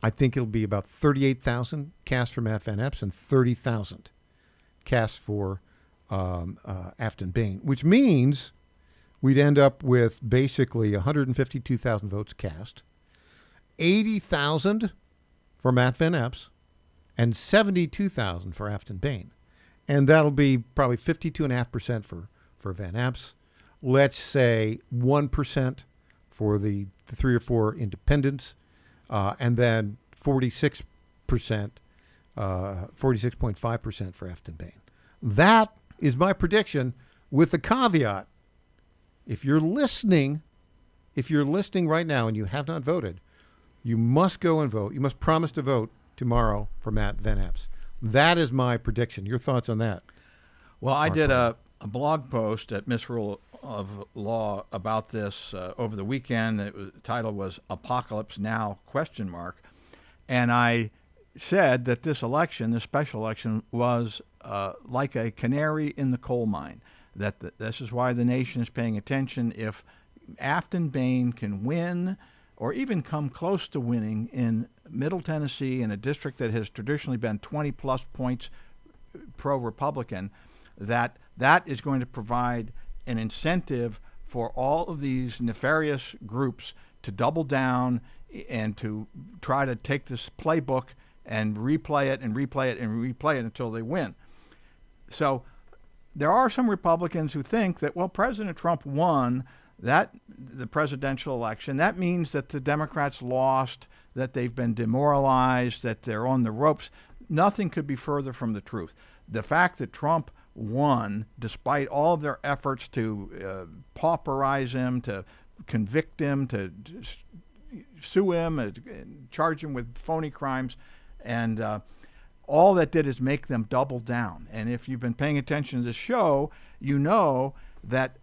Speaker 6: I think it'll be about 38,000 cast for Matt Van Epps and 30,000 cast for Afton Bain, which means we'd end up with basically 152,000 votes cast, 80,000 for Matt Van Epps, and 72,000 for Afton Bain. And that'll be probably 52.5% for Van Epps. Let's say 1% for the 3 or 4 independents, and then 46%, 46.5% for Afton Bain. That is my prediction, with the caveat: if you're listening right now and you have not voted, you must go and vote. You must promise to vote tomorrow for Matt Van Epps. That is my prediction. Your thoughts on that?
Speaker 10: Well, I did a blog post at Misrule of Law about this over the weekend. The title was "Apocalypse Now?" ? And I said that this election, this special election, was like a canary in the coal mine. That this is why the nation is paying attention. If Afton Bain can win, or even come close to winning, in Middle Tennessee, in a district that has traditionally been 20-plus points pro-Republican, that is going to provide an incentive for all of these nefarious groups to double down and to try to take this playbook and replay it and replay it and replay it until they win. So there are some Republicans who think that, well, President Trump won the presidential election. That means that the Democrats lost, that they've been demoralized, that they're on the ropes. Nothing could be further from the truth. The fact that Trump won, despite all of their efforts to pauperize him, to convict him, to sue him, and charge him with phony crimes, and all that did is make them double down. And if you've been paying attention to the show, you know that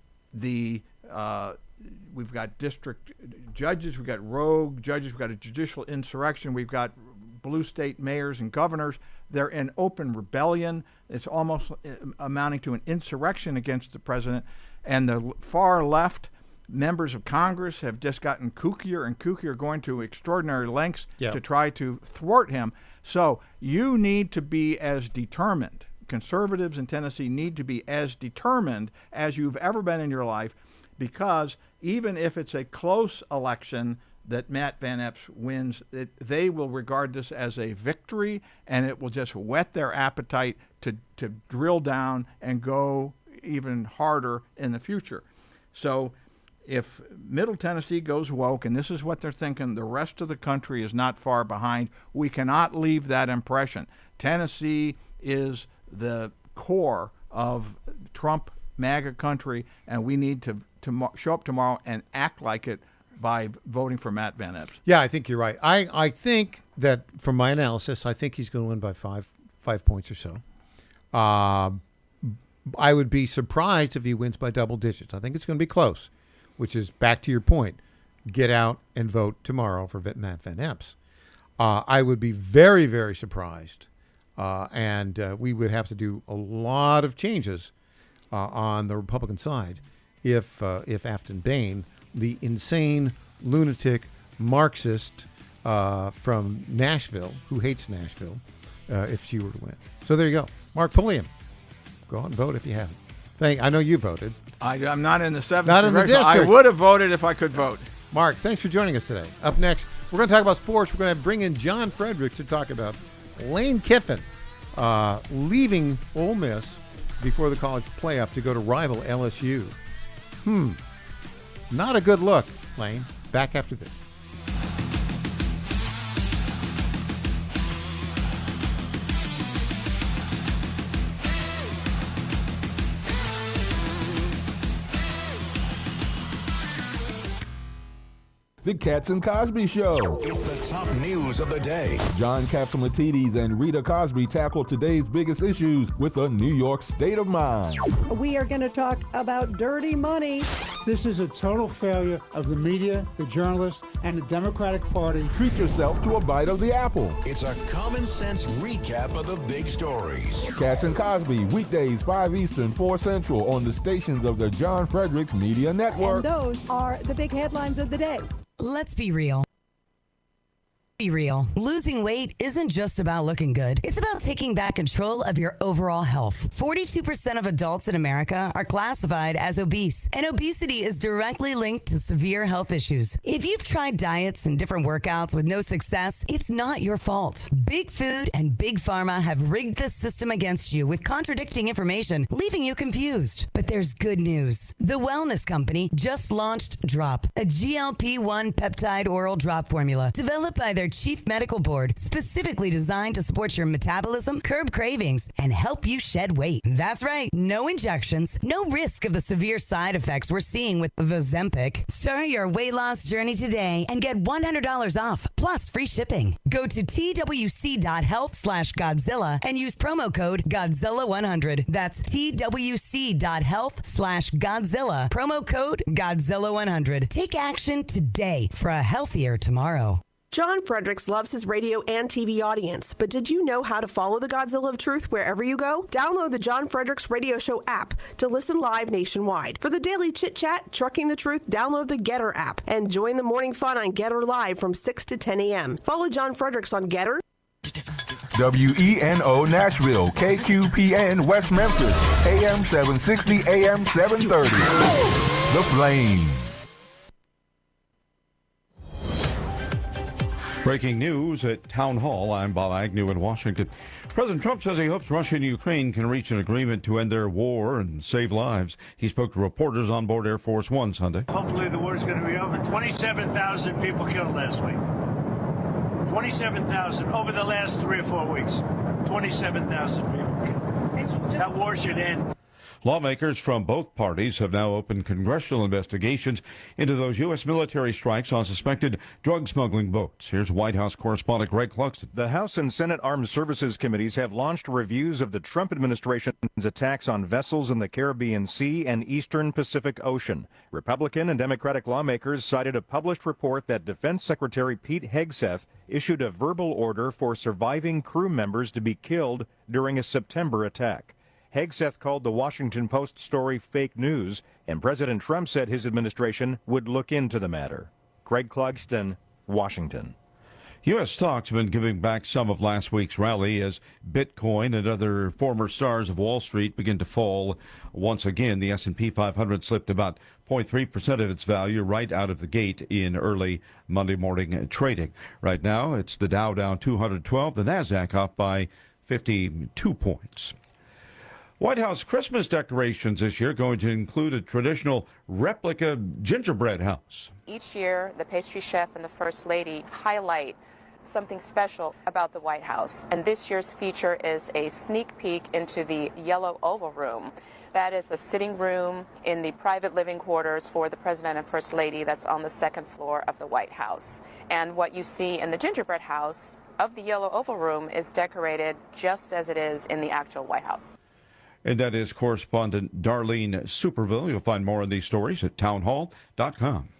Speaker 10: we've got district judges, we've got rogue judges, we've got a judicial insurrection, we've got blue state mayors and governors. They're in open rebellion. It's almost amounting to an insurrection against the president. And the far left members of Congress have just gotten kookier and kookier, going to extraordinary lengths
Speaker 6: Yeah.
Speaker 10: to try to thwart him. So you need to be as determined. Conservatives in Tennessee need to be as determined as you've ever been in your life, because even if it's a close election that Matt Van Epps wins, they will regard this as a victory, and it will just whet their appetite to drill down and go even harder in the future. So if Middle Tennessee goes woke, and this is what they're thinking, the rest of the country is not far behind. We cannot leave that impression. Tennessee is the core of Trump MAGA country, and we need to show up tomorrow and act like it by voting for Matt Van Epps.
Speaker 6: Yeah, I think you're right. I think that from my analysis, I think he's going to win by five points or so. I would be surprised if he wins by double digits. I think it's going to be close, which is back to your point. Get out and vote tomorrow for Matt Van Epps. I would be very, very surprised, and we would have to do a lot of changes on the Republican side if Afton Bain, the insane lunatic Marxist from Nashville, who hates Nashville, if she were to win. So there you go. Mark Pulliam. Go out and vote if you haven't. I know you voted.
Speaker 10: I'm not in the 7th
Speaker 6: Not in the
Speaker 10: congressional. I
Speaker 6: district.
Speaker 10: would have voted if I could vote.
Speaker 6: Mark, thanks for joining us today. Up next, we're going to talk about sports. We're going to bring in John Fredericks to talk about Lane Kiffin leaving Ole Miss before the college playoff to go to rival LSU. Not a good look, Lane. Back after this.
Speaker 13: The Katz and Cosby Show.
Speaker 4: It's the top news of the day.
Speaker 13: John Katzimatidis and Rita Cosby tackle today's biggest issues with a New York state of mind.
Speaker 2: We are going to talk about dirty money.
Speaker 9: This is a total failure of the media, the journalists, and the Democratic Party.
Speaker 13: Treat yourself to a bite of the apple.
Speaker 4: It's a common sense recap of the big stories.
Speaker 13: Katz and Cosby, weekdays 5 Eastern, 4 Central on the stations of the John Fredericks Media Network.
Speaker 2: And those are the big headlines of the day.
Speaker 7: Let's be real. Be real. Losing weight isn't just about looking good. It's about taking back control of your overall health. 42% of adults in America are classified as obese, and obesity is directly linked to severe health issues. If you've tried diets and different workouts with no success, it's not your fault. Big Food and Big Pharma have rigged the system against you with contradicting information, leaving you confused. But there's good news. The Wellness Company just launched Drop, a GLP-1 peptide oral drop formula developed by their Chief Medical Board, specifically designed to support your metabolism, curb cravings, and help you shed weight. That's right, no injections, no risk of the severe side effects we're seeing with Ozempic. Start your weight loss journey today and get $100 off, plus free shipping. Go to twc.health/Godzilla and use promo code Godzilla100. That's twc.health/Godzilla, promo code Godzilla100. Take action today for a healthier tomorrow.
Speaker 11: John Fredericks loves his radio and TV audience, but did you know how to follow the Godzilla of Truth wherever you go? Download the John Fredericks Radio Show app to listen live nationwide. For the daily chit-chat, Trucking the Truth, download the Getter app and join the morning fun on Getter Live from 6 to 10 a.m. Follow John Fredericks on Getter.
Speaker 13: WENO Nashville, KQPN West Memphis, AM 760, AM 730. The Flame.
Speaker 14: Breaking news at Town Hall. I'm Bob Agnew in Washington. President Trump says he hopes Russia and Ukraine can reach an agreement to end their war and save lives. He spoke to reporters on board Air Force One Sunday.
Speaker 15: Hopefully the war is going to be over. 27,000 people killed last week. 27,000 over the last 3 or 4 weeks. 27,000 people killed. That war should end.
Speaker 14: Lawmakers from both parties have now opened congressional investigations into those U.S. military strikes on suspected drug smuggling boats. Here's White House correspondent Greg Cluxton.
Speaker 20: The House and Senate Armed Services Committees have launched reviews of the Trump administration's attacks on vessels in the Caribbean Sea and Eastern Pacific Ocean. Republican and Democratic lawmakers cited a published report that Defense Secretary Pete Hegseth issued a verbal order for surviving crew members to be killed during a September attack. Hegseth called the Washington Post story fake news, and President Trump said his administration would look into the matter. Craig Clugston, Washington.
Speaker 14: U.S. stocks have been giving back some of last week's rally as Bitcoin and other former stars of Wall Street begin to fall. Once again, the S&P 500 slipped about 0.3% of its value right out of the gate in early Monday morning trading. Right now, it's the Dow down 212, the NASDAQ off by 52 points. White House Christmas decorations this year going to include a traditional replica gingerbread house.
Speaker 8: Each year, the pastry chef and the First Lady highlight something special about the White House. And this year's feature is a sneak peek into the Yellow Oval Room. That is a sitting room in the private living quarters for the President and First Lady that's on the second floor of the White House. And what you see in the gingerbread house of the Yellow Oval Room is decorated just as it is in the actual White House.
Speaker 14: And that is correspondent Darlene Superville. You'll find more on these stories at townhall.com.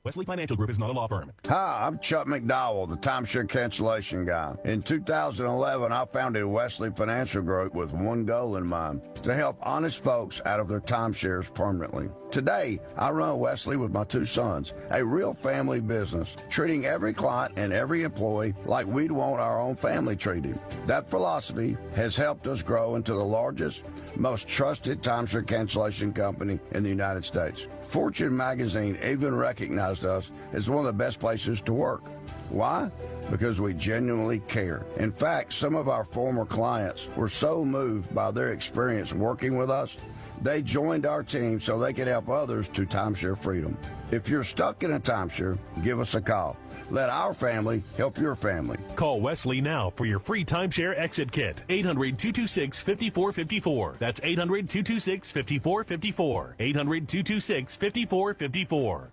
Speaker 12: Wesley Financial Group is not a law firm.
Speaker 16: Hi, I'm Chuck McDowell, the timeshare cancellation guy. In 2011, I founded Wesley Financial Group with one goal in mind, to help honest folks out of their timeshares permanently. Today, I run Wesley with my two sons, a real family business, treating every client and every employee like we'd want our own family treated. That philosophy has helped us grow into the largest, most trusted timeshare cancellation company in the United States. Fortune magazine even recognized us as one of the best places to work. Why? Because we genuinely care. In fact, some of our former clients were so moved by their experience working with us, they joined our team so they could help others to timeshare freedom. If you're stuck in a timeshare, give us a call. Let our family help your family.
Speaker 12: Call Wesley now for your free timeshare exit kit. 800-226-5454. That's 800-226-5454. 800-226-5454.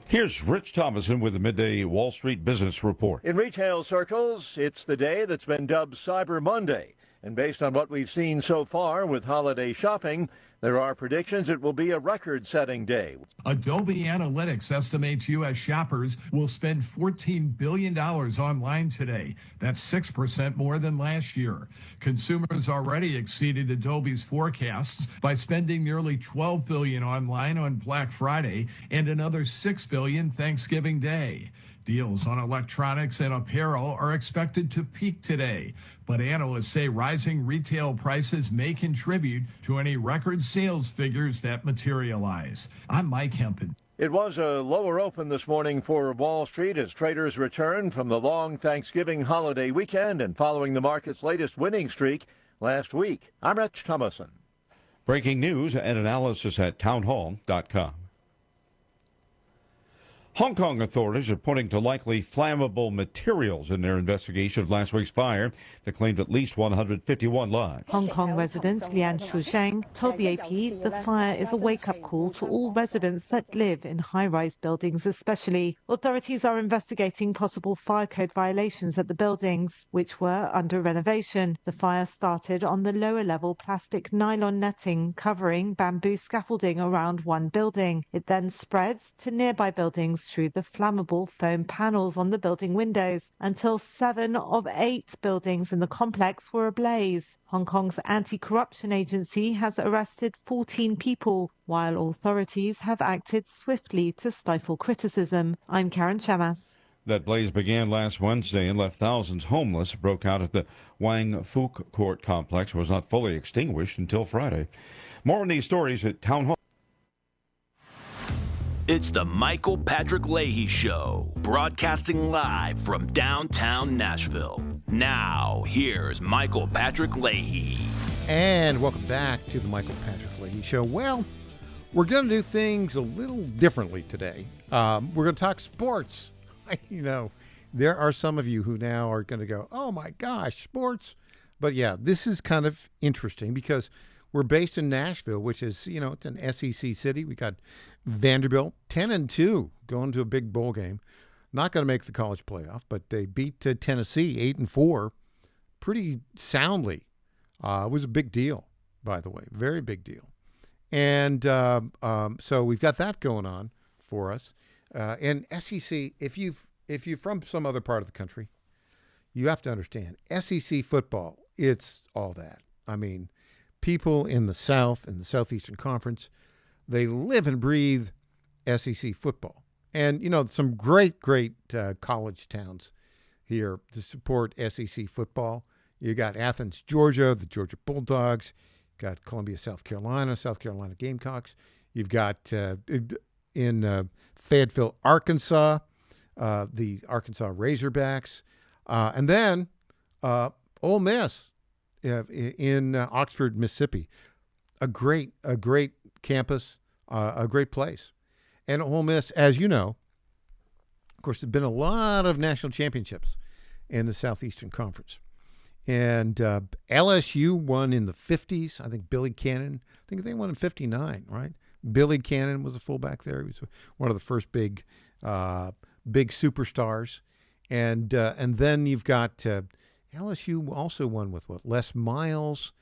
Speaker 14: Here's Rich Thomason with the Midday Wall Street Business Report.
Speaker 19: In retail circles, it's the day that's been dubbed Cyber Monday. And based on what we've seen so far with holiday shopping, there are predictions it will be a record-setting day.
Speaker 23: Adobe Analytics estimates U.S. shoppers will spend $14 billion online today. That's 6% more than last year. Consumers already exceeded Adobe's forecasts by spending nearly $12 billion online on Black Friday and another $6 billion Thanksgiving Day. Deals on electronics and apparel are expected to peak today, but analysts say rising retail prices may contribute to any record sales figures that materialize. I'm Mike Hempen.
Speaker 19: It was a lower open this morning for Wall Street as traders return from the long Thanksgiving holiday weekend and following the market's latest winning streak last week. I'm Rich Thomason.
Speaker 14: Breaking news and analysis at townhall.com. Hong Kong authorities are pointing to likely flammable materials in their investigation of last week's fire that claimed at least 151 lives.
Speaker 24: Hong Kong resident Lian Shuzhang told the AP the fire is a wake-up call to all residents that live in high-rise buildings especially. Authorities are investigating possible fire code violations at the buildings, which were under renovation. The fire started on the lower-level plastic nylon netting covering bamboo scaffolding around one building. It then spreads to nearby buildings through the flammable foam panels on the building windows until 7 of 8 buildings in the complex were ablaze. Hong Kong's anti-corruption agency has arrested 14 people, while authorities have acted swiftly to stifle criticism. I'm Karen Chamas.
Speaker 14: That blaze began last Wednesday and left thousands homeless. It broke out at the Wang Fuk Court complex, was not fully extinguished until Friday. More on these stories at Town Hall.
Speaker 5: It's the Michael Patrick Leahy Show, broadcasting live from downtown Nashville. Now, here's Michael Patrick Leahy.
Speaker 6: And welcome back to the Michael Patrick Leahy Show. Well, we're going to do things a little differently today. We're going to talk sports. You know, there are some of you who now are going to go, oh my gosh, sports. But yeah, this is kind of interesting because we're based in Nashville, which is, you know, it's an SEC city. We got Vanderbilt 10-2 going to a big bowl game. Not going to make the college playoff, but they beat Tennessee 8-4 pretty soundly. It was a big deal, by the way, very big deal. And so we've got that going on for us. And SEC, if you're from some other part of the country, you have to understand, SEC football, it's all that. I mean, people in the South, in the Southeastern Conference, they live and breathe SEC football. And, you know, some great college towns here to support SEC football. You got Athens, Georgia, the Georgia Bulldogs. You got Columbia, South Carolina Gamecocks. You've got in Fayetteville, Arkansas, the Arkansas Razorbacks. And then Ole Miss in Oxford, Mississippi. A great campus, a great place. And Ole Miss, as you know, of course, there have been a lot of national championships in the Southeastern Conference. And LSU won in the 50s. I think Billy Cannon, I think they won in 59, right? Billy Cannon was a fullback there. He was one of the first big superstars. And then you've got LSU also won with what? Les Miles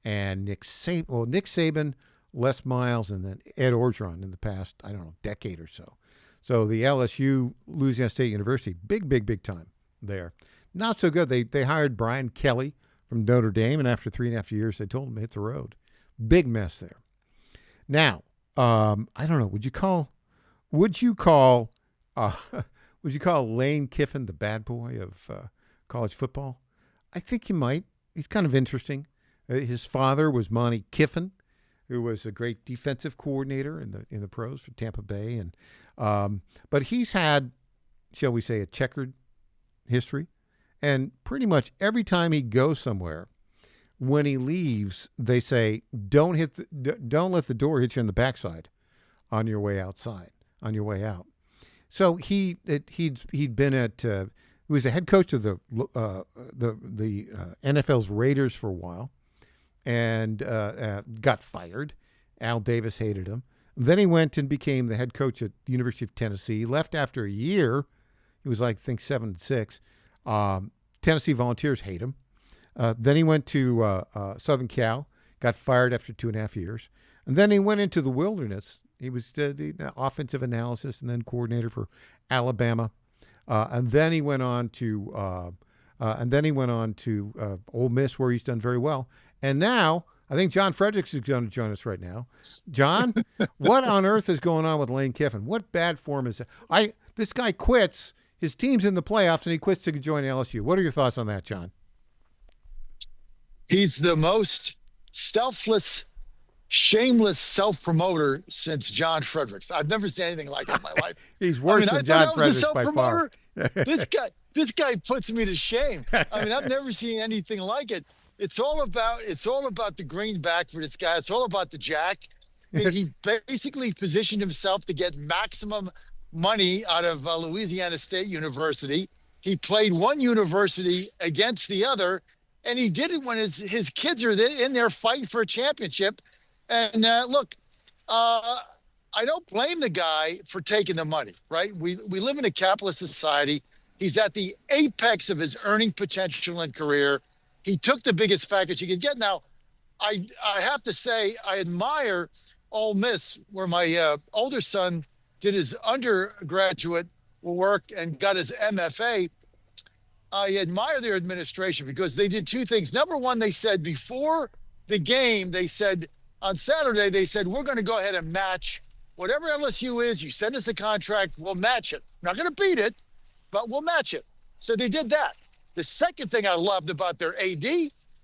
Speaker 6: and Nick Saban. Well, Nick Saban, Les Miles, and then Ed Orgeron in the past, I don't know, decade or so. So the LSU, Louisiana State University, big time there. Not so good. They hired Brian Kelly from Notre Dame, and after 3.5 years, they told him to hit the road. Big mess there. Now, I don't know. Would you call Lane Kiffin the bad boy of college football? I think you might. He's kind of interesting. His father was Monty Kiffin, who was a great defensive coordinator in the pros for Tampa Bay, and but he's had, shall we say, a checkered history, and pretty much every time he goes somewhere, when he leaves, they say don't let the door hit you in the backside on your way out. So he'd been at he was the head coach of the NFL's Raiders for a while, and got fired. Al Davis hated him. Then he went and became the head coach at the University of Tennessee. Left after a year. He was like, I think, 7-6. Tennessee Volunteers hate him. Then he went to Southern Cal. Got fired after 2.5 years. And then he went into the wilderness. He was the offensive analysis and then coordinator for Alabama. And then he went on to Ole Miss, where he's done very well. And now I think John Fredericks is going to join us right now. John, what on earth is going on with Lane Kiffin? What bad form is that? This guy quits. His team's in the playoffs, and he quits to join LSU. What are your thoughts on that, John?
Speaker 1: He's the most selfless, shameless self-promoter since John Fredericks. I've never seen anything like it in my life.
Speaker 6: He's worse than John Fredericks by far.
Speaker 1: This guy puts me to shame. I mean, I've never seen anything like it. It's all about the greenback for this guy. It's all about the jack. He basically positioned himself to get maximum money out of Louisiana State University. He played one university against the other, and he did it when his kids are in there fighting for a championship. And look, I don't blame the guy for taking the money, right? We live in a capitalist society. He's at the apex of his earning potential and career. He took the biggest package he could get. Now, I have to say, I admire Ole Miss, where my older son did his undergraduate work and got his MFA. I admire their administration because they did two things. Number one, they said before the game, on Saturday, they said, we're going to go ahead and match whatever LSU is. You send us a contract, we'll match it. We're not going to beat it, but we'll match it. So they did that. The second thing I loved about their AD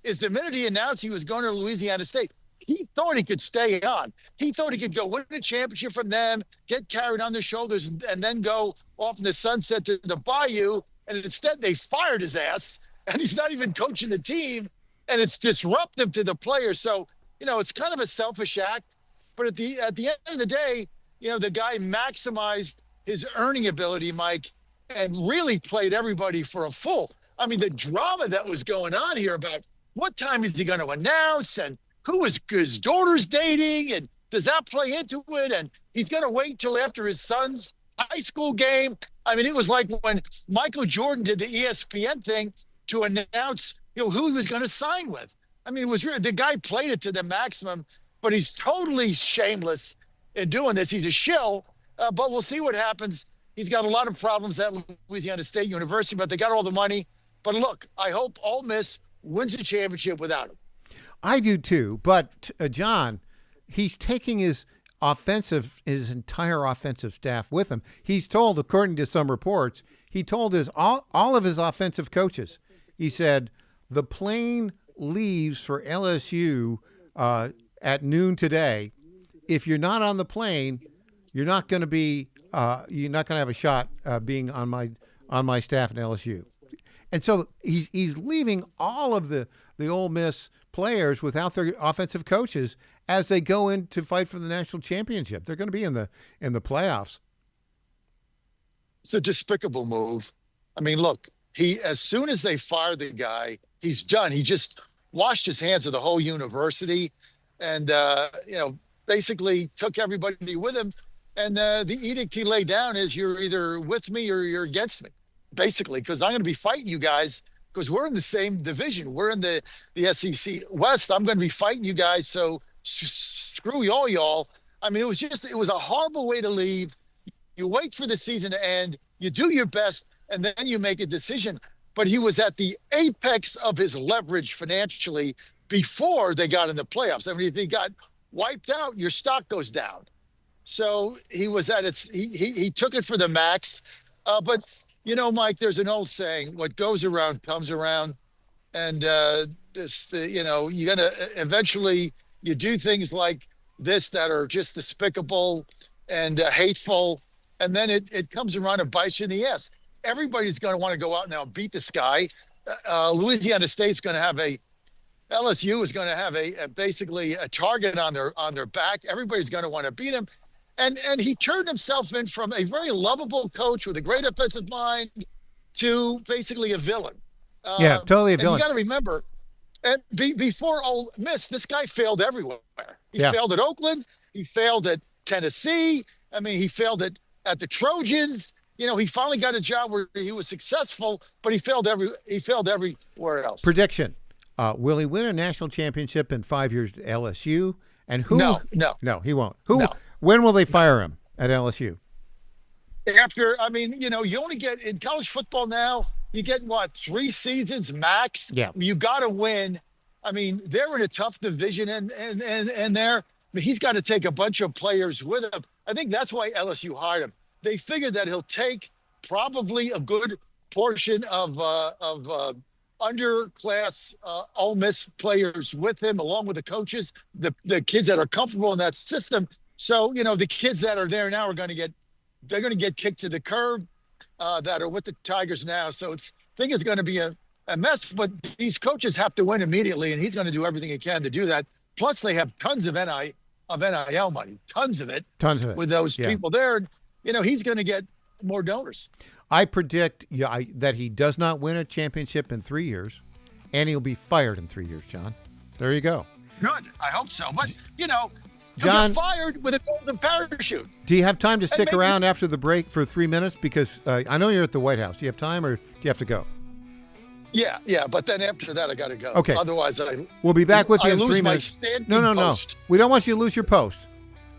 Speaker 1: is the minute he announced he was going to Louisiana State, he thought he could stay on. He thought he could go win a championship from them, get carried on their shoulders, and then go off in the sunset to the Bayou. And instead, they fired his ass, and he's not even coaching the team, and it's disruptive to the players. So, it's kind of a selfish act. But at the end of the day, the guy maximized his earning ability, Mike, and really played everybody for a fool. I mean, the drama that was going on here about what time is he going to announce and who is his daughter's dating, and does that play into it? And he's going to wait till after his son's high school game. I mean, it was like when Michael Jordan did the ESPN thing to announce, who he was going to sign with. I mean, the guy played it to the maximum, but he's totally shameless in doing this. He's a shill, but we'll see what happens. He's got a lot of problems at Louisiana State University, but they got all the money. But look, I hope Ole Miss wins the championship without him.
Speaker 6: I do too. But John, he's taking his entire offensive staff with him. He's told, according to some reports, he told all of his offensive coaches, he said, the plane leaves for LSU at noon today. If you're not on the plane, you're not going to have a shot being on my staff at LSU. And so he's leaving all of the Ole Miss players without their offensive coaches as they go in to fight for the national championship. They're going to be in the playoffs.
Speaker 1: It's a despicable move. I mean, look, as soon as they fired the guy, he's done. He just washed his hands of the whole university and, basically took everybody with him. And the edict he laid down is you're either with me or you're against me, basically, because I'm going to be fighting you guys because we're in the same division. We're in the SEC West. I'm going to be fighting you guys. So screw y'all. I mean, it was a horrible way to leave. You wait for the season to end. You do your best, and then you make a decision. But he was at the apex of his leverage financially before they got in the playoffs. I mean, if he got wiped out, your stock goes down. So he was at its. He took it for the max. But Mike, there's an old saying: "What goes around comes around," and you're gonna eventually you do things like this that are just despicable and hateful, and then it comes around and bites you in the ass. Everybody's going to want to go out now and beat this guy. Louisiana State's going to have LSU is going to have basically a target on their back. Everybody's going to want to beat him. And he turned himself in from a very lovable coach with a great offensive mind to basically a villain.
Speaker 6: Yeah, totally a villain.
Speaker 1: And you got to remember, and before Ole Miss, this guy failed everywhere. He failed at Oakland. He failed at Tennessee. I mean, he failed at the Trojans. He finally got a job where he was successful, but he failed everywhere else.
Speaker 6: Prediction: will he win a national championship in 5 years at LSU? And who?
Speaker 1: No,
Speaker 6: he won't. Who?
Speaker 1: No.
Speaker 6: When will they fire him at LSU?
Speaker 1: After, you only get in college football now. You get 3 seasons max.
Speaker 6: Yeah.
Speaker 1: You got to win. I mean, they're in a tough division, and he's got to take a bunch of players with him. I think that's why LSU hired him. They figured that he'll take probably a good portion of underclass Ole Miss players with him, along with the coaches, the kids that are comfortable in that system. So, the kids that are there now are going to get kicked to the curb that are with the Tigers now. So I think it's going to be a mess, but these coaches have to win immediately, and he's going to do everything he can to do that. Plus, they have tons of NIL money, tons of it with those people there. He's going to get more donors.
Speaker 6: I predict that he does not win a championship in 3 years, and he'll be fired in 3 years, John. There you go.
Speaker 1: Good. I hope so. But,
Speaker 6: John,
Speaker 1: get fired with a golden parachute.
Speaker 6: Do you have time to stick around after the break for 3 minutes? Because I know you're at the White House. Do you have time, or do you have to go?
Speaker 1: Yeah. But then after that, I got to go.
Speaker 6: Okay.
Speaker 1: Otherwise,
Speaker 6: we'll be back with you in 3 minutes.
Speaker 1: No.
Speaker 6: We don't want you to lose your post.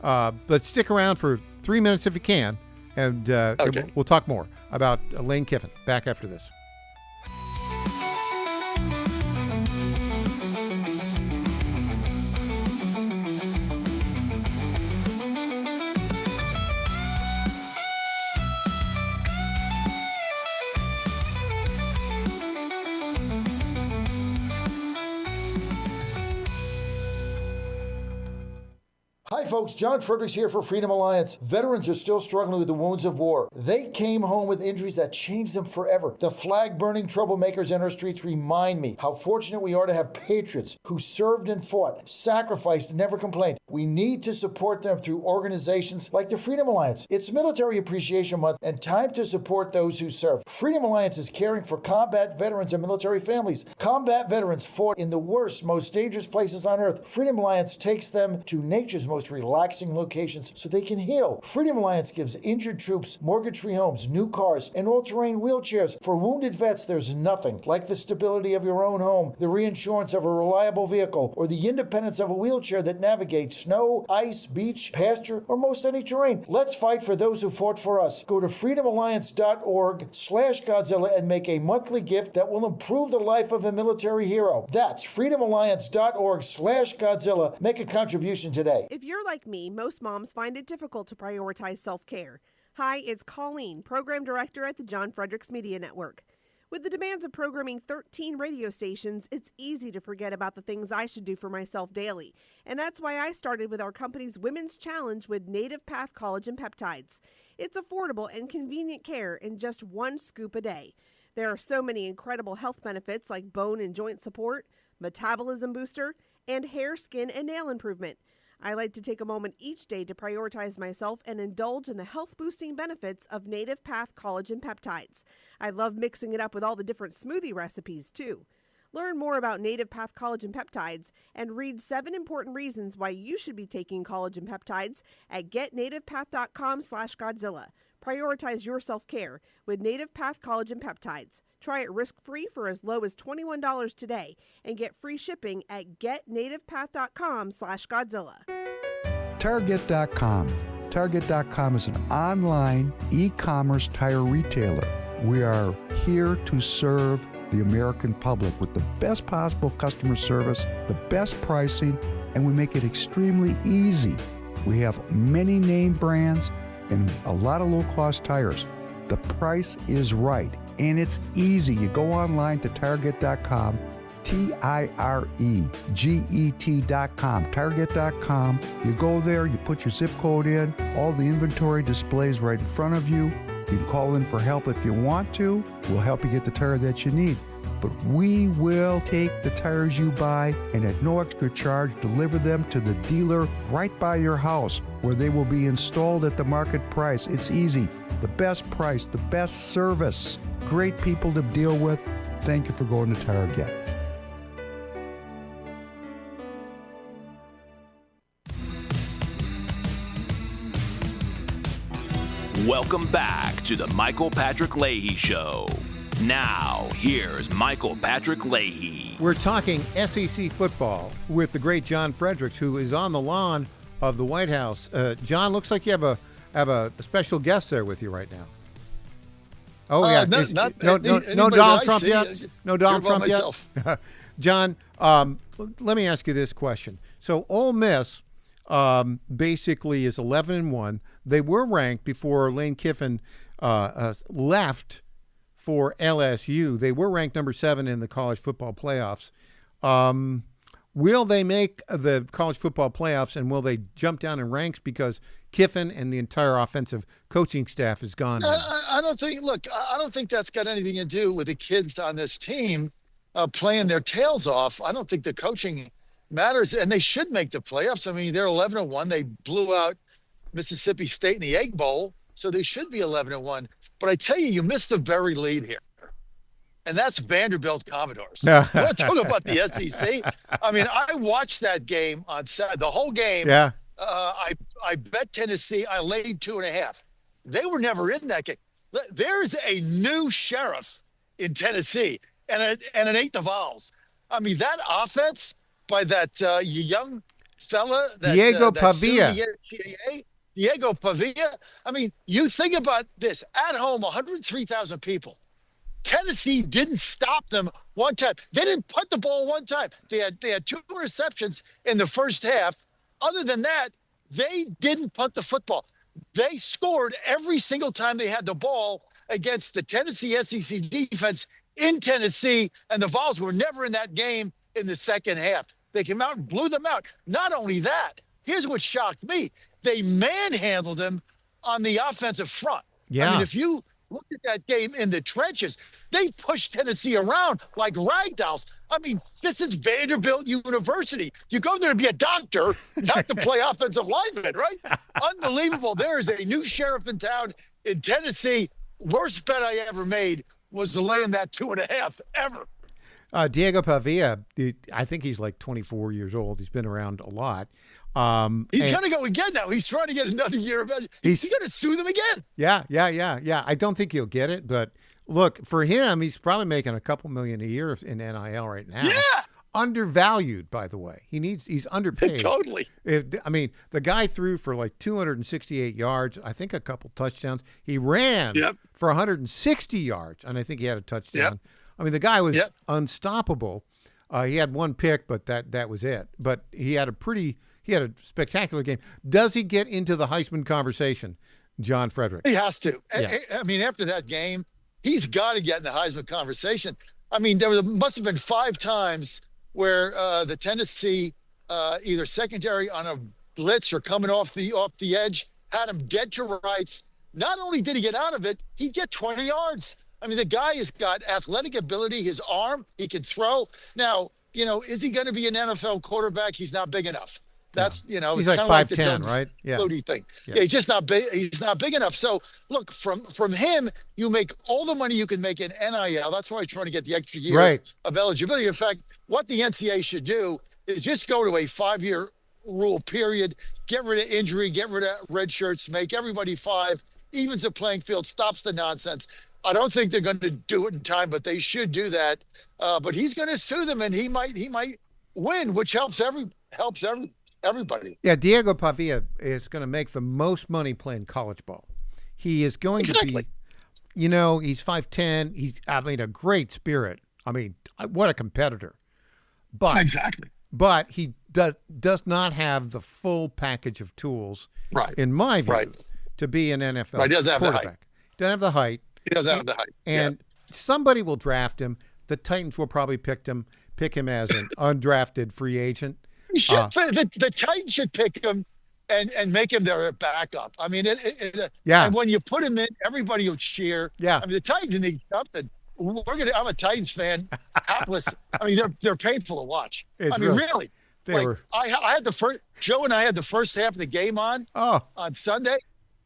Speaker 6: But stick around for 3 minutes if you can, and we'll talk more about Lane Kiffin. Back after this.
Speaker 3: Hi folks, John Fredericks here for Freedom Alliance. Veterans are still struggling with the wounds of war. They came home with injuries that changed them forever. The flag-burning troublemakers in our streets remind me how fortunate we are to have patriots who served and fought, sacrificed, and never complained. We need to support them through organizations like the Freedom Alliance. It's Military Appreciation Month and time to support those who serve. Freedom Alliance is caring for combat veterans and military families. Combat veterans fought in the worst, most dangerous places on earth. Freedom Alliance takes them to nature's most relaxing locations so they can heal. Freedom Alliance gives injured troops mortgage-free homes, new cars, and all-terrain wheelchairs. For wounded vets, there's nothing like the stability of your own home, the reinsurance of a reliable vehicle, or the independence of a wheelchair that navigates snow, ice, beach, pasture, or most any terrain. Let's fight for those who fought for us. Go to freedomalliance.org/Godzilla and make a monthly gift that will improve the life of a military hero. That's freedomalliance.org/Godzilla. Make a contribution today.
Speaker 11: If you're like me, most moms find it difficult to prioritize self-care. Hi, it's Colleen, Program Director at the John Fredericks Media Network. With the demands of programming 13 radio stations, it's easy to forget about the things I should do for myself daily. And that's why I started with our company's Women's Challenge with Native Path Collagen Peptides. It's affordable and convenient care in just one scoop a day. There are so many incredible health benefits like bone and joint support, metabolism booster, and hair, skin, and nail improvement. I like to take a moment each day to prioritize myself and indulge in the health-boosting benefits of Native Path Collagen Peptides. I love mixing it up with all the different smoothie recipes, too. Learn more about Native Path Collagen Peptides and read 7 important reasons why you should be taking collagen peptides at getnativepath.com/Godzilla. Prioritize your self-care with Native Path Collagen Peptides. Try it risk-free for as low as $21 today and get free shipping at getnativepath.com/Godzilla.
Speaker 17: Target.com. Target.com is an online e-commerce tire retailer. We are here to serve the American public with the best possible customer service, the best pricing, and we make it extremely easy. We have many name brands and a lot of low-cost tires. The price is right, and it's easy. You go online to Target.com, Tireget.com, Target.com. You go there, you put your zip code in, all the inventory displays right in front of you. You can call in for help if you want to. We'll help you get the tire that you need. But we will take the tires you buy and at no extra charge deliver them to the dealer right by your house where they will be installed at the market price. It's easy. The best price, the best service. Great people to deal with. Thank you for going to Target.
Speaker 5: Welcome back to the Michael Patrick Leahy Show. Now, here's Michael Patrick Leahy.
Speaker 6: We're talking SEC football with the great John Fredericks, who is on the lawn of the White House. John, looks like you have a special guest there with you right now. Oh, yeah. No Donald Trump yet? No Donald Trump yet? John, let me ask you this question. So Ole Miss basically is 11-1. They were ranked before Lane Kiffin left for LSU. They were ranked number 7 in the college football playoffs. Will they make the college football playoffs, and will they jump down in ranks because Kiffin and the entire offensive coaching staff is gone?
Speaker 1: I don't think. Look, I don't think that's got anything to do with the kids on this team playing their tails off. I don't think the coaching matters, and they should make the playoffs. I mean, they're 11-1. They blew out Mississippi State in the Egg Bowl, so they should be 11-1. But I tell you, you missed a very lead here, and that's Vanderbilt Commodores. We're not talking about the SEC. I mean, I watched that game on Saturday, the whole game.
Speaker 6: Yeah.
Speaker 1: I bet Tennessee. I laid 2.5. They were never in that game. There's a new sheriff in Tennessee, and it ain't the Vols. I mean, that offense by that young fella,
Speaker 6: Diego Pavia.
Speaker 1: Diego Pavia. I mean, you think about this. At home, 103,000 people. Tennessee didn't stop them one time. They didn't punt the ball one time. They had 2 receptions in the first half. Other than that, they didn't punt the football. They scored every single time they had the ball against the Tennessee SEC defense in Tennessee, and the Vols were never in that game in the second half. They came out and blew them out. Not only that, here's what shocked me. They manhandled them on the offensive front.
Speaker 6: Yeah.
Speaker 1: I mean, if you look at that game in the trenches, they pushed Tennessee around like ragdolls. I mean, this is Vanderbilt University. You go there to be a doctor, not to play offensive lineman, right? Unbelievable. There is a new sheriff in town in Tennessee. Worst bet I ever made was to lay in that 2.5 ever.
Speaker 6: Diego Pavia, I think he's like 24 years old. He's been around a lot.
Speaker 1: He's going to go again now. He's trying to get another year of he's going to sue them again.
Speaker 6: Yeah. I don't think he'll get it, but look, for him, he's probably making a couple million a year in NIL right now.
Speaker 1: Yeah.
Speaker 6: Undervalued, by the way. He's underpaid.
Speaker 1: Totally.
Speaker 6: I mean, the guy threw for like 268 yards, I think a couple touchdowns. He ran for 160 yards, and I think he had a touchdown.
Speaker 1: Yep.
Speaker 6: I mean, the guy was unstoppable. He had one pick, but that was it. But he had a spectacular game. Does he get into the Heisman conversation, John Frederick?
Speaker 1: He has to.
Speaker 6: Yeah.
Speaker 1: I mean, after that game, he's got to get in the Heisman conversation. I mean, must have been 5 times where the Tennessee either secondary on a blitz or coming off the edge had him dead to rights. Not only did he get out of it, he'd get 20 yards. I mean, the guy has got athletic ability, his arm, he can throw. Now, is he going to be an NFL quarterback? He's not big enough. That's,
Speaker 6: he's
Speaker 1: it's
Speaker 6: like
Speaker 1: kind of like the
Speaker 6: 5'10", right? Yeah.
Speaker 1: floaty thing.
Speaker 6: Yeah.
Speaker 1: Yeah, he's just not big. He's not big enough. So look, from him, you make all the money you can make in NIL. That's why he's trying to get the extra year of eligibility. In fact, what the NCAA should do is just go to a 5-year rule period, get rid of injury, get rid of red shirts, make everybody 5, evens the playing field, stops the nonsense. I don't think they're going to do it in time, but they should do that. But he's going to sue them, and he might win, which helps everybody.
Speaker 6: Yeah, Diego Pavia is going to make the most money playing college ball. He is going to be, he's 5'10". He's, a great spirit. I mean, what a competitor. But But he does not have the full package of tools, in my view, to be an NFL
Speaker 1: He doesn't have the height.
Speaker 6: quarterback. Doesn't have the height.
Speaker 1: He doesn't have the height.
Speaker 6: And somebody will draft him. The Titans will probably pick him as an undrafted free agent.
Speaker 1: The Titans should pick him and make him their backup. I mean, and when you put him in, everybody will cheer.
Speaker 6: Yeah.
Speaker 1: I mean, the Titans need something. I'm a Titans fan. Hapless. I mean, they're painful to watch. Really. I had the first. Joe and I had the first half of the game on Sunday.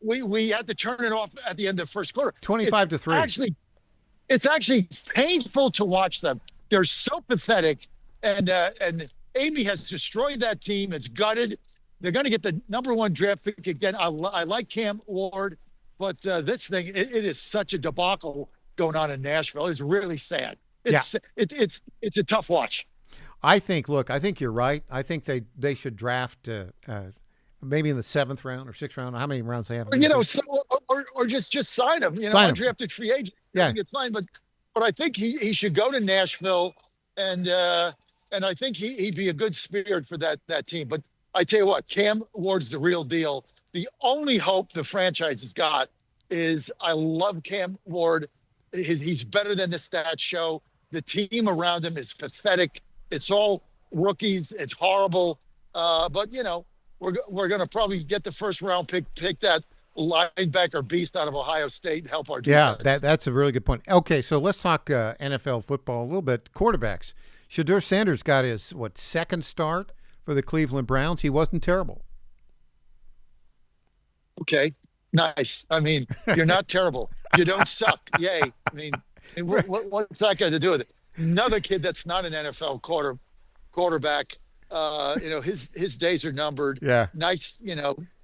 Speaker 1: We had to turn it off at the end of the first quarter.
Speaker 6: 25-3.
Speaker 1: It's actually painful to watch them. They're so pathetic, and Amy has destroyed that team. It's gutted. They're going to get the #1 draft pick again. I like Cam Ward, but this thing it is such a debacle going on in Nashville. It's really sad. It's a tough watch.
Speaker 6: I think you're right. I think they should draft maybe in the 7th round or 6th round. How many rounds they have?
Speaker 1: Or just sign him. Undrafted free agent.
Speaker 6: Yeah,
Speaker 1: get signed. But I think he should go to Nashville, and I think he'd be a good spirit for that team. But I tell you what, Cam Ward's the real deal. The only hope the franchise has got is I love Cam Ward. He's better than the stats show. The team around him is pathetic. It's all rookies. It's horrible. But we're going to probably get the first round pick that linebacker beast out of Ohio State and help our defense.
Speaker 6: Yeah, that's a really good point. Okay, so let's talk NFL football a little bit. Quarterbacks. Shedeur Sanders got his, second start for the Cleveland Browns. He wasn't terrible.
Speaker 1: Okay, nice. I mean, you're not terrible. You don't suck. Yay. I mean, what's that got to do with it? Another kid that's not an NFL quarterback. His days are numbered.
Speaker 6: Yeah.
Speaker 1: Nice.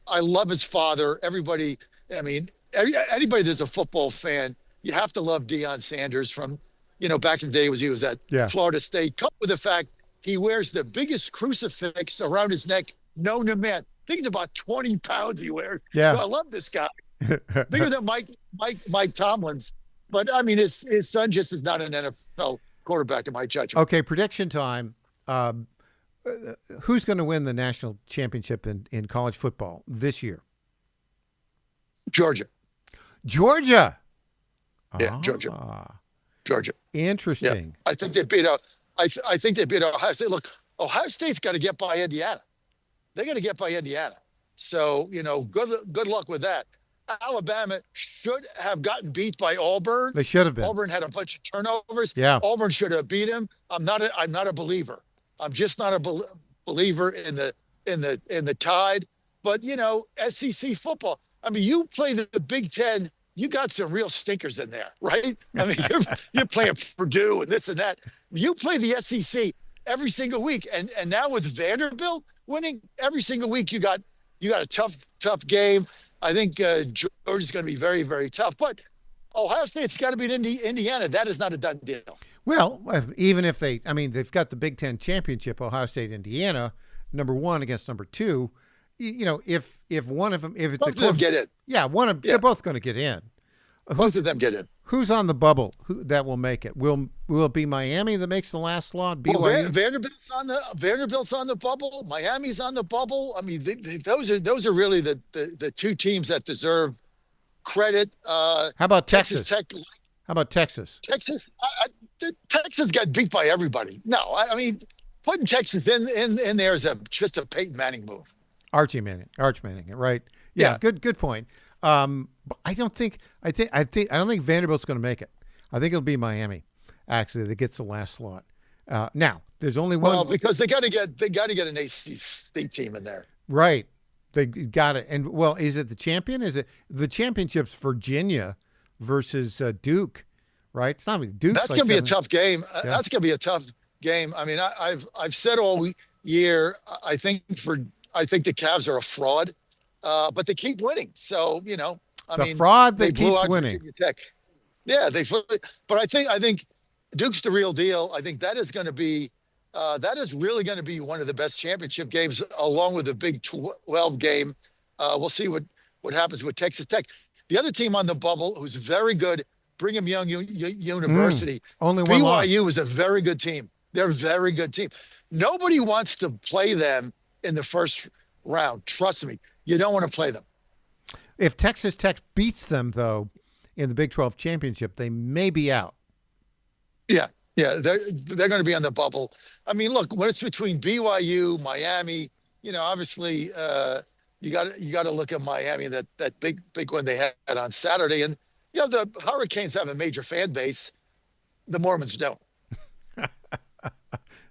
Speaker 1: I love his father. Everybody. I mean, anybody that's a football fan, you have to love Deion Sanders from, back in the day he was at Florida State. Coupled with the fact he wears the biggest crucifix around his neck known to man. I think it's about 20 pounds he wears.
Speaker 6: Yeah.
Speaker 1: So I love this guy. Bigger than Mike Tomlin's. But I mean, his son just is not an NFL quarterback in my judgment.
Speaker 6: Okay, prediction time. Who's going to win the national championship in college football this year?
Speaker 1: Georgia. Yeah, Georgia.
Speaker 6: Interesting.
Speaker 1: Yeah. I think they beat Ohio State. Look, Ohio State's got to get by Indiana. They got to get by Indiana. So, good luck with that. Alabama should have gotten beat by Auburn.
Speaker 6: They should have been.
Speaker 1: Auburn had a bunch of turnovers.
Speaker 6: Yeah.
Speaker 1: Auburn should have beat him. I'm not a believer. I'm just not a believer in the Tide. But SEC football. I mean, you play the Big Ten. You got some real stinkers in there, right? I mean, you're playing Purdue and this and that. You play the SEC. every single week. And now with Vanderbilt winning every single week, you got a tough game. I think Georgia's going to be very, very tough. But Ohio State's got to beat Indiana. That is not a done deal.
Speaker 6: Well, even if they've got the Big Ten championship, Ohio State, Indiana, number 1 against number 2. If one of them, if it's
Speaker 1: both of them get in,
Speaker 6: they're both going to get in.
Speaker 1: Both of them get in.
Speaker 6: Who's on the bubble that will make it? Will it be Miami that makes the last slot? BYU?
Speaker 1: Well, Vanderbilt's on the bubble. Miami's on the bubble. I mean, those are really the 2 teams that deserve credit.
Speaker 6: How about Texas?
Speaker 1: Tech.
Speaker 6: How about Texas?
Speaker 1: Texas got beat by everybody. No, I mean, putting Texas in there is just a Peyton Manning move.
Speaker 6: Arch Manning, right? Yeah. Good point. But I don't think Vanderbilt's going to make it. I think it'll be Miami, actually, that gets the last slot. Now, there's only one.
Speaker 1: Well, because they got to get an ACC team in there.
Speaker 6: Right. They got it. And well, is it the champion? Is it the championship's Virginia versus Duke? Right. It's not Duke.
Speaker 1: That's going to be a tough game. Yeah. That's going to be a tough game. I mean, I've said all year. I think the Cavs are a fraud, but they keep winning. So
Speaker 6: fraud that keeps winning.
Speaker 1: Tech. Yeah, but I think Duke's the real deal. I think that is going to be really going to be one of the best championship games, along with the Big 12 game. We'll see what happens with Texas Tech. The other team on the bubble, who's very good, Brigham Young University.
Speaker 6: Only one loss.
Speaker 1: BYU is a very good team. They're a very good team. Nobody wants to play them in the first round. Trust me, you don't want to play them.
Speaker 6: If Texas Tech beats them, though, in the Big 12 championship, they may be out.
Speaker 1: Yeah, they're going to be on the bubble. I mean, look, when it's between BYU, Miami, obviously you got to look at Miami, that big one they had on Saturday, and the Hurricanes have a major fan base. The Mormons don't.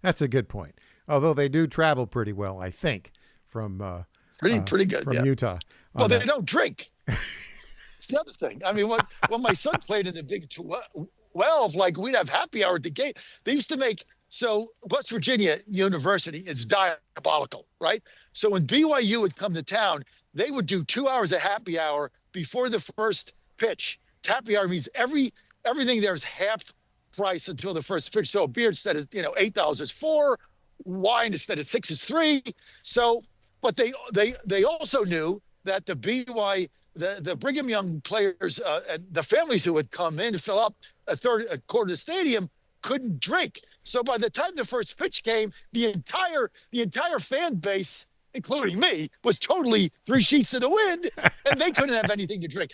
Speaker 6: That's a good point. Although they do travel pretty well, I think, from
Speaker 1: pretty good
Speaker 6: from Utah.
Speaker 1: Well, they don't drink. It's the other thing. I mean, when my son played in the Big 12, like, we'd have happy hour at the gate. They used to make West Virginia University is diabolical, right? So when BYU would come to town, they would do 2 hours of happy hour before the first pitch. Happy hour means everything there is half price until the first pitch. So a beer instead of $8 is $4, wine instead of $6 is $3. So, but they also knew that the Brigham Young players, the families who would come in to fill up a quarter of the stadium couldn't drink. So by the time the first pitch came, the entire fan base, including me, was totally 3 sheets to the wind, and they couldn't have anything to drink.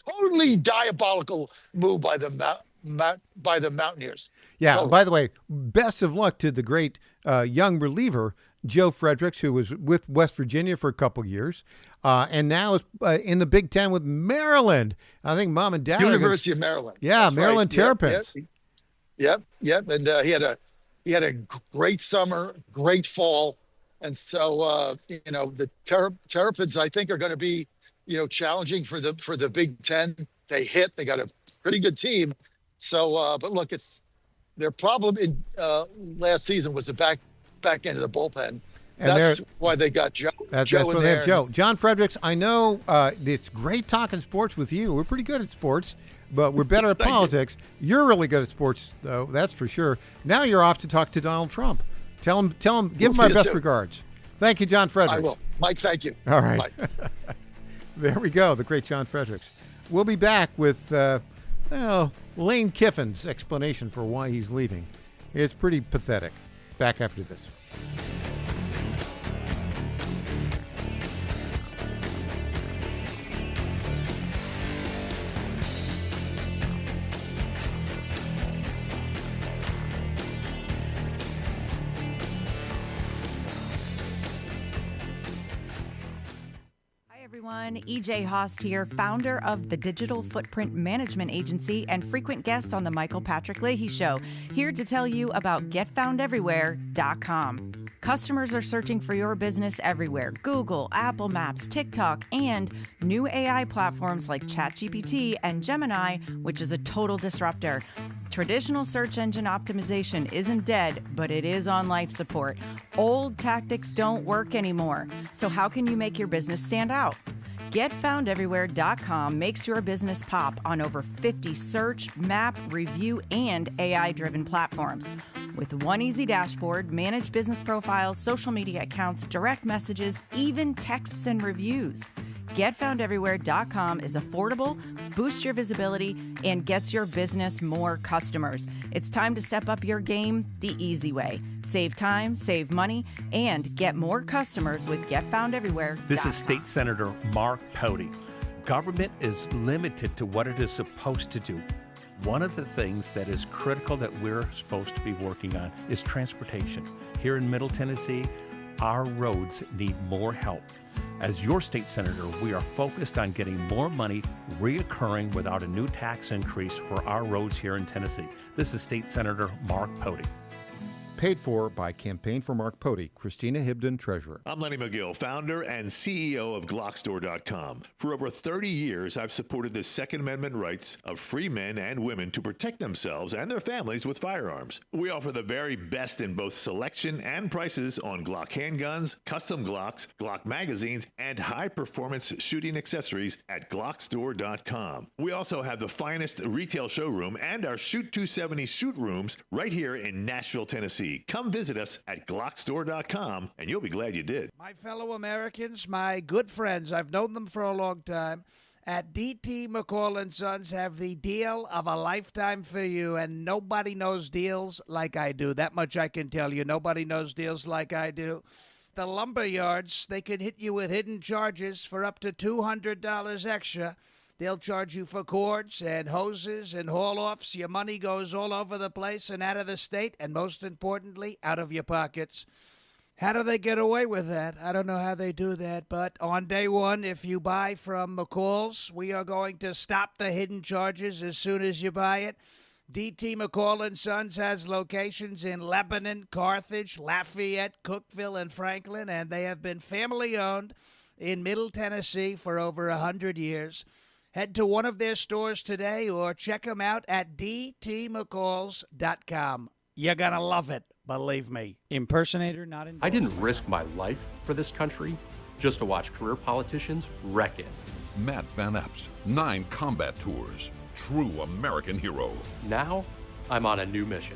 Speaker 1: Totally diabolical move by the Mountaineers.
Speaker 6: Yeah.
Speaker 1: Totally.
Speaker 6: By the way, best of luck to the great young reliever Joe Fredericks, who was with West Virginia for a couple years, and now is in the Big Ten with Maryland. I think Mom and Dad.
Speaker 1: University of Maryland.
Speaker 6: Yeah,
Speaker 1: that's
Speaker 6: Maryland
Speaker 1: right.
Speaker 6: Terrapins.
Speaker 1: Yep. And he had a great summer, great fall, and so the Terrapins, I think, are going to be challenging for the Big Ten. They got a pretty good team. So, but look, their problem in last season was the back end of the bullpen. And that's why they got Joe.
Speaker 6: That's why they have Joe. John Fredericks, I know it's great talking sports with you. We're pretty good at sports, but we're better at politics. You're really good at sports, though, that's for sure. Now you're off to talk to Donald Trump. Tell him, give him my best regards. Thank you, John Fredericks.
Speaker 1: I will. Mike, thank you.
Speaker 6: All right. There we go, the great John Fredericks. We'll be back with Lane Kiffin's explanation for why he's leaving. It's pretty pathetic. Back after this.
Speaker 10: EJ Haast here, founder of the Digital Footprint Management Agency and frequent guest on the Michael Patrick Leahy Show, here to tell you about GetFoundEverywhere.com. Customers are searching for your business everywhere: Google, Apple Maps, TikTok, and new AI platforms like ChatGPT and Gemini, which is a total disruptor. Traditional search engine optimization isn't dead, but it is on life support. Old tactics don't work anymore. So how can you make your business stand out? GetFoundEverywhere.com makes your business pop on over 50 search, map, review, and AI-driven platforms. With one easy dashboard, manage business profiles, social media accounts, direct messages, even texts and reviews. GetFoundEverywhere.com is affordable, boosts your visibility, and gets your business more customers. It's time to step up your game the easy way. Save time, save money, and get more customers with GetFoundEverywhere.com.
Speaker 9: This is State Senator Mark Pody. Government is limited to what it is supposed to do. One of the things that is critical that we're supposed to be working on is transportation. Here in Middle Tennessee, our roads need more help. As your state senator, we are focused on getting more money reoccurring without a new tax increase for our roads here in Tennessee. This is State Senator Mark Pody.
Speaker 6: Paid for by Campaign for Mark Pody, Christina Hibden, Treasurer.
Speaker 18: I'm Lenny McGill, founder and CEO of Glockstore.com. For over 30 years, I've supported the Second Amendment rights of free men and women to protect themselves and their families with firearms. We offer the very best in both selection and prices on Glock handguns, custom Glocks, Glock magazines, and high-performance shooting accessories at Glockstore.com. We also have the finest retail showroom and our Shoot 270 shoot rooms right here in Nashville, Tennessee. Come visit us at Glockstore.com, and you'll be glad you did.
Speaker 21: My fellow Americans, my good friends, I've known them for a long time, at D.T. McCall & Sons have the deal of a lifetime for you, and nobody knows deals like I do. That much I can tell you. Nobody knows deals like I do. The lumber yards, they can hit you with hidden charges for up to $200 extra. They'll charge you for cords and hoses and haul-offs. Your money goes all over the place and out of the state, and most importantly, out of your pockets. How do they get away with that? I don't know how they do that, but on day one, if you buy from McCall's, we are going to stop the hidden charges as soon as you buy it. D.T. McCall & Sons has locations in Lebanon, Carthage, Lafayette, Cookeville, and Franklin, and they have been family-owned in Middle Tennessee for over 100 years. Head to one of their stores today or check them out at dtmccalls.com. You're going to love it, believe me. Impersonator not in.
Speaker 22: I didn't risk my life for this country just to watch career politicians wreck it.
Speaker 25: Matt Van Epps, 9 combat tours, true American hero.
Speaker 22: Now, I'm on a new mission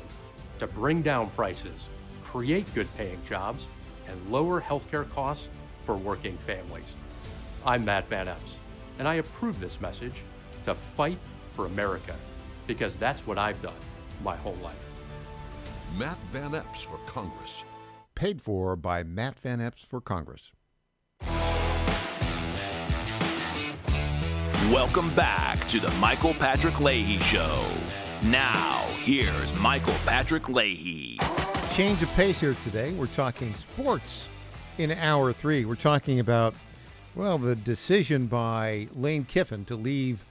Speaker 22: to bring down prices, create good-paying jobs, and lower healthcare costs for working families. I'm Matt Van Epps, and I approve this message to fight for America, because that's what I've done my whole life.
Speaker 25: Matt Van Epps for Congress.
Speaker 6: Paid for by Matt Van Epps for Congress.
Speaker 5: Welcome back to the Michael Patrick Leahy Show. Now, here's Michael Patrick Leahy.
Speaker 6: Change of pace here today. We're talking sports in hour 3. We're talking about, well, the decision by Lane Kiffin to leave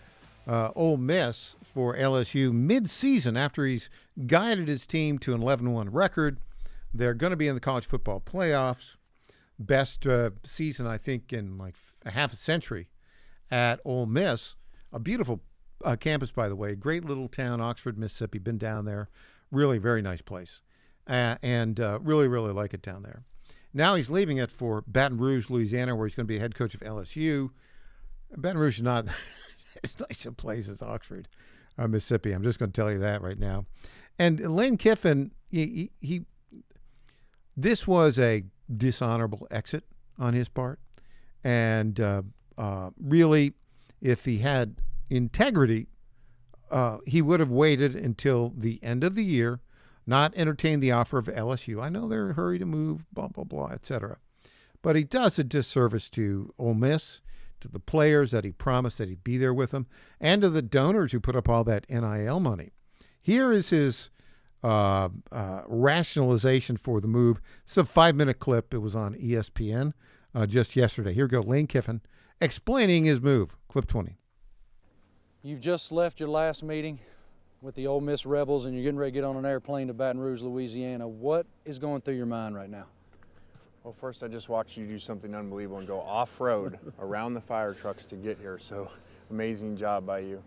Speaker 6: Ole Miss for LSU mid-season after he's guided his team to an 11-1 record. They're going to be in the college football playoffs. Best season, I think, in like a half a century at Ole Miss. A beautiful campus, by the way. Great little town, Oxford, Mississippi. Been down there. Really very nice place. And really, really like it down there. Now he's leaving it for Baton Rouge, Louisiana, where he's going to be head coach of LSU. Baton Rouge is not as nice a place as Oxford, Mississippi. I'm just going to tell you that right now. And Lane Kiffin, this was a dishonorable exit on his part. And really, if he had integrity, he would have waited until the end of the year, not entertain the offer of LSU. I know they're in a hurry to move, blah, blah, blah, etc. But he does a disservice to Ole Miss, to the players that he promised that he'd be there with them, and to the donors who put up all that NIL money. Here is his rationalization for the move. It's a 5-minute clip. It was on ESPN just yesterday. Here we go. Lane Kiffin explaining his move. Clip 20.
Speaker 26: You've just left your last meeting with the Ole Miss Rebels, and you're getting ready to get on an airplane to Baton Rouge, Louisiana. What is going through your mind right now?
Speaker 2: Well, first I just watched you do something unbelievable and go off-road around the fire trucks to get here, so amazing job by you.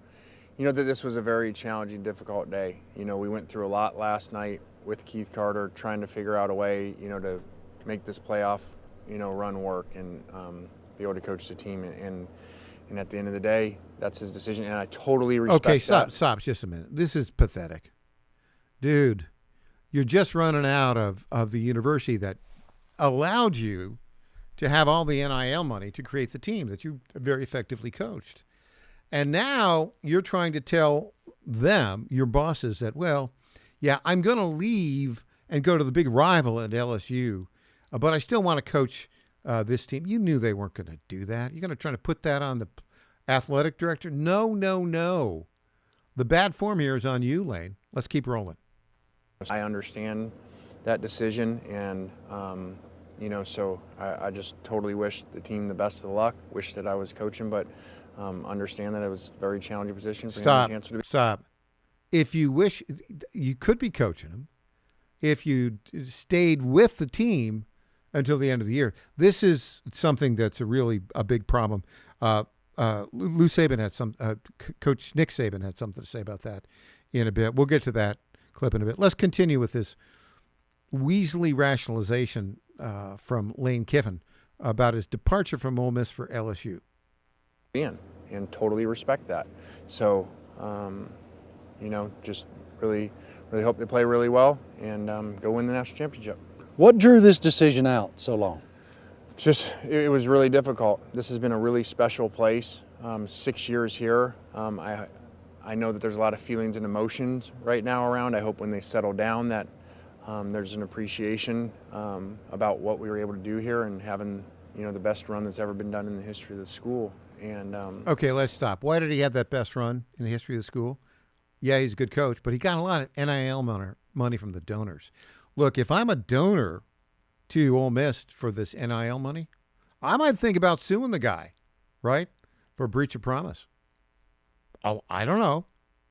Speaker 2: You know that this was a very challenging, difficult day. You know, we went through a lot last night with Keith Carter trying to figure out a way, you know, to make this playoff, you know, run work and be able to coach the team. And at the end of the day, that's his decision, and I totally respect that.
Speaker 6: Okay, stop just a minute. This is pathetic. Dude, you're just running out of the university that allowed you to have all the NIL money to create the team that you very effectively coached. And now you're trying to tell them, your bosses, that, well, yeah, I'm going to leave and go to the big rival at LSU, but I still want to coach this team. You knew they weren't going to do that. You're going to try to put that on the athletic director? No. The bad form here is on you, Lane. Let's keep rolling.
Speaker 2: I understand that decision, and you know, so I just totally wish the team the best of luck. Wish that I was coaching, but understand that it was a very challenging position for him.
Speaker 6: Stop. If you wish, you could be coaching him if you stayed with the team until the end of the year. This is something that's a big problem. Lou Saban had Coach Nick Saban had something to say about that in a bit. We'll get to that clip in a bit. Let's continue with this Weasley rationalization from Lane Kiffin about his departure from Ole Miss for LSU.
Speaker 2: And totally respect that. So, you know, just really hope they play really well and go win the national championship.
Speaker 26: What drew this decision out so long?
Speaker 2: It was really difficult. This has been a really special place. 6 years here. I know that there's a lot of feelings and emotions right now around. I hope when they settle down that there's an appreciation about what we were able to do here and having, you know, the best run that's ever been done in the history of the school. And
Speaker 6: okay, let's stop. Why did he have that best run in the history of the school? Yeah, he's a good coach, but he got a lot of NIL money from the donors. Look, if I'm a donor to Ole Miss for this NIL money, I might think about suing the guy, right, for breach of promise. Oh, I don't know.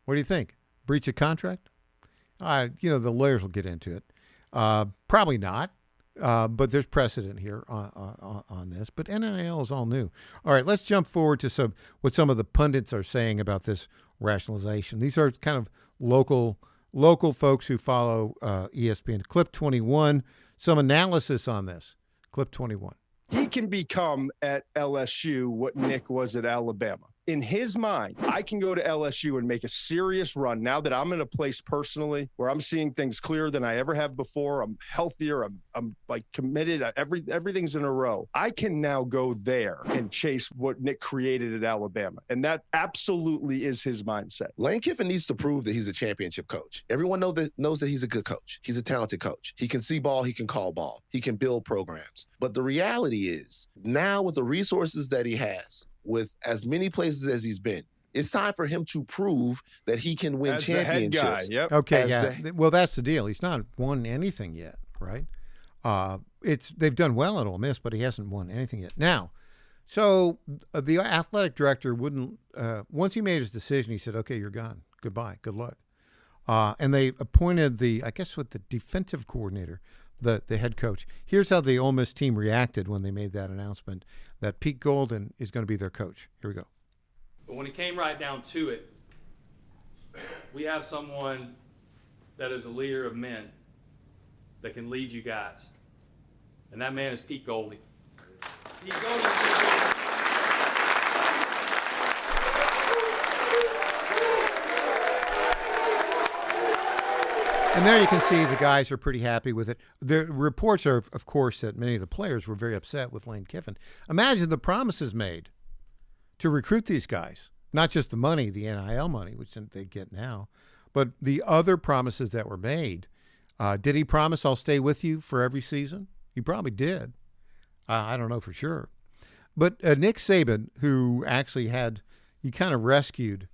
Speaker 6: What do you think? Breach of contract? You know, the lawyers will get into it. Probably not, but there's precedent here on this. But NIL is all new. All right, let's jump forward to what some of the pundits are saying about this rationalization. These are kind of local folks who follow ESPN. Clip 21, some analysis on this. Clip 21.
Speaker 4: He can become at LSU what Nick was at Alabama. In his mind, I can go to LSU and make a serious run now that I'm in a place personally where I'm seeing things clearer than I ever have before. I'm healthier. I'm like committed. Everything's in a row. I can now go there and chase what Nick created at Alabama. And that absolutely is his mindset.
Speaker 7: Lane Kiffin needs to prove that he's a championship coach. Everyone knows that he's a good coach. He's a talented coach. He can see ball. He can call ball. He can build programs. But the reality is now with the resources that he has, with as many places as he's been, it's time for him to prove that he can win
Speaker 4: as
Speaker 7: championships.
Speaker 4: The head guy, yep.
Speaker 6: Okay, yeah. Well, that's the deal. He's not won anything yet, right? They've done well at Ole Miss, but he hasn't won anything yet. Now, so the athletic director wouldn't. Once he made his decision, he said, "Okay, you're gone. Goodbye. Good luck." And they appointed the defensive coordinator, the head coach. Here's how the Ole Miss team reacted when they made that announcement that Pete Golden is going to be their coach. Here we go.
Speaker 13: But when it came right down to it, we have someone that is a leader of men that can lead you guys. And that man is Pete Golding. Pete Golding.
Speaker 6: And there you can see the guys are pretty happy with it. The reports are, of course, that many of the players were very upset with Lane Kiffin. Imagine the promises made to recruit these guys, not just the money, the NIL money, which they get now, but the other promises that were made. Did he promise I'll stay with you for every season? He probably did. I don't know for sure. But Nick Saban, who actually he kind of rescued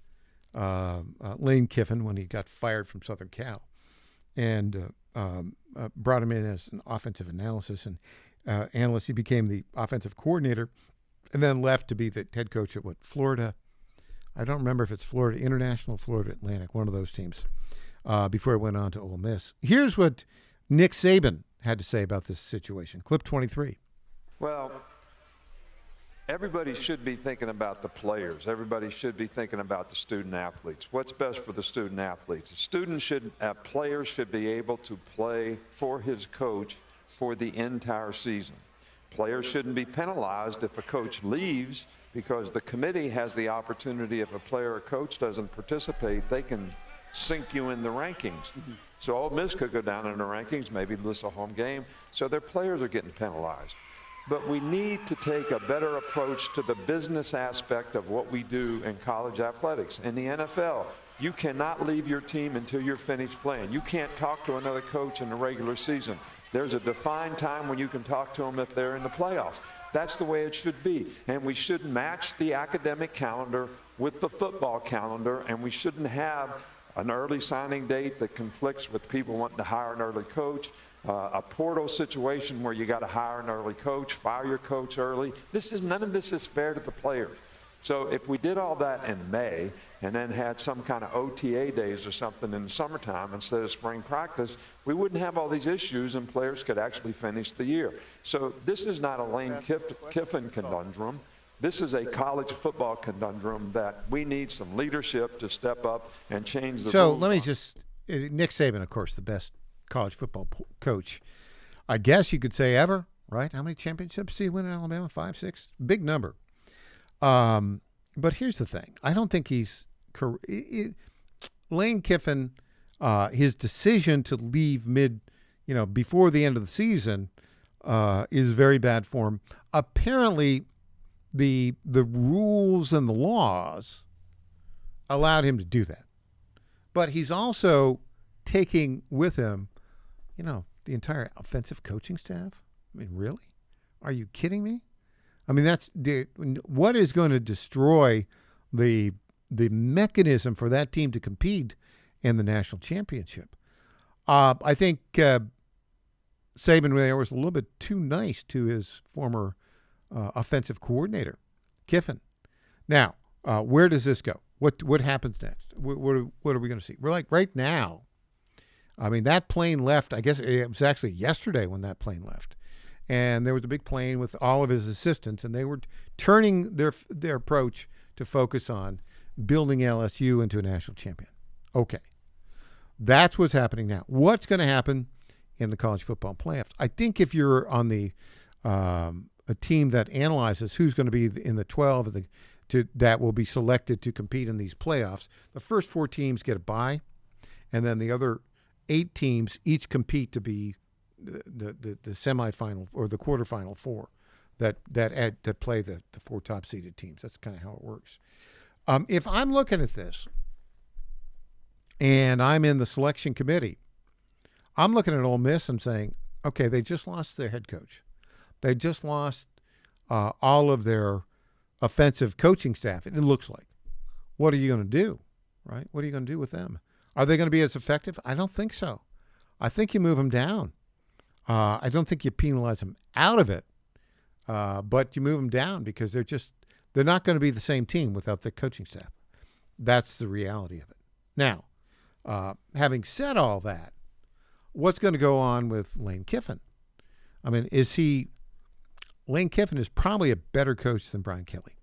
Speaker 6: Lane Kiffin when he got fired from Southern Cal, and brought him in as an offensive analyst. He became the offensive coordinator and then left to be the head coach at Florida. I don't remember if it's Florida International, Florida Atlantic, one of those teams, before he went on to Ole Miss. Here's what Nick Saban had to say about this situation. Clip 23.
Speaker 8: Well, everybody should be thinking about the players. Everybody should be thinking about the student athletes. What's best for the student athletes? Players should be able to play for his coach for the entire season. Players shouldn't be penalized if a coach leaves, because the committee has the opportunity, if a player or coach doesn't participate, they can sink you in the rankings. So Ole Miss could go down in the rankings, maybe miss a home game. So their players are getting penalized. But we need to take a better approach to the business aspect of what we do in college athletics. In the NFL, you cannot leave your team until you're finished playing. You can't talk to another coach in the regular season. There's a defined time when you can talk to them if they're in the playoffs. That's the way it should be. And we should match the academic calendar with the football calendar, and we shouldn't have an early signing date that conflicts with people wanting to hire an early coach, a portal situation where you got to hire an early coach, fire your coach early. None of this is fair to the players. So if we did all that in May and then had some kind of OTA days or something in the summertime instead of spring practice, we wouldn't have all these issues and players could actually finish the year. So this is not a Lane Kiffin conundrum. This is a college football conundrum that we need some leadership to step up and change the
Speaker 6: So
Speaker 8: rules
Speaker 6: let me
Speaker 8: on.
Speaker 6: just Nick Saban, of course, the best college football coach, I guess you could say ever, right? How many championships did he win in Alabama? 5, 6? Big number. But here's the thing. I don't think he's Lane Kiffin, his decision to leave before the end of the season is very bad form. Apparently, the rules and the laws allowed him to do that. But he's also taking with him, the entire offensive coaching staff. I mean, really? Are you kidding me? I mean, what is going to destroy the mechanism for that team to compete in the national championship? I think Saban there was a little bit too nice to his former offensive coordinator, Kiffin. Now, where does this go? What happens next? What are we going to see? We're like right now. I mean, that plane left. I guess it was actually yesterday when that plane left, and there was a big plane with all of his assistants, and they were turning their approach to focus on building LSU into a national champion. Okay, that's what's happening now. What's going to happen in the college football playoffs? I think if you're on the a team that analyzes who's going to be in the 12 that will be selected to compete in these playoffs, the first 4 teams get a bye, and then the other 8 teams each compete to be the semifinal or the quarterfinal 4 that play the 4 top seeded teams. That's kind of how it works. If I'm looking at this and I'm in the selection committee, I'm looking at Ole Miss and saying, okay, they just lost their head coach. They just lost all of their offensive coaching staff, it looks like. What are you going to do, right? What are you going to do with them? Are they going to be as effective? I don't think so. I think you move them down. I don't think you penalize them out of it, but you move them down because they're not going to be the same team without their coaching staff. That's the reality of it. Now, having said all that, what's going to go on with Lane Kiffin? I mean, Lane Kiffin is probably a better coach than Brian Kelly.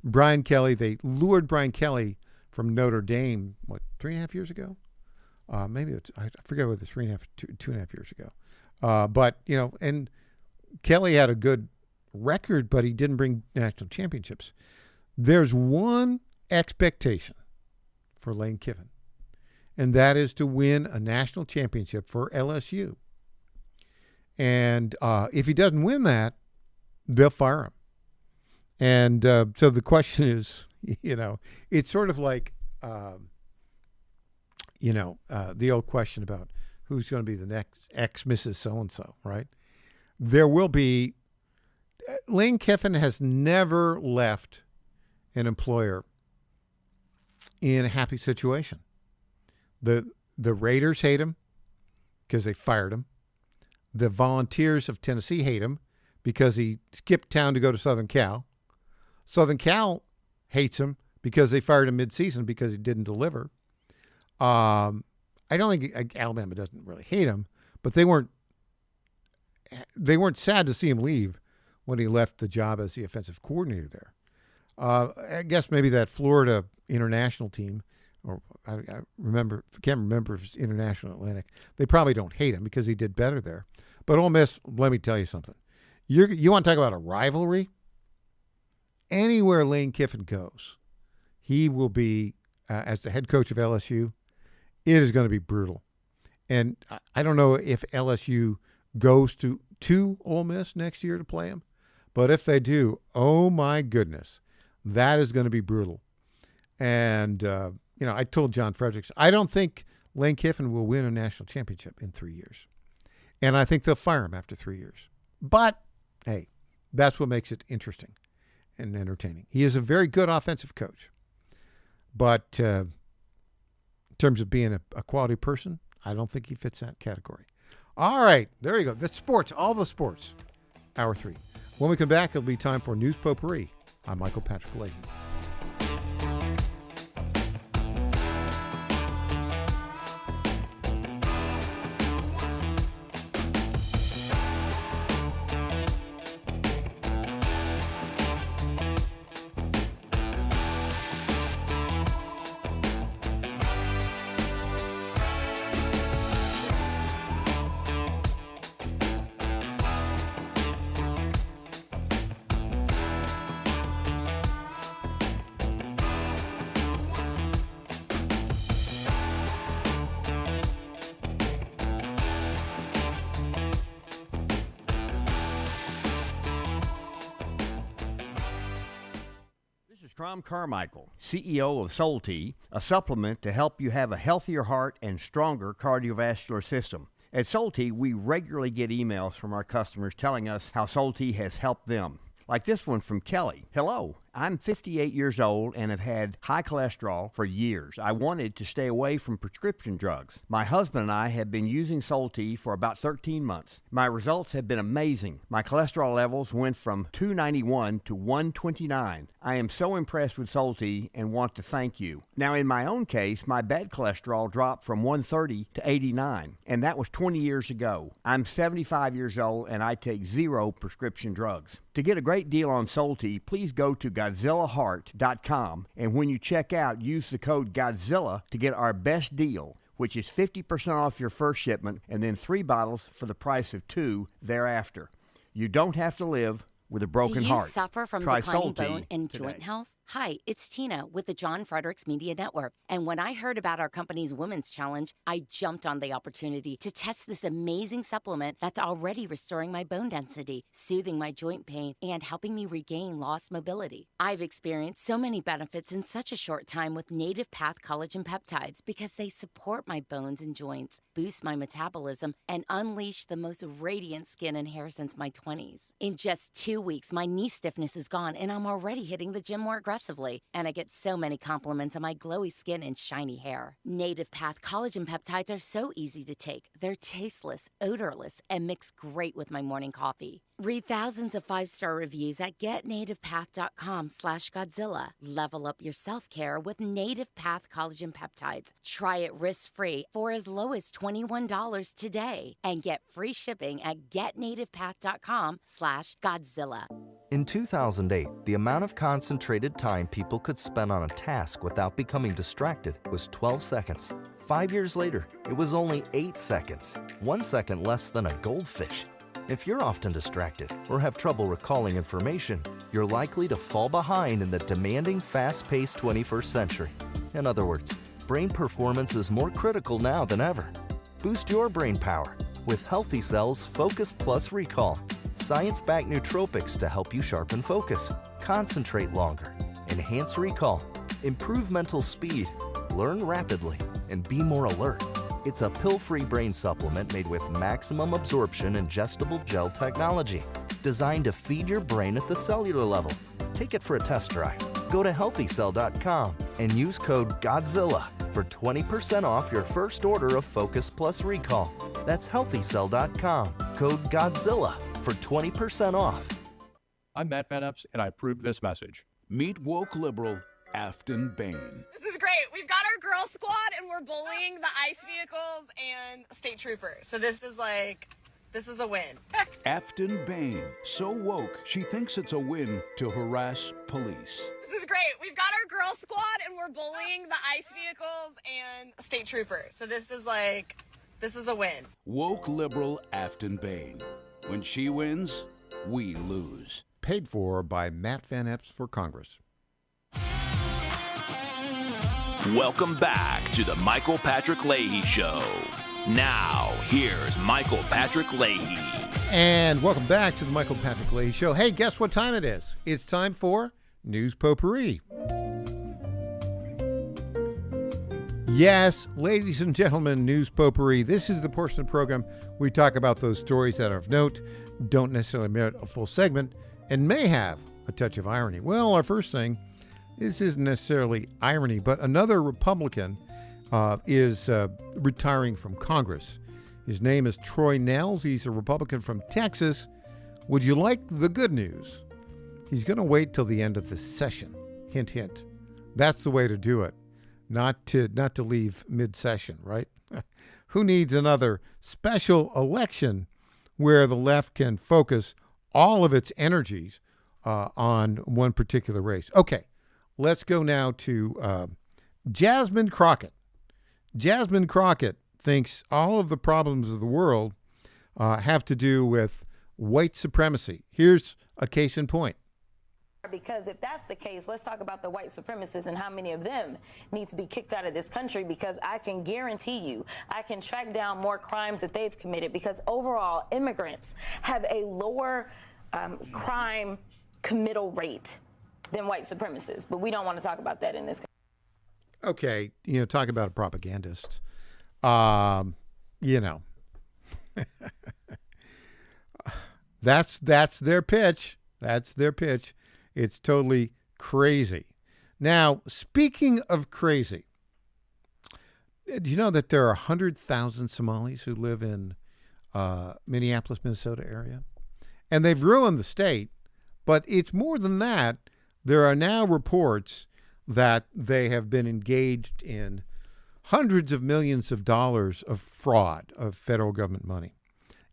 Speaker 6: Brian Kelly, they lured Brian Kelly from Notre Dame, 3.5 years ago? Maybe I forget whether 2.5 years ago. But, and Kelly had a good record, but he didn't bring national championships. There's one expectation for Lane Kiffin, and that is to win a national championship for LSU. And if he doesn't win that, they'll fire him. And so the question is, it's sort of like, the old question about who's going to be the next ex-Mrs. So-and-so, right? There will be, Lane Kiffin has never left an employer in a happy situation. The Raiders hate him because they fired him. The Volunteers of Tennessee hate him because he skipped town to go to Southern Cal. Southern Cal hates him because they fired him midseason because he didn't deliver. I don't think Alabama doesn't really hate him, but they weren't they weren't sad to see him leave when he left the job as the offensive coordinator there. I guess maybe that Florida international team, or I can't remember if it's International Atlantic. They probably don't hate him because he did better there. But Ole Miss, let me tell you something. You want to talk about a rivalry? Anywhere Lane Kiffin goes, he will be, as the head coach of LSU, it is going to be brutal. And I don't know if LSU goes to Ole Miss next year to play him, but if they do, oh my goodness, that is going to be brutal. And, I told John Fredericks, I don't think Lane Kiffin will win a national championship in 3 years. And I think they'll fire him after 3 years. But, hey, that's what makes it interesting and entertaining. He is a very good offensive coach. But in terms of being a quality person, I don't think he fits that category. All right, there you go. That's sports, all the sports. Hour 3. When we come back, it'll be time for News Potpourri. I'm Michael Patrick Leahy.
Speaker 12: Tom Carmichael, CEO of Soul Tea, a supplement to help you have a healthier heart and stronger cardiovascular system. At Soul Tea, we regularly get emails from our customers telling us how Soul Tea has helped them. Like this one from Kelly. Hello, I'm 58 years old and have had high cholesterol for years. I wanted to stay away from prescription drugs. My husband and I have been using Soul Tea for about 13 months. My results have been amazing. My cholesterol levels went from 291 to 129. I am so impressed with Soul Tea and want to thank you. Now, in my own case, my bad cholesterol dropped from 130 to 89, and that was 20 years ago. I'm 75 years old and I take 0 prescription drugs. To get a great deal on Soul Tea, please go to GodzillaHeart.com, and when you check out, use the code Godzilla to get our best deal, which is 50% off your first shipment and then 3 bottles for the price of 2 thereafter. You don't have to live with a broken heart.
Speaker 15: Do you suffer from
Speaker 12: Try
Speaker 15: declining
Speaker 12: Soul Tea
Speaker 15: bone and
Speaker 12: today.
Speaker 15: joint health? Hi, it's Tina with the John Fredericks Media Network. And when I heard about our company's Women's Challenge, I jumped on the opportunity to test this amazing supplement that's already restoring my bone density, soothing my joint pain, and helping me regain lost mobility. I've experienced so many benefits in such a short time with Native Path Collagen Peptides because they support my bones and joints, boost my metabolism, and unleash the most radiant skin and hair since my 20s. In just 2 weeks, my knee stiffness is gone, and I'm already hitting the gym more aggressively. And I get so many compliments on my glowy skin and shiny hair. Native Path Collagen Peptides are so easy to take. They're tasteless, odorless, and mix great with my morning coffee. Read thousands of 5-star reviews at getnativepath.com/Godzilla. Level up your self-care with Native Path Collagen Peptides. Try it risk-free for as low as $21 today. And get free shipping at getnativepath.com/Godzilla.
Speaker 16: In 2008, the amount of concentrated time people could spend on a task without becoming distracted was 12 seconds. 5 years later, it was only 8 seconds, 1 second less than a goldfish. If you're often distracted or have trouble recalling information, you're likely to fall behind in the demanding, fast-paced 21st century. In other words, brain performance is more critical now than ever. Boost your brain power with Healthy Cells Focus Plus Recall. Science-backed nootropics to help you sharpen focus, concentrate longer, enhance recall, improve mental speed, learn rapidly, and be more alert. It's a pill-free brain supplement made with maximum absorption ingestible gel technology, designed to feed your brain at the cellular level. Take it for a test drive. Go to healthycell.com and use code GODZILLA for 20% off your first order of Focus Plus Recall. That's healthycell.com, code GODZILLA for 20% off.
Speaker 22: I'm Matt Van Epps, and I approve this message.
Speaker 19: Meet woke liberal Afton Bain.
Speaker 20: This is great. We've got our girl squad, and we're bullying the ICE vehicles and state troopers. So this is like
Speaker 3: This is a win.
Speaker 19: Afton Bain, so woke, she thinks it's a win to harass police.
Speaker 3: This is great. We've got our girl squad and we're bullying the ICE vehicles and state troopers. So this is a win.
Speaker 19: Woke liberal Afton Bain. When she wins, we lose.
Speaker 6: Paid for by Matt Van Epps for Congress.
Speaker 5: Welcome back to the Michael Patrick Leahy Show. Now, here's Michael Patrick Leahy.
Speaker 6: And welcome back to the Michael Patrick Leahy Show. Hey, guess what time it is? It's time for News Potpourri. Yes, ladies and gentlemen, News Potpourri. This is the portion of the program we talk about those stories that are of note, don't necessarily merit a full segment, and may have a touch of irony. Well, our first thing, this isn't necessarily irony, but another Republican is retiring from Congress. His name is Troy Nehls. He's a Republican from Texas. Would you like the good news? He's going to wait till the end of the session. Hint, hint. That's the way to do it. Not to leave mid-session, right? Who needs another special election where the left can focus all of its energies on one particular race? Okay, let's go now to Jasmine Crockett. Jasmine Crockett thinks all of the problems of the world have to do with white supremacy. Here's a case in point.
Speaker 11: Because if that's the case, let's talk about the white supremacists and how many of them need to be kicked out of this country, because I can guarantee you I can track down more crimes that they've committed, because overall immigrants have a lower crime committal rate than white supremacists. But we don't want to talk about that in this country.
Speaker 6: Okay, talk about a propagandist. That's their pitch. That's their pitch. It's totally crazy. Now, speaking of crazy, do you know that there are 100,000 Somalis who live in Minneapolis, Minnesota area? And they've ruined the state, but it's more than that. There are now reports that they have been engaged in hundreds of millions of dollars of fraud of federal government money.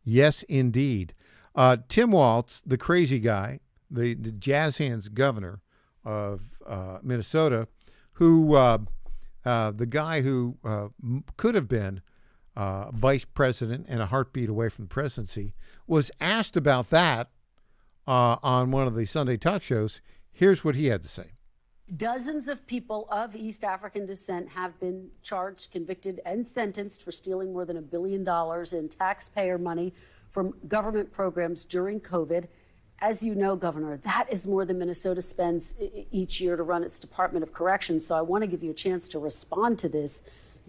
Speaker 6: Yes, indeed. Tim Walz, the crazy guy, the jazz hands governor of Minnesota, who the guy who could have been vice president and a heartbeat away from the presidency, was asked about that on one of the Sunday talk shows. Here's what he had to say.
Speaker 14: Dozens of people of East African descent have been charged, convicted, and sentenced for stealing more than $1 billion in taxpayer money from government programs during COVID. As you know, Governor, that is more than Minnesota spends each year to run its Department of Corrections. So I want to give you a chance to respond to this.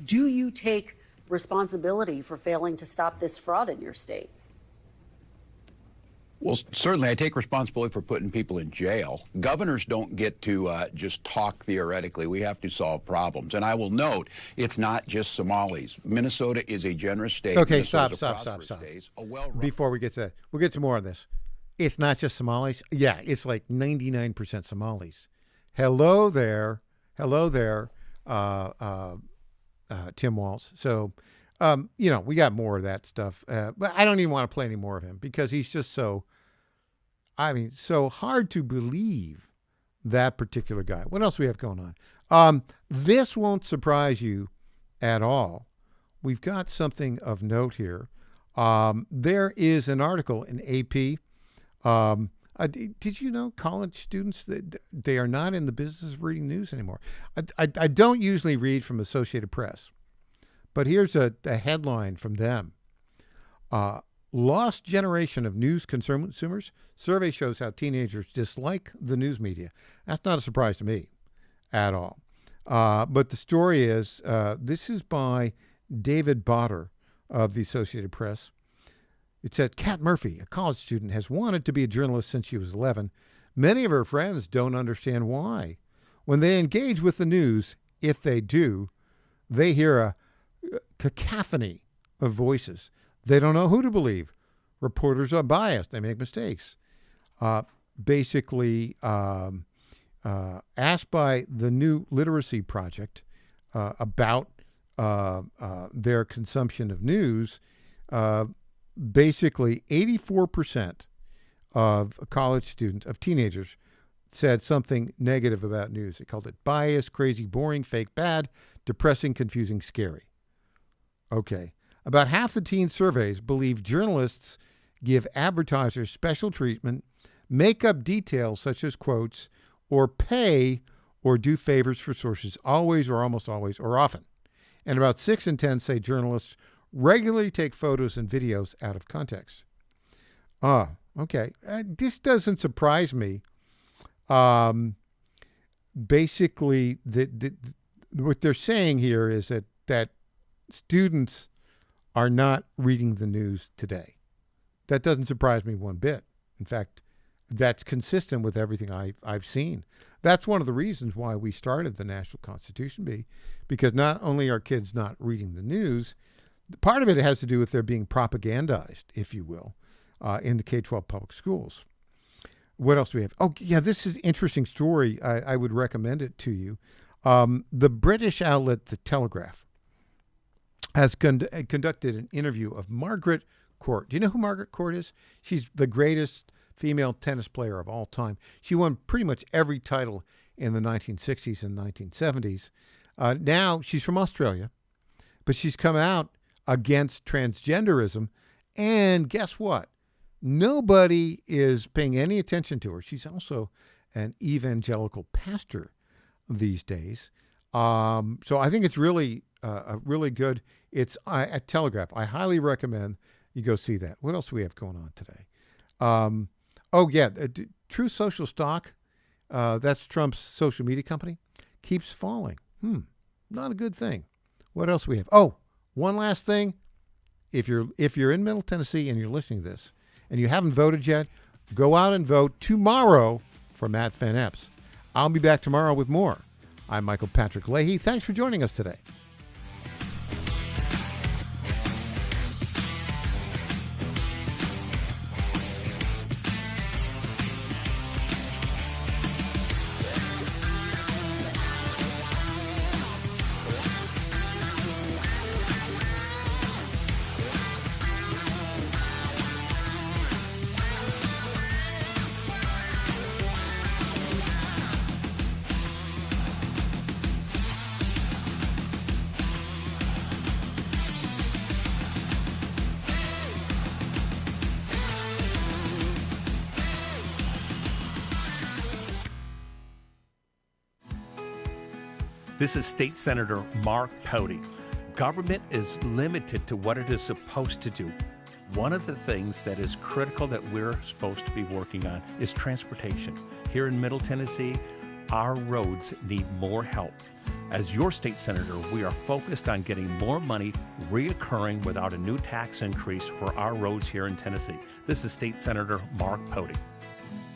Speaker 14: Do you take responsibility for failing to stop this fraud in your state?
Speaker 20: Well, certainly I take responsibility for putting people in jail. Governors don't get to just talk theoretically. We have to solve problems. And I will note, it's not just Somalis. Minnesota is a generous state.
Speaker 6: Okay, stop. Before we get to that, we'll get to more of this. It's not just Somalis. Yeah, it's like 99% Somalis. Hello there, Tim Walz. So, we got more of that stuff. But I don't even want to play any more of him because he's just so hard to believe, that particular guy. What else do we have going on? This won't surprise you at all. We've got something of note here. There is an article in AP. Did you know college students, they are not in the business of reading news anymore? I don't usually read from Associated Press, but here's a headline from them. Lost generation of news consumers. Survey shows how teenagers dislike the news media. That's not a surprise to me at all. But the story is, this is by David Botter of the Associated Press. It said, Kat Murphy, a college student, has wanted to be a journalist since she was 11. Many of her friends don't understand why. When they engage with the news, if they do, they hear a cacophony of voices. They don't know who to believe. Reporters are biased. They make mistakes. Basically, asked by the New Literacy Project about their consumption of news, basically 84% of college students, of teenagers, said something negative about news. They called it biased, crazy, boring, fake, bad, depressing, confusing, scary. Okay. About half the teen surveys believe journalists give advertisers special treatment, make up details such as quotes, or pay or do favors for sources always or almost always or often. And about 6 in 10 say journalists regularly take photos and videos out of context. Okay. This doesn't surprise me. Basically, what they're saying here is that students are not reading the news today. That doesn't surprise me one bit. In fact, that's consistent with everything I've seen. That's one of the reasons why we started the National Constitution Bee, because not only are kids not reading the news, part of it has to do with their being propagandized, if you will, in the K-12 public schools. What else do we have? Oh, yeah, this is an interesting story. I would recommend it to you. The British outlet, The Telegraph, has conducted an interview of Margaret Court. Do you know who Margaret Court is? She's the greatest female tennis player of all time. She won pretty much every title in the 1960s and 1970s. Now, she's from Australia, but she's come out against transgenderism. And guess what? Nobody is paying any attention to her. She's also an evangelical pastor these days. So I think it's really good. It's at Telegraph. I highly recommend you go see that. What else do we have going on today? True Social Stock, that's Trump's social media company, keeps falling. Not a good thing. What else do we have? Oh, one last thing. If you're in Middle Tennessee and you're listening to this and you haven't voted yet, go out and vote tomorrow for Matt Van Epps. I'll be back tomorrow with more. I'm Michael Patrick Leahy. Thanks for joining us today.
Speaker 1: This is State Senator Mark Pody. Government is limited to what it is supposed to do. One of the things that is critical that we're supposed to be working on is transportation. Here in Middle Tennessee, our roads need more help. As your state senator, we are focused on getting more money reoccurring without a new tax increase for our roads here in Tennessee. This is State Senator Mark Pody.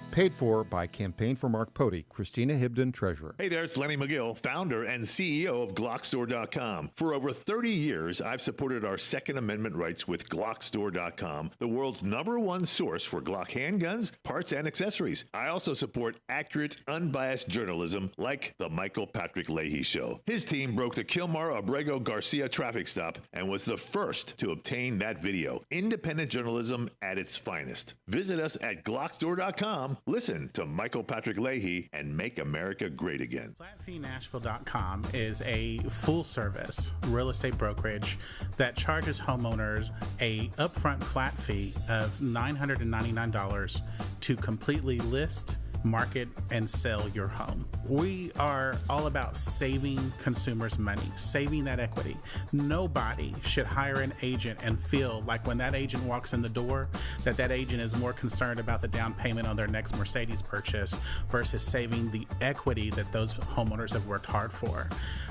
Speaker 6: Paid for by Campaign for Mark Pody, Christina Hibden, Treasurer.
Speaker 18: Hey there, it's Lenny McGill, founder and CEO of GlockStore.com. For over 30 years, I've supported our Second Amendment rights with GlockStore.com, the world's #1 source for Glock handguns, parts, and accessories. I also support accurate, unbiased journalism like The Michael Patrick Leahy Show. His team broke the Kilmar Abrego Garcia traffic stop and was the first to obtain that video. Independent journalism at its finest. Visit us at GlockStore.com. Listen to Michael Patrick Leahy and make America great again.
Speaker 9: FlatFeeNashville.com is a full-service real estate brokerage that charges homeowners a upfront flat fee of $999 to completely list, market, and sell your home. We are all about saving consumers money, saving that equity. Nobody should hire an agent and feel like when that agent walks in the door, that agent is more concerned about the down payment on their next Mercedes purchase versus saving the equity that those homeowners have worked hard for.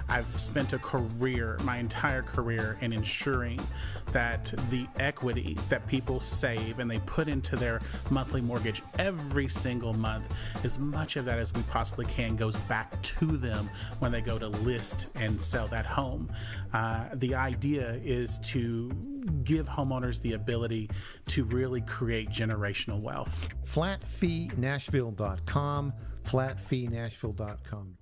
Speaker 9: I've spent my entire career in ensuring that the equity that people save and they put into their monthly mortgage every single month, as much of that as we possibly can goes back to them when they go to list and sell that home. The idea is to give homeowners the ability to really create generational wealth.
Speaker 6: FlatFeeNashville.com, FlatFeeNashville.com.